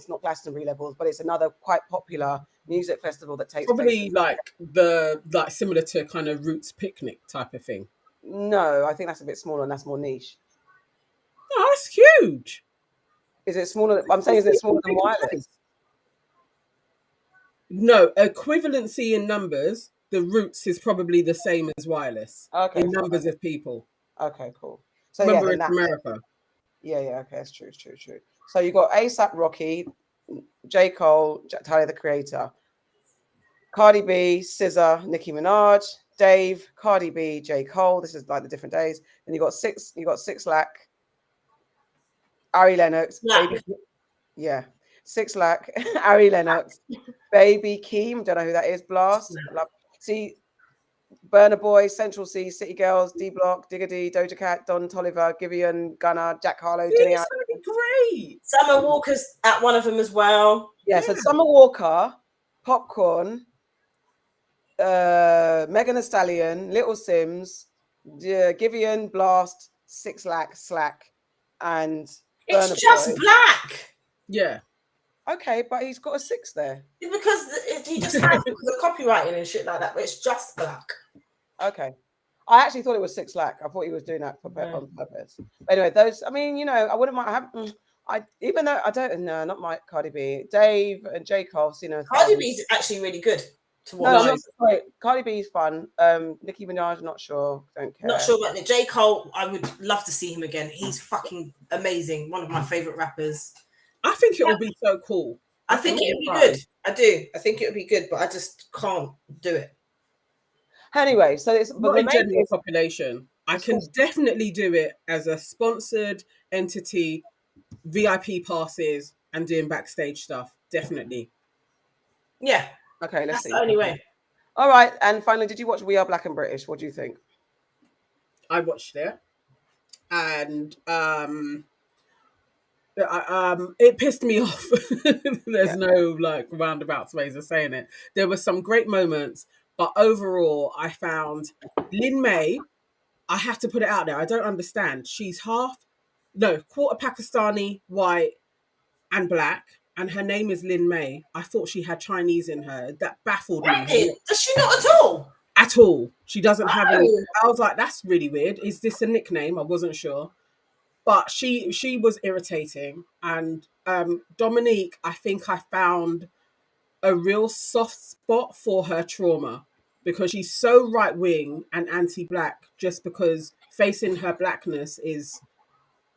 not Glastonbury levels, but it's another quite popular music festival that takes probably place. like similar to kind of Roots Picnic type of thing. No, I think that's a bit smaller and that's more niche. No, that's huge. Is it smaller? I'm saying, is it smaller than Wireless? No, equivalency in numbers, the Roots is probably the same as Wireless in numbers of people. Okay, cool. So remember, it's America. Yeah, okay, that's true. So you got A$AP Rocky, J. Cole, Tyler the Creator, Cardi B, SZA, Nicki Minaj, Dave, Cardi B, J. Cole. This is like the different days. Then you got 6 Lack, Ari Lennox, Baby, 6 Lack, Ari Lennox, Baby Keem, don't know who that is, Blast, see, Burna Boy, Central C, City Girls, D Block, Digga D, Doja Cat, Don Toliver, Giveon, Gunna, Jack Harlow, Jenny. Great. Summer Walker's at one of them as well. Yeah, so Summer Walker, Popcorn, Megan Thee Stallion, Little Sims, Giveon, Blast, 6 Lack, Slack, and it's Burna just Boy. Black. Yeah. Okay, but he's got a 6 there. Because he just has the copywriting and shit like that, but it's just Black. Okay. I actually thought it was 6 Lack. I thought he was doing that on purpose. But anyway, those, I mean, you know, I wouldn't mind. Even though I don't know, not my Cardi B, Dave and J. Cole, you know. Cardi B's actually really good to watch. No, sorry. Cardi B's fun. Nicki Minaj, not sure. Don't care. Not sure about it. J. Cole, I would love to see him again. He's fucking amazing. One of my favorite rappers. I think it would be so cool. I think it would be good. I do. I think it would be good, but I just can't do it. Anyway, so it's not the general population. I can definitely do it as a sponsored entity, VIP passes, and doing backstage stuff. Definitely. Yeah. Okay, let's see. That's the only way. All right, and finally, did you watch We Are Black and British? What do you think? I watched it, and it pissed me off. There's no like roundabout ways of saying it. There were some great moments, but overall, I found Lin May. I have to put it out there. I don't understand. She's quarter Pakistani, white, and black, and her name is Lin May. I thought she had Chinese in her. That baffled me. Does she not at all? At all. She doesn't have any. I was like, that's really weird. Is this a nickname? I wasn't sure. But she was irritating. And Dominique, I think I found a real soft spot for her trauma, because she's so right wing and anti-black, just because facing her blackness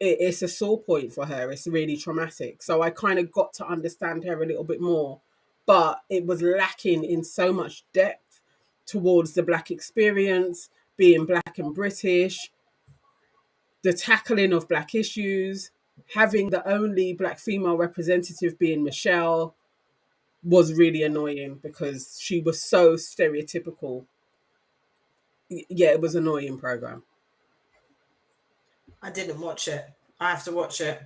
it's a sore point for her. It's really traumatic. So I kind of got to understand her a little bit more, but it was lacking in so much depth towards the black experience, being black and British, the tackling of black issues, having the only black female representative being Michelle was really annoying, because she was so stereotypical. Yeah, it was an annoying program. I didn't watch it. I have to watch it.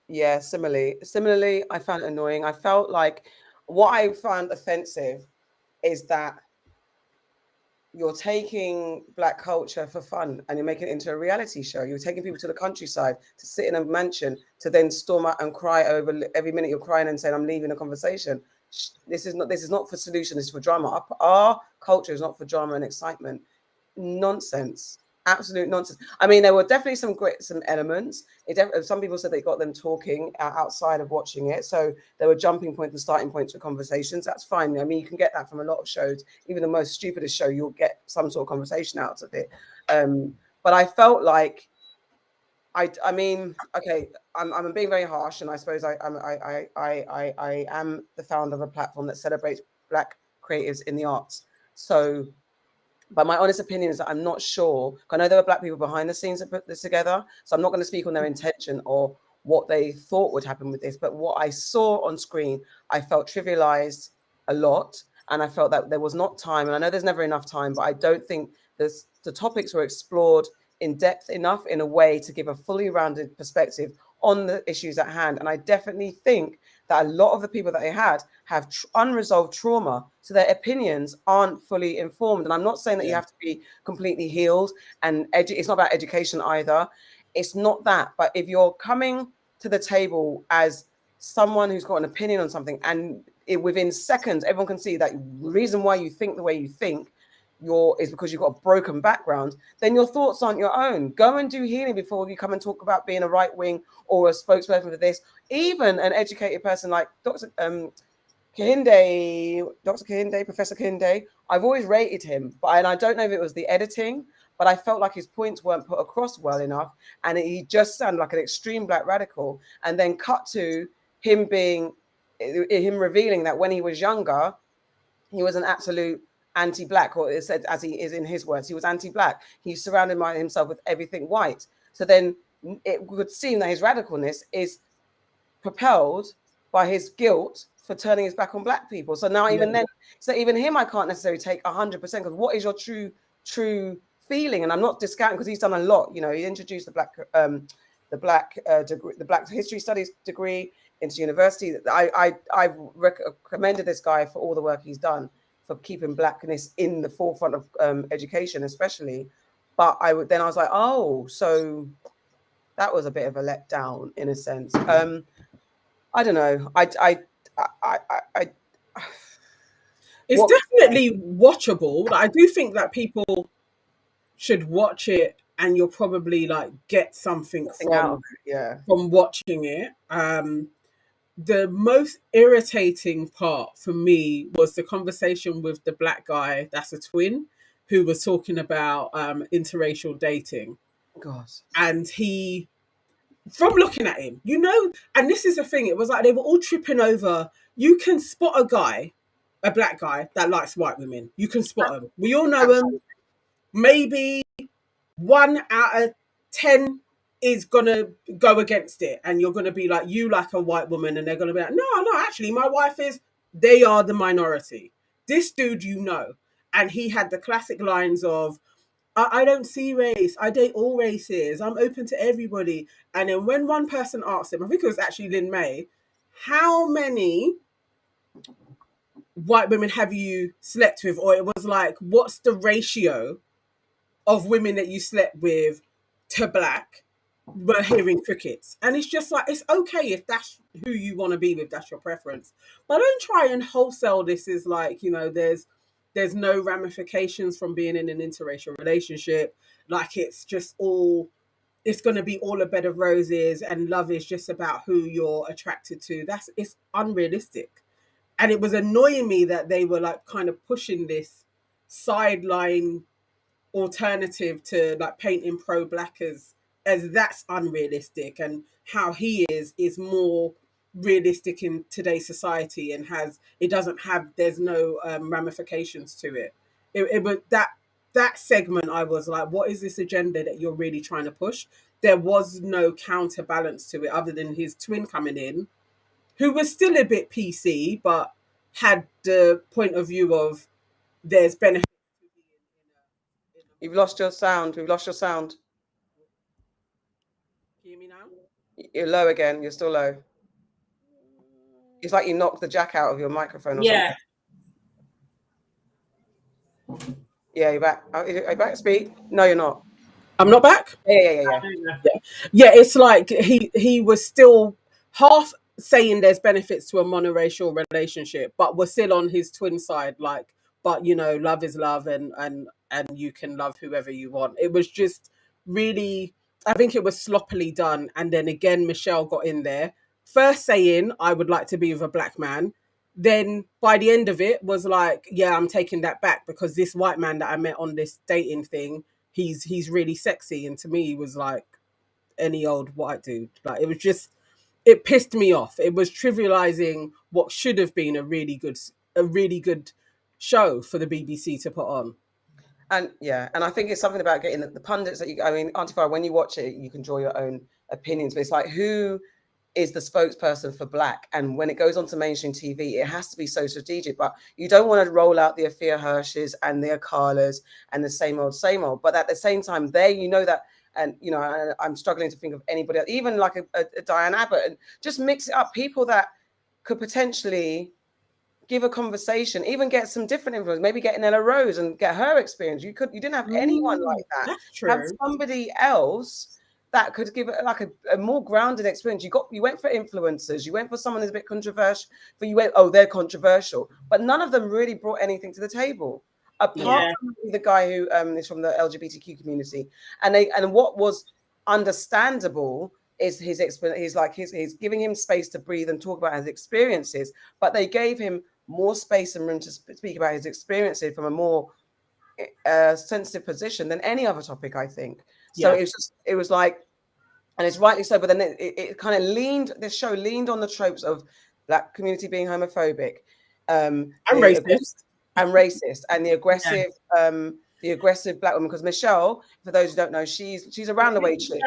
Yeah, similarly, I found it annoying. I felt like what I found offensive is that you're taking black culture for fun and you're making it into a reality show. You're taking people to the countryside to sit in a mansion to then storm out and cry over every minute you're crying and saying, I'm leaving a conversation. This is not for solution, this is for drama. Our culture is not for drama and excitement. Nonsense. Absolute nonsense. I mean, there were definitely some elements. Some people said they got them talking outside of watching it, so there were jumping points and starting points for conversations. That's fine. I mean, you can get that from a lot of shows. Even the most stupidest show, you'll get some sort of conversation out of it. But I felt like, I mean, okay, I'm being very harsh, and I suppose I am the founder of a platform that celebrates black creatives in the arts. So. But my honest opinion is that I'm not sure. I know there were black people behind the scenes that put this together, so I'm not going to speak on their intention or what they thought would happen with this. But what I saw on screen, I felt trivialized a lot, and I felt that there was not time. And I know there's never enough time, but I don't think the topics were explored in depth enough in a way to give a fully rounded perspective on the issues at hand. And I definitely think that a lot of the people that they had have unresolved trauma, so their opinions aren't fully informed. And I'm not saying that you have to be completely healed, and it's not about education either. It's not that. But if you're coming to the table as someone who's got an opinion on something, and within seconds, everyone can see that the reason why you think the way you think is because you've got a broken background, then your thoughts aren't your own. Go and do healing before you come and talk about being a right wing or a spokesperson for this. Even an educated person like Dr. Kahinde, Professor Kahinde, I've always rated him, and I don't know if it was the editing, but I felt like his points weren't put across well enough, and he just sounded like an extreme black radical. And then cut to him revealing that when he was younger, he was an absolute anti-black, or it said, as he is in his words, he was anti-black. He surrounded himself with everything white. So then it would seem that his radicalness is propelled by his guilt for turning his back on black people. So now even him, I can't necessarily take 100%, because what is your true feeling? And I'm not discounting, because he's done a lot. You know, he introduced the Black History Studies degree into university. I've recommended this guy for all the work he's done for keeping blackness in the forefront of education, especially. But I was like, oh, so that was a bit of a letdown in a sense. I don't know. It's definitely watchable. I do think that people should watch it, and you'll probably like get something from watching it. The most irritating part for me was the conversation with the black guy that's a twin, who was talking about interracial dating. Gosh. And he, from looking at him, you know, and this is the thing, it was like they were all tripping over. You can spot a black guy that likes white women. You can spot him. We all know him. Maybe 1 out of 10 is gonna go against it, and you're gonna be like, you like a white woman, and they're gonna be like, no, actually my wife is. They are the minority. This dude, you know, and he had the classic lines of, I don't see race, I date all races, I'm open to everybody. And then when one person asked him, I think it was actually Lynn May, how many white women have you slept with? Or it was like, what's the ratio of women that you slept with to black? We're hearing crickets. And it's just like, it's okay if that's who you want to be with, that's your preference. But don't try and wholesale this as like, you know, there's no ramifications from being in an interracial relationship. Like it's just all it's going to be all a bed of roses and love is just about who you're attracted to. It's unrealistic. And it was annoying me that they were like kind of pushing this sideline alternative to like painting pro-black as that's unrealistic, and how he is more realistic in today's society and there's no ramifications to it. It was that segment. I was like, what is this agenda that you're really trying to push? There was no counterbalance to it other than his twin coming in, who was still a bit PC, but had the point of view of there's benefit. You've lost your sound. We've lost your sound. Can you hear me now? You're low again. You're still low. It's like you knocked the jack out of your microphone or Yeah. something. Yeah, you're back. Are you back? Speak. No, you're not. I'm not back? Yeah. Yeah, it's like he was still half saying there's benefits to a monoracial relationship, but we're still on his twin side, like, but you know, love is love, and you can love whoever you want. It was just really, I think it was sloppily done. And then again, Michelle got in there, first saying, I would like to be with a black man. Then by the end of it was like, yeah, I'm taking that back because this white man that I met on this dating thing, he's really sexy. And to me, he was like any old white dude. Like, it was just, it pissed me off. It was trivializing what should have been a really good show for the BBC to put on. And yeah, and I think it's something about getting the pundits that I mean, Auntie Farah, when you watch it, you can draw your own opinions, but it's like, who is the spokesperson for black? And when it goes onto mainstream TV, it has to be so strategic, but you don't want to roll out the Afia Hirsches and the Akalas and the same old. But at the same time, you know that, and you know, I'm struggling to think of anybody else, even like a Diane Abbott, and just mix it up, people that could potentially give a conversation, even get some different influence, maybe get Nella Rose and get her experience. You didn't have anyone like that. That's true. Have somebody else that could give it like a more grounded experience. You went for influencers, you went for someone who's a bit controversial, but you went, oh, they're controversial. But none of them really brought anything to the table. Apart from the guy who is from the LGBTQ community. And what was understandable is his experience. He's giving him space to breathe and talk about his experiences, but they gave him more space and room to speak about his experiences from a more sensitive position than any other topic, I think. So it was like, and it's rightly so, but then it kind of this show leaned on the tropes of black community being homophobic, and racist, and the aggressive black woman. Because Michelle, for those who don't know, she's a roundaway chick.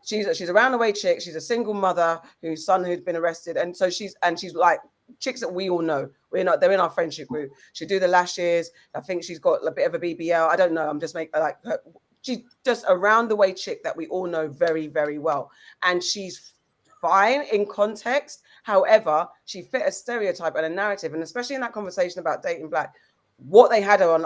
She's a roundaway chick. She's a single mother whose son who'd been arrested, and so she's like chicks that we all know. They're in our friendship group. She do the lashes. I think she's got a bit of a BBL. I don't know. I'm just making like her. She's just a roundaway chick that we all know very, very well, and she's fine in context. However, she fit a stereotype and a narrative, and especially in that conversation about dating black, what they had her on.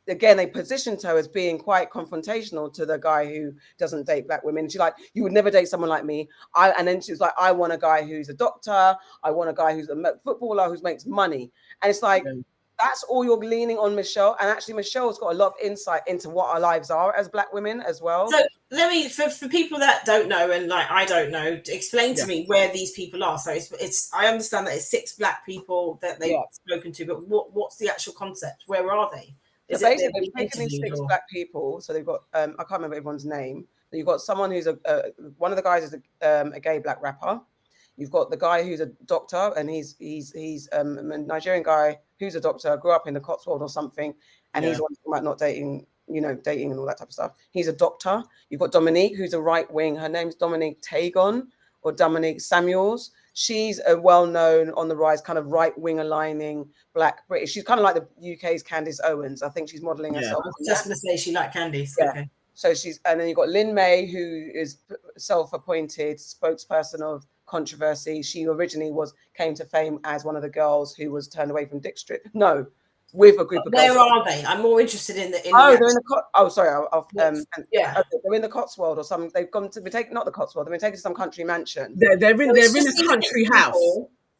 Again, they positioned her as being quite confrontational to the guy who doesn't date black women. She's like, you would never date someone like me. And then she was like, I want a guy who's a doctor. I want a guy who's a footballer who makes money. And it's like, that's all you're leaning on Michelle. And actually, Michelle's got a lot of insight into what our lives are as black women as well. So let me, for people that don't know, and like I don't know, explain to me where these people are. So it's I understand that it's 6 black people that they've spoken to, but what's the actual concept? Where are they? So basically, they've taken these 6 black people. So they've got, I can't remember everyone's name. You've got someone who's one of the guys is a gay black rapper. You've got the guy who's a doctor, and he's a Nigerian guy who's a doctor, grew up in the Cotswold or something, and he's talking about not dating, dating and all that type of stuff. He's a doctor. You've got Dominique, who's a right wing. Her name's Dominique Tagon or Dominique Samuels. She's a well-known, on the rise, kind of right-wing aligning black British. She's kind of like the UK's Candice Owens. I think she's modelling herself. I was just going to say she liked Candice. Yeah. Okay. So and then you've got Lynn May, who is self-appointed spokesperson of controversy. She originally came to fame as one of the girls who was turned away from District. No, with a group of girls. Where are they? I'm more interested in the. They're in the. Sorry. They're in the Cotswold or something. They've gone to not the Cotswold. They've been taken to some country mansion. They're in a country house.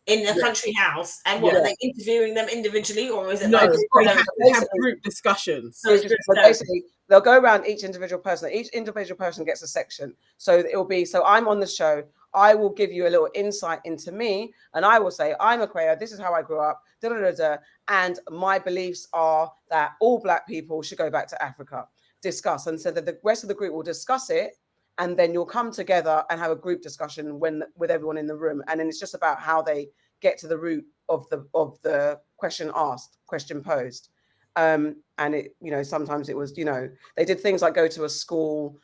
in a country house, and what are they interviewing them individually, or is it No, like they have to have group discussions. So it's just but basically, they'll go around each individual person. Each individual person gets a section. So it will be, so I'm on the show. I will give you a little insight into me, and I will say, I'm a queer. This is how I grew up. Da, da, da, da, and my beliefs are that all Black people should go back to Africa. Discuss, and so that the rest of the group will discuss it, and then you'll come together and have a group discussion with everyone in the room, and then it's just about how they get to the root of the question asked, question posed. And it, sometimes it was, they did things like go to a school.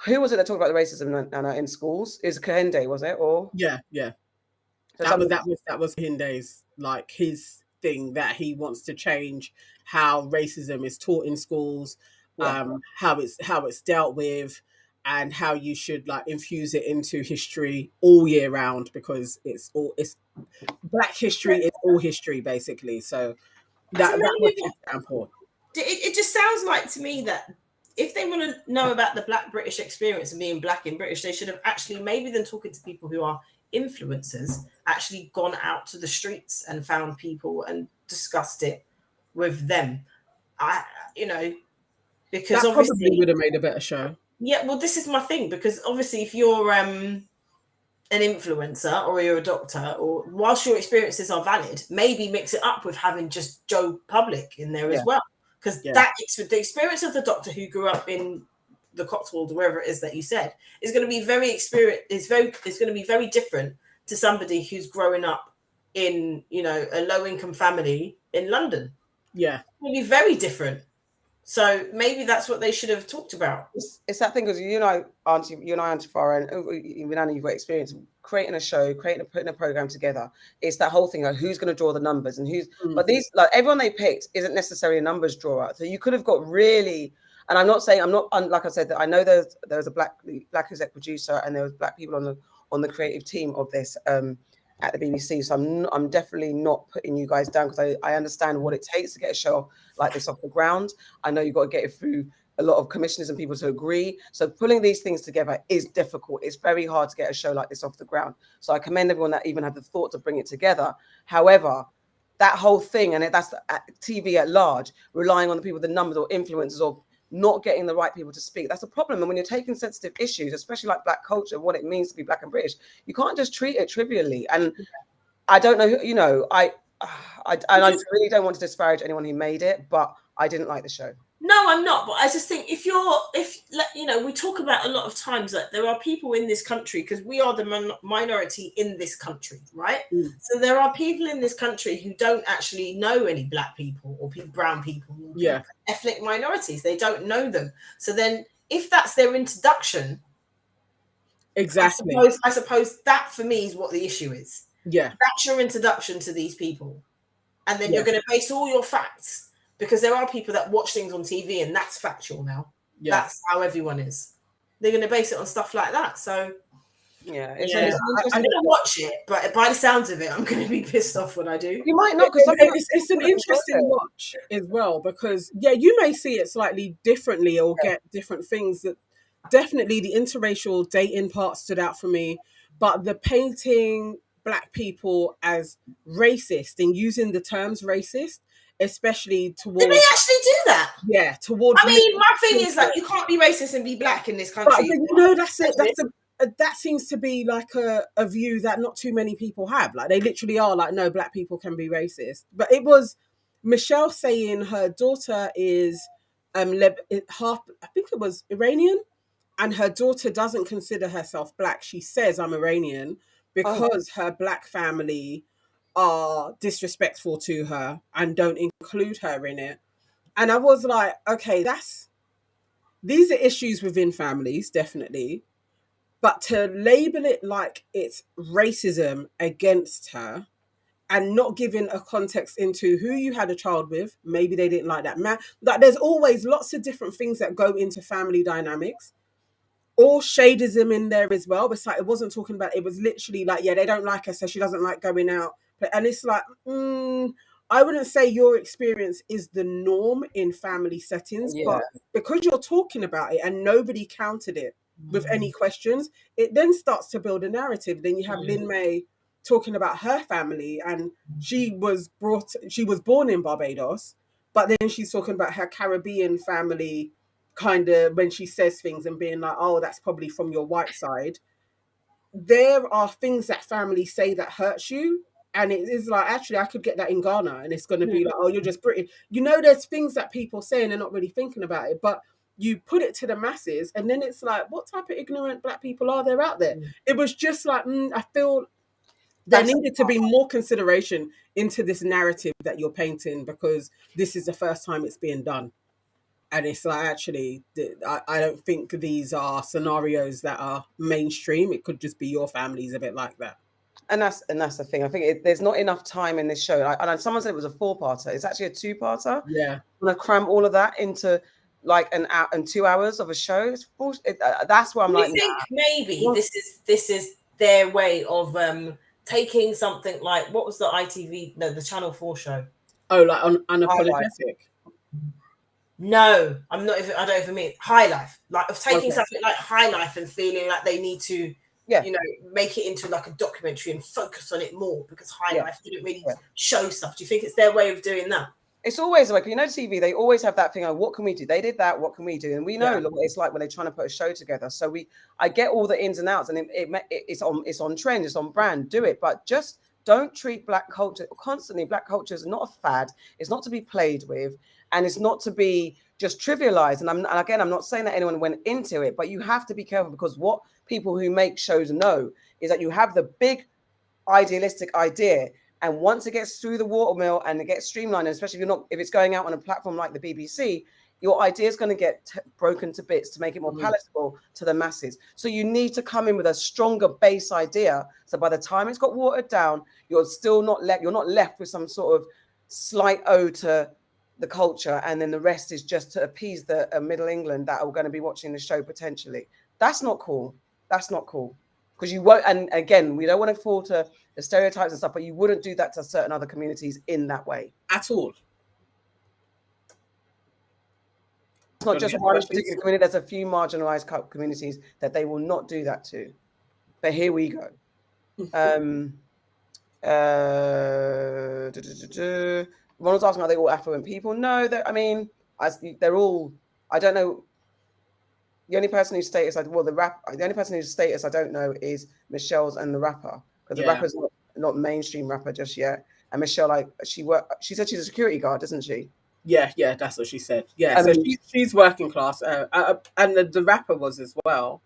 Who was it that talked about the racism in schools? Is Kehinde, was it? Or yeah. So that was Hinde's, like, his thing, that he wants to change how racism is taught in schools, how it's dealt with, and how you should like infuse it into history all year round, because it's Black history is all history basically. So that was his example. It just sounds like to me that if they want to know about the Black British experience and being Black in British, they should have actually, maybe than talking to people who are influencers, actually gone out to the streets and found people and discussed it with them. Because that obviously probably would have made a better show. Yeah, well, this is my thing, because obviously if you're an influencer or you're a doctor, or whilst your experiences are valid, maybe mix it up with having just Joe Public in there as well, because the experience of the doctor who grew up in the Cotswolds, or wherever it is that you said, is going to be it's going to be very different to somebody who's growing up in a low income family in London. Yeah, it'll be very different. So maybe that's what they should have talked about. It's that thing, because Auntie, you and I, Auntie Farah, and even Anna, you've got experience creating a show, putting a program together. It's that whole thing of who's going to draw the numbers and who's. But these, like, everyone they picked isn't necessarily a numbers drawer. So you could have got really. And I'm not saying, like I said, that I know there was a black exec producer and there was Black people on the creative team of this at the BBC. So I'm definitely not putting you guys down, because I understand what it takes to get a show like this off the ground. I know you've got to get it through a lot of commissioners and people to agree. So pulling these things together is difficult. It's very hard to get a show like this off the ground. So I commend everyone that even had the thought to bring it together. However, that whole thing, and that's TV at large, relying on the people, the numbers or influencers, or not getting the right people to speak. That's a problem. And when you're taking sensitive issues, especially like Black culture, what it means to be Black and British, you can't just treat it trivially. And I don't know, I really don't want to disparage anyone who made it, but I didn't like the show. No, I'm not. But I just think if we talk about a lot of times that there are people in this country, because we are the minority in this country, right? So there are people in this country who don't actually know any Black people or brown people, ethnic minorities. They don't know them. So then if that's their introduction, exactly, I suppose that for me is what the issue is. Yeah, that's your introduction to these people, and then you're going to base all your facts, because there are people that watch things on TV and that's factual now. That's how everyone is. They're going to base it on stuff like that. So I'm going to watch it, but by the sounds of it, I'm going to be pissed off when I do. You might not, because it's an interesting watch as well, because you may see it slightly differently or get different things. That definitely the interracial dating part stood out for me, but the painting Black people as racist and using the terms racist, especially towards. Did they actually do that? Yeah, towards. I mean, my thing is that you can't be racist and be Black in this country. But, that seems to be like a view that not too many people have. Like, they literally are like, no, Black people can be racist. But it was Michelle saying her daughter is half, I think it was Iranian, and her daughter doesn't consider herself Black. She says, I'm Iranian, because her Black family are disrespectful to her and don't include her in it. And I was like, okay, these are issues within families, definitely. But to label it like it's racism against her and not giving a context into who you had a child with, maybe they didn't like that man. Like, there's always lots of different things that go into family dynamics. Or shadism in there as well. But it wasn't talking about, it was literally like, they don't like her, so she doesn't like going out. And it's like, I wouldn't say your experience is the norm in family settings, but because you're talking about it and nobody countered it with any questions, it then starts to build a narrative. Then you have Lin May talking about her family, and she was born in Barbados, but then she's talking about her Caribbean family, kind of when she says things and being like, oh, that's probably from your white side. There are things that families say that hurts you, and it is like, actually, I could get that in Ghana, and it's going to be like, oh, you're just British. There's things that people say and they're not really thinking about it, but you put it to the masses, and then it's like, what type of ignorant black people are there out there? It was just like, I feel there needed to be more consideration into this narrative that you're painting, because this is the first time it's being done. And it's like, actually, I don't think these are scenarios that are mainstream. It could just be your family's a bit like that. And that's the thing. I think there's not enough time in this show. And someone said it was a 4-parter. It's actually a 2-parter. Yeah. I'm going to cram all of that into like an hour and 2 hours of a show. That's where I'm like, I think maybe this is their way of taking something like, what was the ITV, the Channel 4 show? Oh, like Unapologetic? No, I don't even mean High Life. Like, of taking something like High Life and feeling like they need to, make it into like a documentary and focus on it more, because High Life didn't really show stuff. Do you think it's their way of doing that? It's always like, TV, they always have that thing of, what can we do? They did that, what can we do? And we know what it's like when they're trying to put a show together. So I get all the ins and outs, and it's on trend, it's on brand, do it. But just don't treat black culture constantly. Black culture is not a fad. It's not to be played with, and it's not to be just trivialized. And I'm not saying that anyone went into it, but you have to be careful, because what people who make shows know is that you have the big idealistic idea, and once it gets through the watermill and it gets streamlined, and especially if it's going out on a platform like the BBC, your idea is going to get broken to bits to make it more palatable to the masses. So you need to come in with a stronger base idea. So by the time it's got watered down, you're not left with some sort of slight ode to the culture, and then the rest is just to appease the Middle England that are going to be watching the show potentially. That's not cool. That's not cool. Because you won't, and again, we don't want to fall to the stereotypes and stuff, but you wouldn't do that to certain other communities in that way. At all. It's not just one particular community. There's a few marginalized communities that they will not do that to. But here we go. Ronald's asking, are they all affluent people? No, they're all, I don't know. The only person whose status the only person whose status I don't know is Michelle's and the rapper, because the rapper's not mainstream rapper just yet. And Michelle, she said she's a security guard, isn't she? Yeah, that's what she said. Yeah, so she's working class, and the rapper was as well.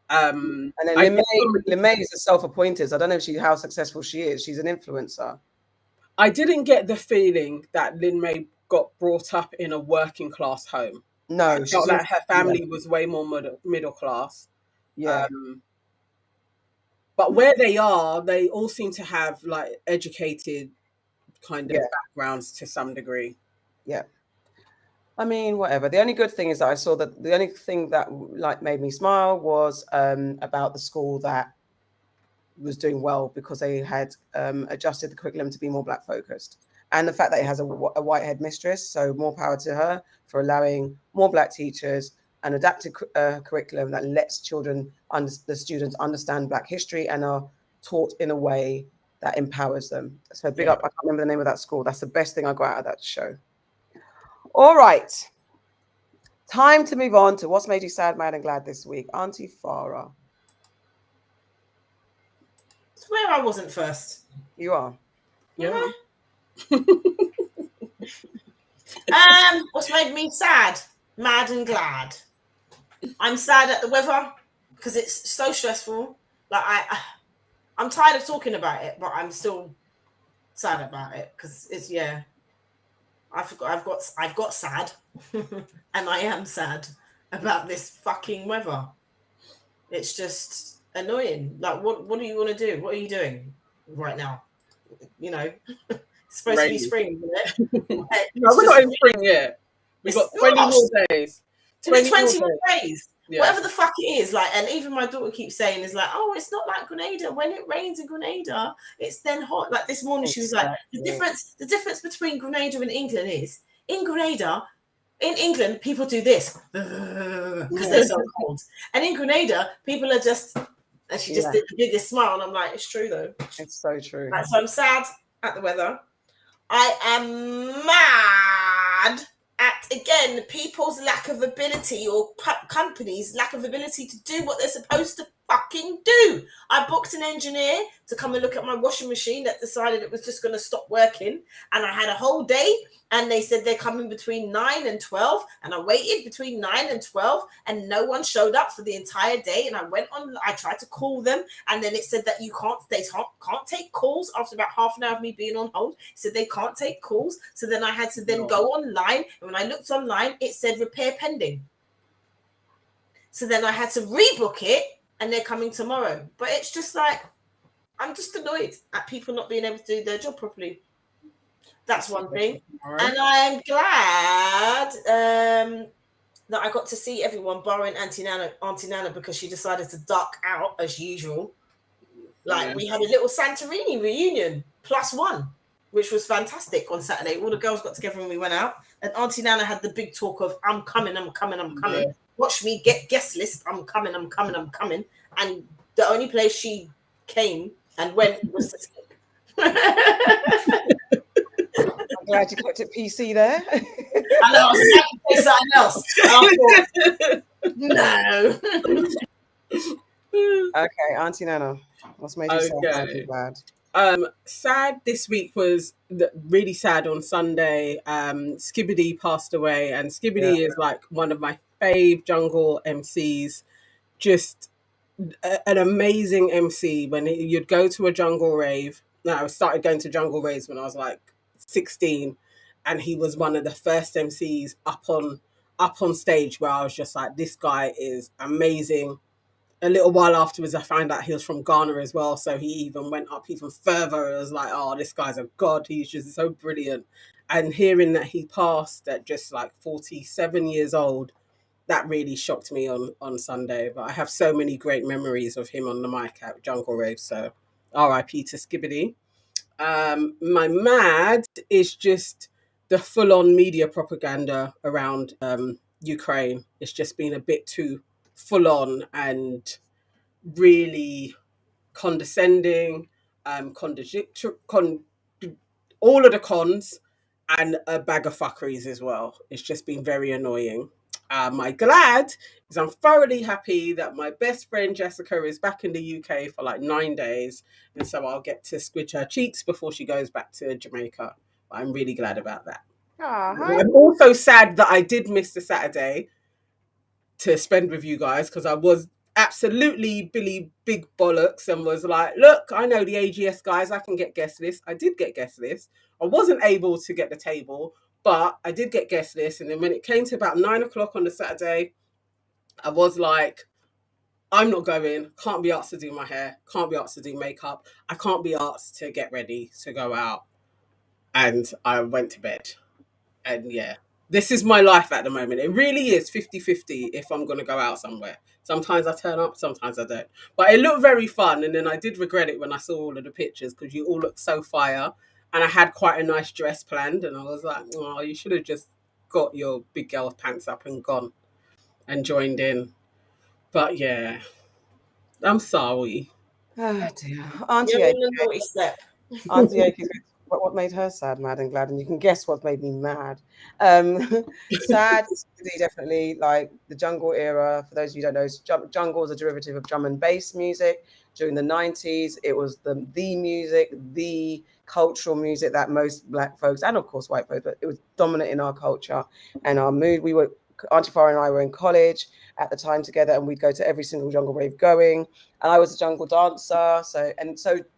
And then Lin May is a self-appointed. So I don't know how successful she is. She's an influencer. I didn't get the feeling that Lin May got brought up in a working class home. No, I felt like her family was way more middle class. Yeah. But where they are, they all seem to have like educated kind of backgrounds to some degree. Yeah. I mean, whatever. The only good thing is that I saw that the only thing that made me smile was about the school that was doing well, because they had adjusted the curriculum to be more black focused. And the fact that it has a white headmistress, so more power to her for allowing more black teachers, an adapted curriculum that lets the students understand black history and are taught in a way that empowers them. So big up. I can't remember the name of that school. That's the best thing I got out of that show. All right. Time to move on to what's made you sad, mad, and glad this week. Auntie Farah. It's where I wasn't first. You are. Yeah. What's made me sad, mad, and glad? I'm sad at the weather because it's so stressful. Like I'm tired of talking about it, but I'm still sad about it because it's I've got sad, and I am sad about this fucking weather. It's just annoying. Like, what do you want to do? What are you doing right now? It's supposed to be spring, isn't it? No, we're not in spring yet. We've got 20 more days. 20 more days. Yeah. Whatever the fuck it is, and even my daughter keeps saying is oh, it's not like Grenada. When it rains in Grenada, it's then hot. Like this morning, she was like, the difference between Grenada and England is in England, people do this because they're so cold, and in Grenada, people are just And she just did the biggest smile. And I'm like, it's true though. It's so true. Right, so I'm sad at the weather. I am mad at, again, people's lack of ability, or companies' lack of ability to do what they're supposed to fucking do. I booked an engineer to come and look at my washing machine that decided it was just going to stop working. And I had a whole day, and they said they're coming between 9 and 12. And I waited between 9 and 12, and no one showed up for the entire day. And I tried to call them, and then it said that they can't take calls after about half an hour of me being on hold. It said they can't take calls. So then I had to then go online. And when I looked online, it said repair pending. So then I had to rebook it, and they're coming tomorrow. But it's just like, I'm just annoyed at people not being able to do their job properly. That's one thing. And I'm glad that I got to see everyone, barring Auntie Nana, because she decided to duck out as usual. Like, we had a little Santorini reunion, +1, which was fantastic on Saturday. All the girls got together and we went out. And Auntie Nana had the big talk of, I'm coming. Yeah. Watch me get guest list. I'm coming. And the only place she came and went was to sleep. I'm glad you kept it PC there. I know, I was trying to say something else. No. Okay, Auntie Nana, what's made you so glad? Sad this week was really sad on Sunday. Skibbity passed away, and Skibbity is like one of my fave jungle MCs. Just an amazing MC. When you'd go to a jungle rave, I started going to jungle raves when I was like 16, and he was one of the first MCs up on stage where I was just like, this guy is amazing. A little while afterwards, I found out he was from Ghana as well, so he even went up even further. It was like, oh, this guy's a god. He's just so brilliant. And hearing that he passed at just like 47 years old, that really shocked me on Sunday. But I have so many great memories of him on the mic at Jungle Rave, so R.I.P. to Skibbity. My mad is just the full-on media propaganda around Ukraine. It's just been a bit too full-on and really condescending, all of the cons, and a bag of fuckeries as well. It's just been very annoying. My glad is I'm thoroughly happy that my best friend Jessica is back in the UK for like 9 days, and so I'll get to squidge her cheeks before she goes back to Jamaica. I'm really glad about that. I'm also sad that I did miss the Saturday to spend with you guys, because I was absolutely Billy Big Bollocks and was like, look, I know the AGS guys, I can get guest list. I did get guest list. I wasn't able to get the table, but I did get guest list. And then when it came to about 9 o'clock on the Saturday, I was like, I'm not going. Can't be asked to do my hair. Can't be asked to do makeup. I can't be asked to get ready to go out. And I went to bed. And yeah, this is my life at the moment. It really is 50-50 if I'm going to go out somewhere. Sometimes I turn up, sometimes I don't. But it looked very fun. And then I did regret it when I saw all of the pictures, because you all looked so fire. And I had quite a nice dress planned. And I was like, oh, you should have just got your big girl pants up and gone and joined in. But yeah, I'm sorry. Oh dear. Auntie Auntie what made her sad, mad and glad, and you can guess what made me mad. Sad, definitely, like the jungle era. For those of you who don't know, jungle is a derivative of drum and bass music. During the 90s, it was the music, the cultural music that most black folks, and of course white folks, but it was dominant in our culture and our mood. Auntie Farah and I were in college at the time together, and we'd go to every single jungle rave going. And I was a jungle dancer, so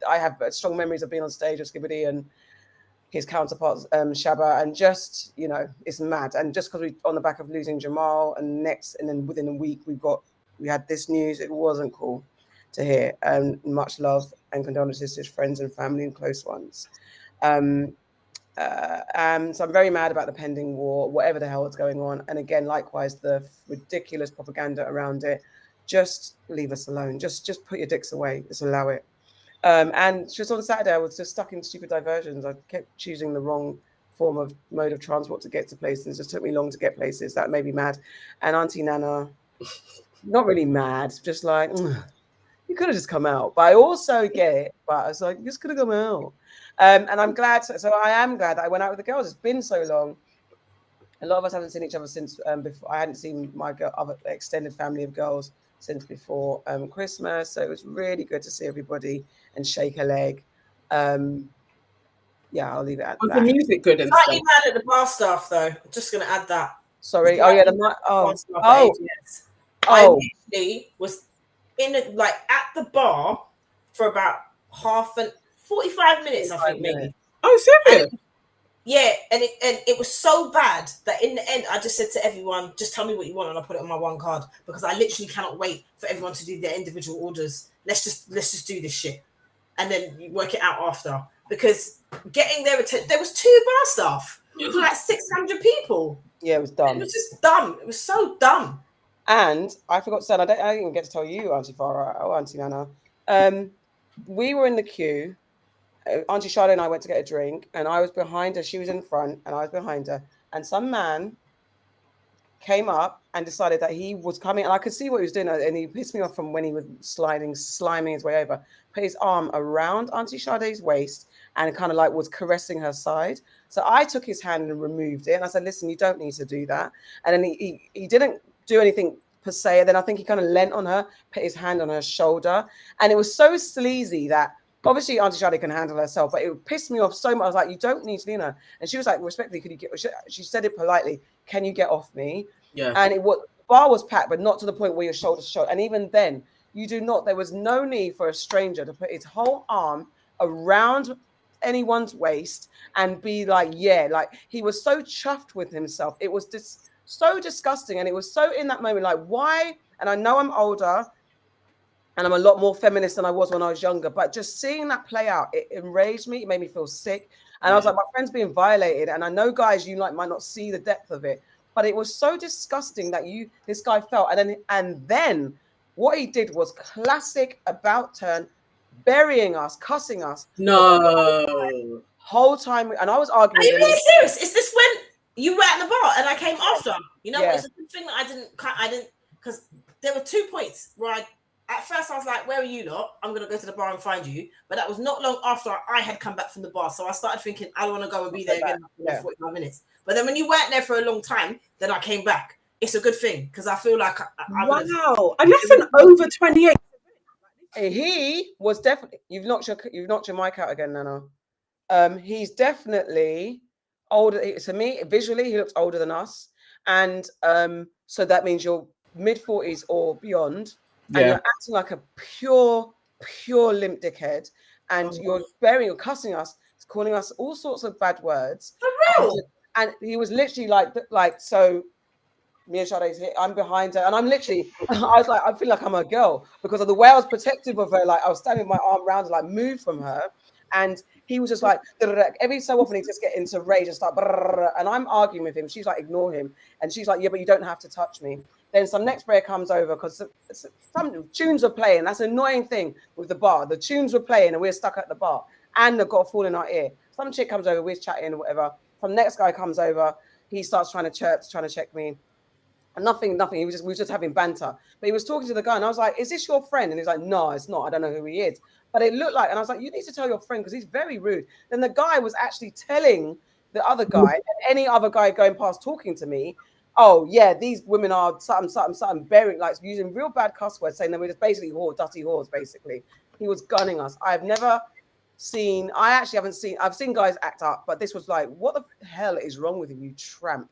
I have strong memories of being on stage with Skibbity and his counterparts, Shabba, and just, you know, it's mad. And just because we on the back of losing Jamal, and then within a week we had this news. It wasn't cool to hear. Much love and condolences to his friends and family and close ones. So I'm very mad about the pending war, whatever the hell is going on. And again, likewise, the ridiculous propaganda around it. Just leave us alone. Just put your dicks away. Just allow it. And just on Saturday, I was just stuck in stupid diversions. I kept choosing the wrong mode of transport to get to places. It just took me long to get places. That made me mad. And Auntie Nana, not really mad, just like, You could have just come out. But I also get it. But I was like, you just could have come out. And I'm glad. So I am glad that I went out with the girls. It's been so long. A lot of us haven't seen each other since before. I hadn't seen my other extended family of girls since before Christmas. So it was really good to see everybody and shake a leg. Yeah, I'll leave it at Was that. the music good and Slightly stuff? mad at the bar staff, though. I'm just going to add that. Sorry. Oh, yeah. I literally was at the bar for about 45 minutes, I think, maybe. Oh, serious? Yeah, and it was so bad that in the end, I just said to everyone, just tell me what you want, and I'll put it on my one card, because I literally cannot wait for everyone to do their individual orders. Let's just do this shit, and then you work it out after. Because getting their attention, there was 2 bar staff for like 600 people. Yeah, it was dumb. It was just dumb. It was so dumb. And I forgot to say, I didn't even get to tell you, Auntie Farah or Auntie Nana. We were in the queue. Auntie Charlotte and I went to get a drink, and I was behind her. She was in front, and I was behind her. And some man came up and decided that he was coming, and I could see what he was doing, and he pissed me off from when he was sliming his way over. Put his arm around Auntie Sade's waist and kind of like was caressing her side. So I took his hand and removed it, and I said, "Listen, you don't need to do that." And then he didn't do anything per se. And then I think he kind of leant on her, put his hand on her shoulder, and it was so sleazy that. Obviously, Auntie Shadi can handle herself, but it pissed me off so much. I was like, you don't need to, you know. And she was like, respectfully, could you get, she said it politely, can you get off me? Yeah. And the bar was packed, but not to the point where your shoulder to shoulder. And even then, there was no need for a stranger to put his whole arm around anyone's waist and be like, yeah, like he was so chuffed with himself. It was just so disgusting. And it was so in that moment, like, why? And I know I'm older, and I'm a lot more feminist than I was when I was younger. But just seeing that play out, it enraged me. It made me feel sick. And I was like, my friend's being violated. And I know, guys, you might not see the depth of it. But it was so disgusting that this guy felt. And then what he did was classic about turn, burying us, cussing us. No. Whole time. And I was arguing. Are you being serious? Is this when you were at the bar and I came after? You know, it's a good thing that I didn't, because there were 2 points where at first I was like, where are you lot? I'm going to go to the bar and find you. But that was not long after I had come back from the bar. So I started thinking, I don't want to go and be there again for 45 minutes. But then when you weren't there for a long time, then I came back. It's a good thing, because I feel like wow. And that's an over 28. He was definitely, you've knocked your mic out again, Nana. He's definitely older. To me, visually, he looks older than us. And so that means you're mid-40s or beyond. And you're acting like a pure limp dickhead, and you're cussing us, calling us all sorts of bad words. For real? And he was literally like, so me and Sade's here, I'm behind her, and I'm literally, I was like, I feel like I'm a girl because of the way I was protective of her. Like I was standing with my arm around her, like move from her. And he was just like, every so often he just get into rage and start, and I'm arguing with him. She's like, ignore him. And she's like, yeah, but you don't have to touch me. Then some next player comes over because some tunes were playing. That's an annoying thing with the bar. The tunes were playing and we're stuck at the bar and they've got a fall in our ear. Some chick comes over, we're chatting or whatever. Some next guy comes over, he starts trying to check me. And nothing. We were just having banter. But he was talking to the guy and I was like, is this your friend? And he's like, no, it's not. I don't know who he is. But it looked like, and I was like, you need to tell your friend because he's very rude. Then the guy was actually telling the other guy and any other guy going past talking to me, oh yeah, these women are something, bearing, like using real bad cuss words, saying that we're just basically dirty whores, basically. He was gunning us. I've seen guys act up, but this was like, what the hell is wrong with you tramp?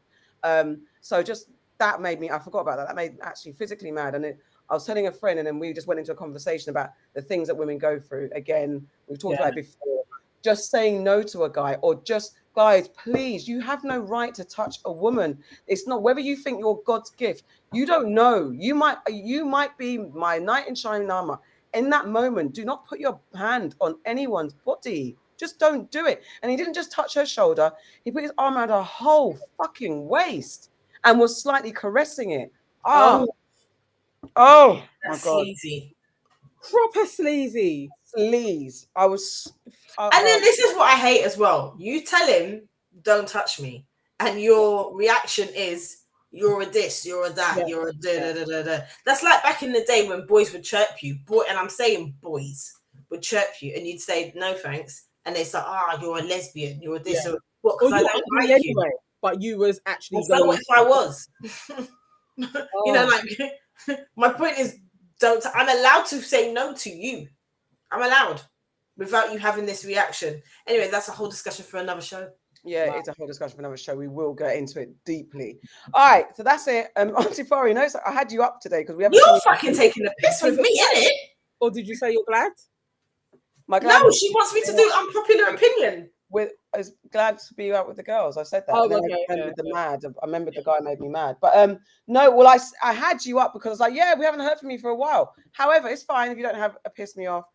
So just that made me, I forgot about that. That made me actually physically mad. And I was telling a friend, and then we just went into a conversation about the things that women go through. Again, we've talked about it before. Just saying no to a guy, or just, guys, please, you have no right to touch a woman. It's not whether you think you're God's gift. You don't know. You might be my knight in shining armor. In that moment, do not put your hand on anyone's body. Just don't do it. And he didn't just touch her shoulder. He put his arm around her whole fucking waist and was slightly caressing it. Oh that's my God. sleazy. Proper sleazy. Sleaze. And then this is what I hate as well. You tell him, don't touch me. And your reaction is, you're a this, you're a that, Yeah. you're a da. That's like back in the day when boys would chirp you, and I'm saying boys would chirp you, and you'd say no thanks, and they say, you're a lesbian, you're a this, Yeah. or what? Or Because I you don't agree like you. anyway, but you was actually And so what if I was? Oh. You know, like my point is, I'm allowed to say no to you. I'm allowed without you having this reaction. Anyway, that's a whole discussion for another show. Yeah, it's a whole discussion for another show. We will get into it deeply. All right, so that's it. Auntie Fari, I had you up today because we haven't. You're fucking taking the piss with me, innit? Or did you say you're glad? No, she wants me to do unpopular opinion. I was glad to be out with the girls. I said that. Oh, and then okay, I remembered the guy made me mad. But no, well, I had you up because we haven't heard from you for a while. However, it's fine if you don't have a piss me off.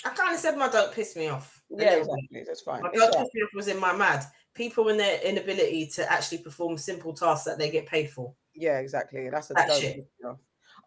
I kind of said my don't piss me off. Yeah, exactly. That's fine. My don't piss me off was in my mad. People in their inability to actually perform simple tasks that they get paid for. Yeah, exactly. That's shit.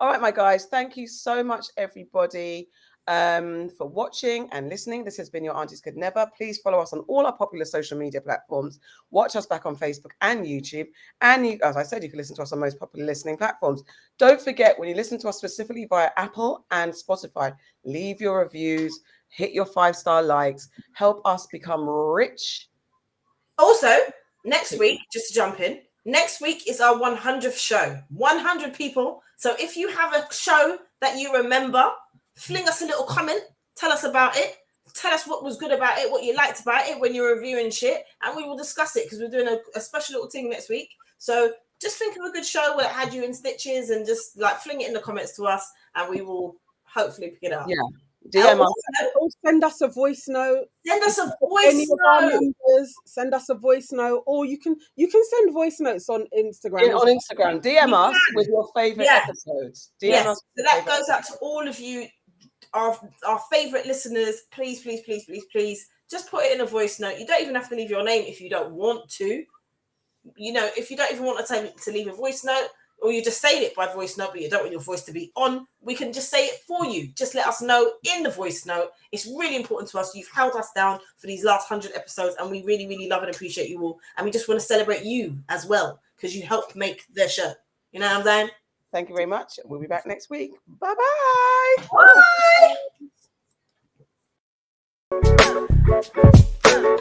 All right, my guys. Thank you so much, everybody, for watching and listening. This has been Your Aunties Could Never. Please follow us on all our popular social media platforms. Watch us back on Facebook and YouTube. And as I said, you can listen to us on most popular listening platforms. Don't forget, when you listen to us specifically via Apple and Spotify, leave your reviews, hit your 5-star likes, help us become rich. Also, next week, just to jump in, next week is our 100th show. 100 people. So if you have a show that you remember, fling us a little comment. Tell us about it. Tell us what was good about it, what you liked about it when you're reviewing shit. And we will discuss it because we're doing a special little thing next week. So just think of a good show where it had you in stitches and just like fling it in the comments to us and we will hopefully pick it up. Yeah. DM us. Or send us a voice note. Send us a voice note. Send us a voice note, or you can send voice notes on Instagram. On Instagram, DM us with your favorite episodes. DM us. So that goes out to all of you, our favorite listeners. Please, just put it in a voice note. You don't even have to leave your name if you don't want to. You know, if you don't even want to leave a voice note, or you just say it by voice note, but you don't want your voice to be on, we can just say it for you. Just let us know in the voice note. It's really important to us. You've held us down for these last 100 episodes, and we really, really love and appreciate you all. And we just want to celebrate you as well, because you helped make the show. You know what I'm saying? Thank you very much. We'll be back next week. Bye-bye. Bye.